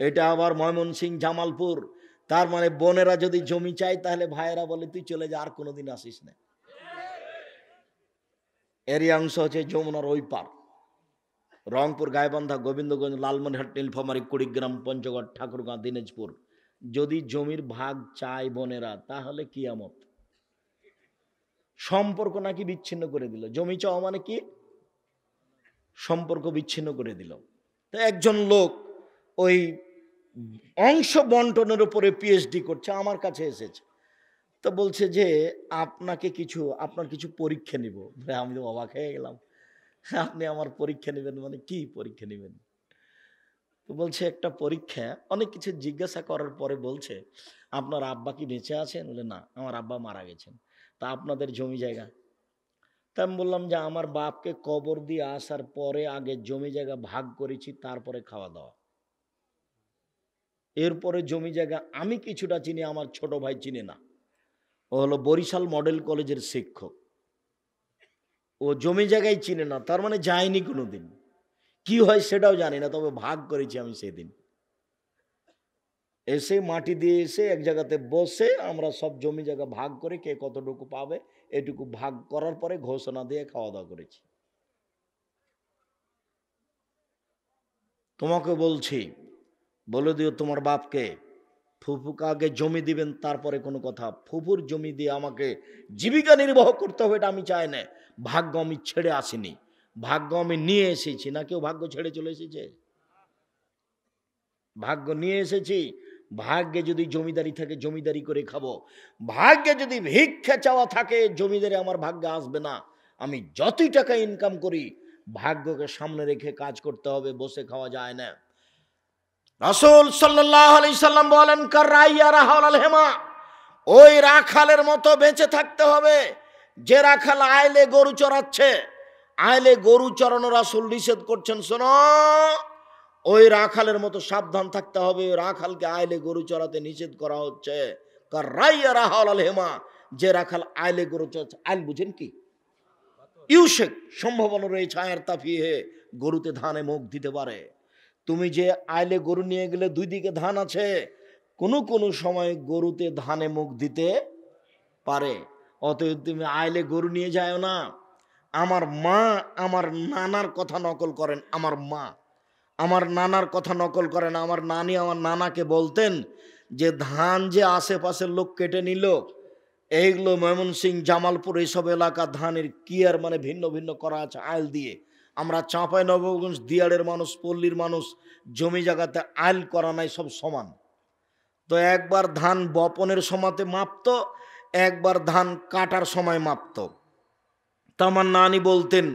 এটা আবার ময়মনসিংহ, জামালপুর। তার মানে বোনেরা যদি জমি চায় তাহলে ভাইয়েরা বলে তুই চলে যা, আর কোনোদিন আসিস না। এরই অংশ হচ্ছে যমুনার ওই পার, রংপুর, গাইবান্ধা, গোবিন্দগঞ্জ, লালমনিরহাট, নীলফামারী, কুড়িগ্রাম, পঞ্চগড়, ঠাকুরগাঁ, দিনাজপুর। যদি জমির ভাগ চায় বোনেরা, তাহলে কিয়ামত। সম্পর্ক নাকি বিচ্ছিন্ন করে দিল। জমি চাওয়া মানে কি? সম্পর্ক বিচ্ছিন্ন করে দিল। তো একজন লোক ওই অংশ বন্টনের উপরে পিএইচডি করছে, আমার কাছে এসেছে। তো বলছে যে আপনার কিছু পরীক্ষা নিব। আমি তো অবাক হয়ে গেলাম, আপনি আমার পরীক্ষা নেবেন মানে কি পরীক্ষা নেবেন? তো বলছে একটা পরীক্ষা, অনেক কিছু জিজ্ঞাসা করার পরে বলছে আপনার আব্বা কি বেঁচে আছেন? বলে না, আমার আব্বা মারা গেছেন। তা আপনাদের জমি জায়গা? তা আমি বললাম যে আমার বাপকে কবর দিয়ে আসার পরে আগে জমি জায়গা ভাগ করেছি, তারপরে খাওয়া দাওয়া। এরপরে জমি জায়গা আমি কিছুটা চিনি, আমার ছোট ভাই চিনে না। ও হলো বরিশাল মডেল কলেজের শিক্ষক, ও জমি জায়গায় চিনে না, তার মানে যায়নি কোনোদিন। কি হয় সেটাও জানি না, তবে ভাগ করেছি আমি সেদিন। এসে মাটি দিয়ে এসে এক জায়গাতে বসে আমরা সব জমি জায়গা ভাগ করে কে কতটুকু পাবে এটুকু ভাগ করার পরে ঘোষণা দিয়ে খাওয়া দাওয়া করেছি। তোমাকে বলছি, বলে দিও তোমার বাপকে, ফুফুকে আগে জমি দিবেন, তারপরে কোনো কথা। ফুফুর জমি দিয়ে আমাকে জীবিকা নির্বাহ করতে হবে এটা আমি চাই না। ভাগ্য আমি ছেড়ে আসিনি, ভাগ্য আমি নিয়ে এসেছি। না কেউ ভাগ্য ছেড়ে চলে এসেছে? ভাগ্য নিয়ে এসেছি। ভাগ্যে যদি জমিদারি থাকে জমিদারি করে খাবো, ভাগ্যে যদি ভিক্ষা চাওয়া থাকে জমিদারি আমার ভাগ্যে আসবে না। আমি যতই টাকা ইনকাম করি ভাগ্যকে সামনে রেখে কাজ করতে হবে, বসে খাওয়া যায় না। রাসূল সাল্লাল্লাহু আলাইহি সাল্লাম বলেন কারাইয়া রাহাউল হেমা, ওই রাখালের মতো বেঁচে থাকতে হবে যে রাখাল আইলে গরু চড়াচ্ছে। আইলে গরু চড়ানো রাসূল নিষেধ করছেন, শোনো ওই রাখালের মতো সাবধান থাকতে হবে। রাখালকে আইলে গরু চড়াতে নিষেধ করা হচ্ছে। কারাইয়া রাহাউল হেমা, যে রাখাল আইলে গরু চড়াচ্ছে। আইল বুঝেন কি? ইউশেক, সম্ভাবনা রয়েছে আয়ের তাফিয়ে গরুতে ধানে মুখ দিতে পারে। তুমি যে আইলে গরু নিয়ে গেলে দুই দিকে ধান আছে, কোনো সময় গরুতে ধানে মুখ দিতে পারে। অতএব তুমি আইলে গরু নিয়ে যাও না। আমার মা আমার নানার কথা নকল করেন, আমার নানার কথা নকল করেন। আমার নানি আমার নানাকে বলতেন যে ধান যে আশেপাশের লোক কেটে নিল, এইগুলো ময়মনসিংহ, জামালপুর এইসব এলাকা ধানের কিয়ার মানে ভিন্ন ভিন্ন করা আছে আইল দিয়ে। আমরা চাঁপাইনবাবগঞ্জ, দিয়াড়ের মানুষ, পল্লীর মানুষ, জমি জায়গাতে আইল করা নাই, সব সমান। তো একবার ধান বপনের সময়তে মাপতো, একবার ধান কাটার সময় মাপতো। তা আমার নানি বলতেন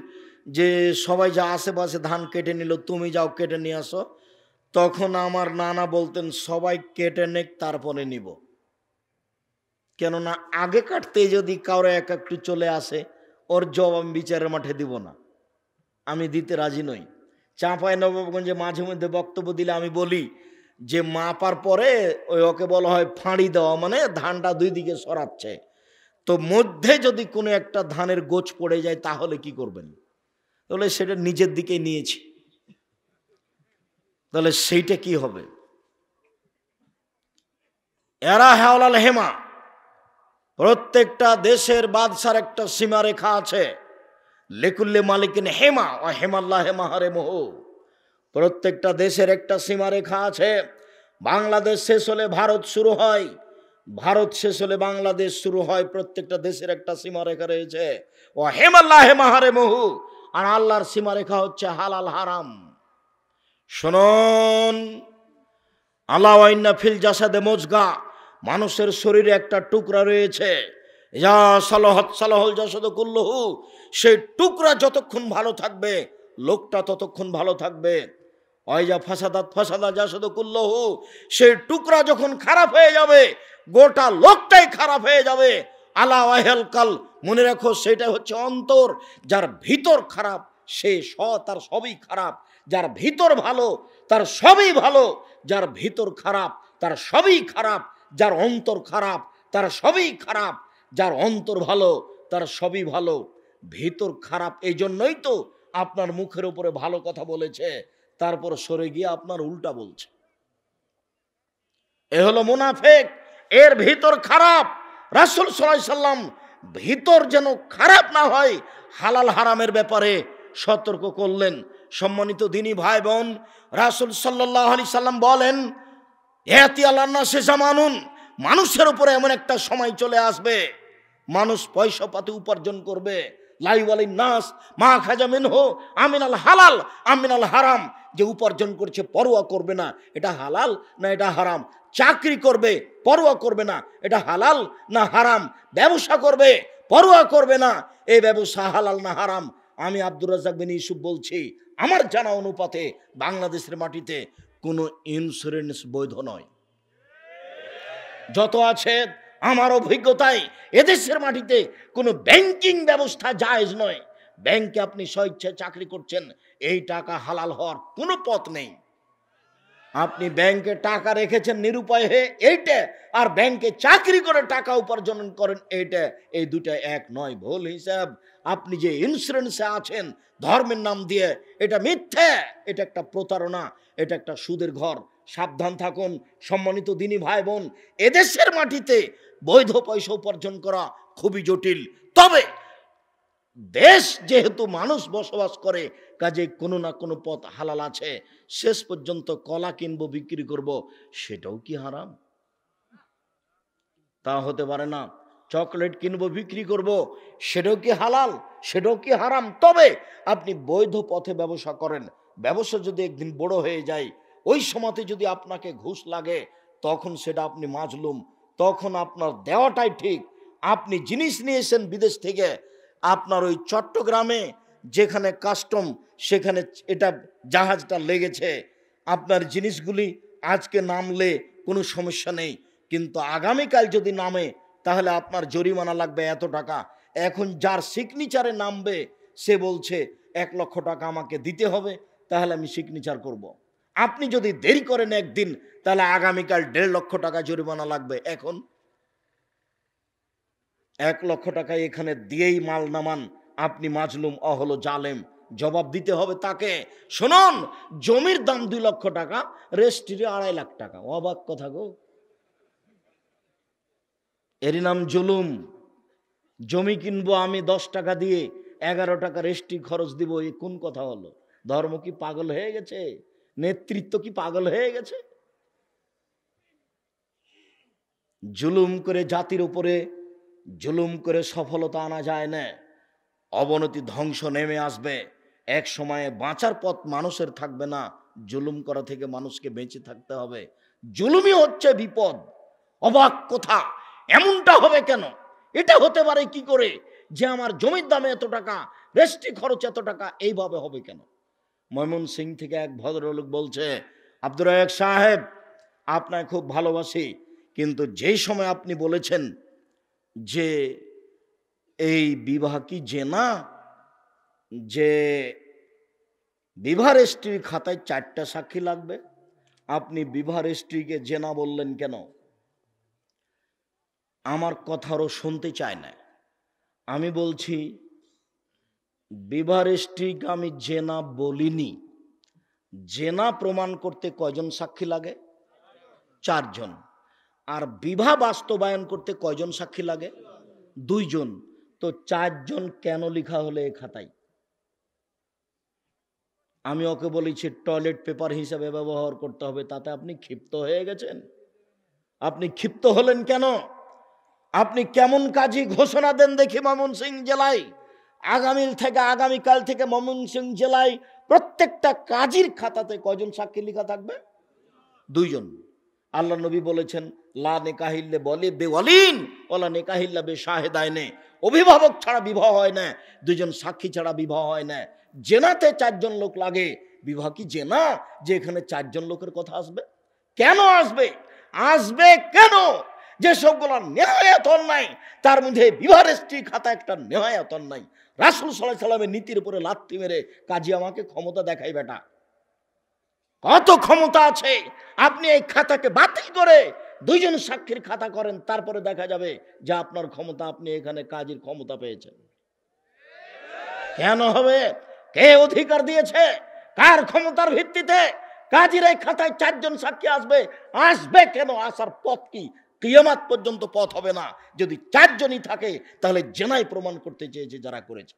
যে সবাই যা আশেপাশে ধান কেটে নিল, তুমি যাও কেটে নিয়ে আসো। তখন আমার নানা বলতেন সবাই কেটে নেক তারপরে নিব। কেননা আগে কাটতে যদি কারো একটু চলে আসে, ওর জব আমি বিচারের মাঠে দিব না, আমি দিতে রাজি নই। চাঁপাইনবাবগঞ্জে মাঝে মধ্যে বক্তব্য দিলে আমি বলি যে মাপার পরে ওকে বলা হয় ফাঁড়ি দেওয়া, মানে ধানটা দুই দিকে সরাচ্ছে। তো মধ্যে যদি কোনো একটা ধানের গোছ পড়ে যায় তাহলে কি করবেন? তাহলে সেটা নিজের দিকে নিয়েছি, তাহলে সেইটা কি হবে? এরা হাওলাল হেমা, প্রত্যেকটা দেশের বাদশার একটা সীমারেখা আছে। লেকুল্লে মালিকিন হেমা ও হেমাল্লাহ হেমাহারে মোহ, প্রত্যেকটা দেশের একটা সীমারেখা আছে। বাংলাদেশ শেষ হলে ভারত শুরু হয়, ভারত শেষ হলে বাংলাদেশ শুরু হয়। প্রত্যেকটা দেশের একটা সীমারেখা রয়েছে। ও হেমাল্লাহ হেমাহারে মোহ, আর আল্লাহর সীমারেখা হচ্ছে হালাল হারাম। শুনুন, আলা ওয়াইন্না ফিল জাসাদে মুজগা, মানুষের শরীরে একটা টুকরা রয়েছে, ইয়া সালাহাত সালাহুল জাসাদু কুল্লুহু, সেই টুকরা যতক্ষণ ভালো থাকবে লোকটা ততক্ষণ ভালো থাকবে। ওয়াইজা ফাসাদাত ফাসাদা জাসাদু কুল্লুহু, সেই টুকরা যখন খারাপ হয়ে যাবে গোটা লোকটাই খারাপ হয়ে যাবে। আলা ওয়াহিল কাল, মনে রাখো সেটা হচ্ছে অন্তর। যার ভিতর খারাপ সে তার সবই খারাপ, যার ভিতর ভালো তার সবই ভালো, যার ভিতর খারাপ তার সবই খারাপ, যার অন্তর খারাপ তার সবই খারাপ, যার অন্তর ভালো তার সবই ভালো। ভিতর খারাপ, এই জন্যই তো আপনার মুখের উপরে ভালো কথা বলেছে, তারপর সরে গিয়ে আপনার উল্টা বলছে। এ হলো মুনাফিক, এর ভিতর খারাপ। রাসূল সাল্লাল্লাহু আলাইহি সাল্লাম ভিতর যেন খারাপ না হয় হালাল হারামের ব্যাপারে সতর্ক করলেন। সম্মানিত দিনী ভাই বোন, রাসূল সাল্লাল্লাহু আলাইহি সাল্লাম বলেন, ইয়াতি আলান নাসি জামানুন, মানুষের উপরে এমন একটা সময় চলে আসবে মানুষ পয়সা পাতি উপার্জন করবে, লাই ওয়ালিন নাস মা খাজা মিনহু আমিনাল হালাল আমিনাল হারাম, যে উপার্জন করছে পরোয়া করবে না এটা হালাল না এটা হারাম, চাকরি করবে পরোয়া করবে না এটা হালাল না হারাম, ব্যবসা করবে পরোয়া করবে না এই ব্যবসা হালাল না হারাম। আমি আব্দুর রাজ্জাক বিন ইউসুফ বলছি, আমার জানা অনুপাতে বাংলাদেশের মাটিতে কোনো ইন্স্যুরেন্স বৈধ নয়। যত আছে আমার অভিজ্ঞতায় এদেশের মাটিতে কোনো ব্যাংকিং ব্যবস্থা জায়েজ নয়। ব্যাংকে আপনি স্বেচ্ছায় চাকরি করছেন, এই টাকা হালাল হওয়ার কোনো পথ নেই। আপনি ব্যাংকে টাকা রেখেছেন নিরুপায় হয়ে এইটা, আর ব্যাংকে চাকরি করে টাকা উপার্জন করেন এইটা, এই দুটা এক নয়, ভুল হিসাব। আপনি যে ইন্স্যুরেন্সে আছেন ধর্মের নাম দিয়ে, এটা মিথ্যা, এটা একটা প্রতারণা, এটা একটা সুদের ঘর। সাবধান থাকুন সম্মানিত দিনী ভাই বোন, এদেশের মাটিতে বৈধ পয়সা উপার্জন করা খুবই জটিল। তবে দেশ যেহেতু মানুষ বসবাস করে, কাজে কোনো না কোনো পথ হালাল আছে। শেষ পর্যন্ত কলা কিনবো বিক্রি করব, সেটাও কি হারাম? তা হতে পারে না। চকলেট কিনবো বিক্রি করব, সেটাও কি হালাল? সেটাও কি হারাম? তবে আপনি বৈধ পথে ব্যবসা করেন, ব্যবসা যদি একদিন বড় হয়ে যায়, ওই সময়তে যদি আপনাকে ঘুষ লাগে, তখন সেটা আপনি মাজলুম, তখন আপনার দেওয়াটাই ঠিক। আপনি জিনিস নিয়েছেন বিদেশ থেকে, আপনার ওই চট্টগ্রামে যেখানে কাস্টম, সেখানে এটা জাহাজটা লেগেছে, আপনার জিনিসগুলি আজকে নামলে কোনো সমস্যা নেই, কিন্তু আগামীকাল যদি নামে তাহলে আপনার জরিমানা লাগবে এত টাকা। এখন যার সিগনেচারে নামবে সে বলছে 1 লক্ষ টাকা আমাকে দিতে হবে, তাহলে আমি সিগনেচার করব। আপনি যদি দেরি করেন একদিন, তাহলে আগামীকাল 1.5 লক্ষ টাকা জরিমানা লাগবে। এখন 1 লক্ষ টাকা এখানে দিয়েই মাল নামান, আপনি মাজলুম, অহলো জালেম, জবাব দিতে হবে তাকে। শুনুন, জমির দাম 2 লক্ষ টাকা, রেজিস্ট্রি 2.5 লাখ টাকা। অবাক কথা গো, এরই নাম জুলুম। জমি কিনবো আমি 10 টাকা দিয়ে, 11 টাকা রেজিস্ট্রি খরচ দিব, এ কোন কথা হলো? ধর্ম কি পাগল হয়ে গেছে? নেতৃত্ব কি পাগল হয়ে গেছে? জুলুম করে জাতির উপরে জুলুম করে সফলতা আনা যায় না, অবনতি ধ্বংস নেমে আসবে। এক সময়ে বাঁচার পথ মানুষের থাকবে না, জুলুম করা থেকে মানুষকে বেঁচে থাকতে হবে। জুলুমই হচ্ছে বিপদ। অবাক কথা, এমনটা হবে কেন? এটা হতে পারে কি করে যে আমার জমির দামে এত টাকা, রেজিস্ট্রি খরচ এত টাকা, এইভাবে হবে কেন? ময়মনসিং থেকে এক ভদ্রলোক বলছে, আব্দুর রাজ্জাক সাহেব, আপনাকে খুব ভালোবাসি, কিন্তু যেই সময় আপনি বলেছেন যে এই বিবাহ কি জেনা, যে বিবাহ রেজিস্ট্রির খাতায় 4টা সাক্ষী লাগবে, আপনি বিবাহ রেজিস্ট্রিকে জেনা বললেন কেন? আমার কথারও শুনতে চায় না। আমি বলছি, বিবাহ রেজিস্ট্রিকে আমি জেনা বলিনি। জেনা প্রমাণ করতে কয়জন সাক্ষী লাগে? 4 জন। আর বিবাহ বাস্তবায়ন করতে কয়জন সাক্ষী লাগে? 2 জন। তো 4 জন কেন লেখা হলো এই খাতায়? আমি ওকে বলেছি টয়লেট পেপার হিসাবে ব্যবহার করতে হবে, তাতে আপনি ক্ষিপ্ত হয়ে গেছেন। আপনি ক্ষিপ্ত হলেন কেন? আপনি কেমন কাজী ঘোষণা দেন দেখি ময়মনসিংহ জেলায়? আগামীকাল থেকে ময়মনসিংহ জেলায় প্রত্যেকটা কাজীর খাতাতে কয়জন সাক্ষী লেখা থাকবে? 2 জন। আল্লাহ নবী বলেছেন, লা নিকাহিল্লে বলে বেওয়ালিন ওলা নিকাহিল্লা বে শাহেদাইনে, অভিভাবক ছাড়া বিবাহ হয় না, 2 জন সাক্ষী ছাড়া বিবাহ হয় না। জেনাতে 4 জন লোক লাগে। বিবাহ কি জেনা যে এখানে 4 জন লোকের কথা আসবে? কেন আসবে? আসবে কেন? যে সবগুলো নেহায়াত অন্যায়, তার মধ্যে বিবাহ রেজিস্ট্রি খাতা একটা নেহায়াত অন্যায়। রাসূল সাল্লাল্লাহু আলাইহি সাল্লামের নীতির উপরে লাথি মেরে কাজী আমাকে ক্ষমতা দেখাই বেটা, কত ক্ষমতা আছে? আপনি এই খাতাকে বাতিল করে 2 জন সাক্ষীর খাতা করেন, তারপরে দেখা যাবে যে আপনার ক্ষমতা, আপনি এখানে কাজীর ক্ষমতা পেয়েছেন। কেন হবে? কে অধিকার দিয়েছে? কার ক্ষমতার ভিত্তিতে কাজীর এই খাতায় 4 জন সাক্ষী আসবে? আসবে কেন? আসার পথ কি? কিয়ামত পর্যন্ত পথ হবে না। যদি 4 জনই থাকে তাহলে জেনাই প্রমাণ করতে চেয়েছে যারা করেছে।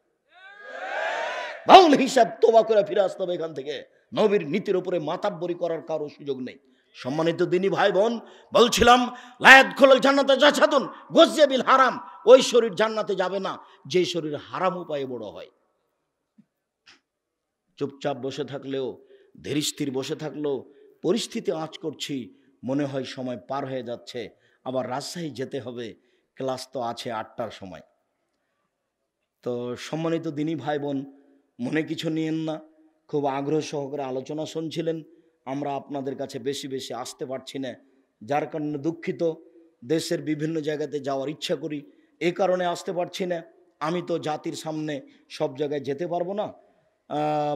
বাউল হিসাব তোবা করে ফিরে আসতে হবে এখান থেকে। নবীর নীতির উপরে মাতাব্বরি করার কারো সুযোগ নেই। সম্মানিত দিনী ভাই বোন, বলছিলাম লায়াত খোলাল জান্নাতে জাসাদুন গজিয়া বিল হারাম, ওই শরীর জান্নাতে যাবে না যে শরীর হারাম উপায়ে বড় হয়। চুপচাপ বসে থাকলেও, ধীরস্থির বসে থাকলেও পরিস্থিতি আঁচ করছি, মনে হয় সময় পার হয়ে যাচ্ছে। আবার রাজশাহী যেতে হবে, ক্লাস তো আছে 8টার সময়। তো সম্মানিত দিনী ভাই বোন, মনে কিছু নিয়েন না, খুব আগ্রহ সহকারে আলোচনা শুনছিলেন। আমরা আপনাদের কাছে বেশি বেশি আসতে পারছি না, যার কারণে দুঃখিত। দেশের বিভিন্ন জায়গাতে যাওয়ার ইচ্ছা করি, এই কারণে আসতে পারছি না। আমি তো জাতির সামনে সব জায়গায় যেতে পারবো না,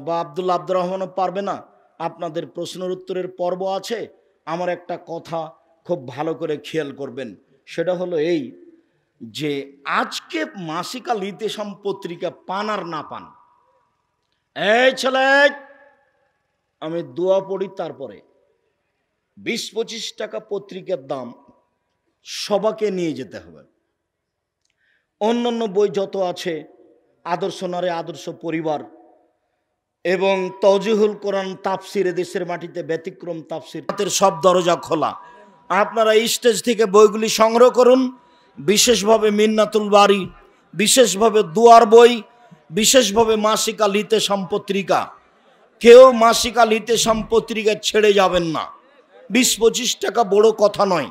বা আব্দুর রহমানও পারবে না। আপনাদের প্রশ্নের উত্তরের পর্ব আছে। আমার একটা কথা খুব ভালো করে খেয়াল করবেন, সেটা হলো এই যে আজকে মাসিকা লিতেশাম পত্রিকা পান আর না পান, এই ছেলে আমি দোয়া পড়ি, তারপরে 20-25 টাকা পত্রিকার দাম সবাকে নিয়ে যেতে হবে। অন্যান্য বই যত আছে, আদর্শ নারী আদর্শ পরিবার এবং তওজিহুল কোরআন তাফসির, দেশের মাটিতে ব্যতিক্রম তাফসির, সব দরজা খোলা। আপনারা স্টেজ থেকে বইগুলি সংগ্রহ করুন। বিশেষভাবে মিন্নাতুল বাড়ি, বিশেষভাবে দুয়ার বই, বিশেষভাবে মাসিকা লিতেশাম পত্রিকা। কেউ মাসিকা লিতেশাম পত্রিকা ছেড়ে যাবেন না। 20-25 টাকা বড় কথা নয়,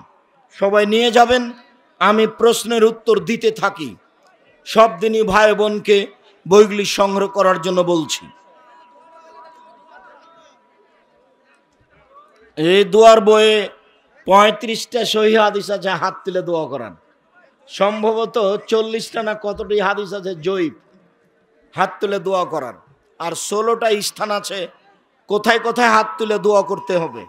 সবাই নিয়ে যাবেন। আমি প্রশ্নের উত্তর দিতে থাকি। সব দিনই ভাই বোনকে বইগুলি সংগ্রহ করার জন্য বলছি। এই দোয়ার বইয়ে 35টা সহিহ হাদিস আছে, হাত তুলে দোয়া করান। সম্ভবত 40টা না কতটি হাদিস আছে জয়ীফ, হাত তুলে দোয়া করার। আর 16টা স্থান আছে কোথায় কোথায় হাত তুলে দোয়া করতে হবে।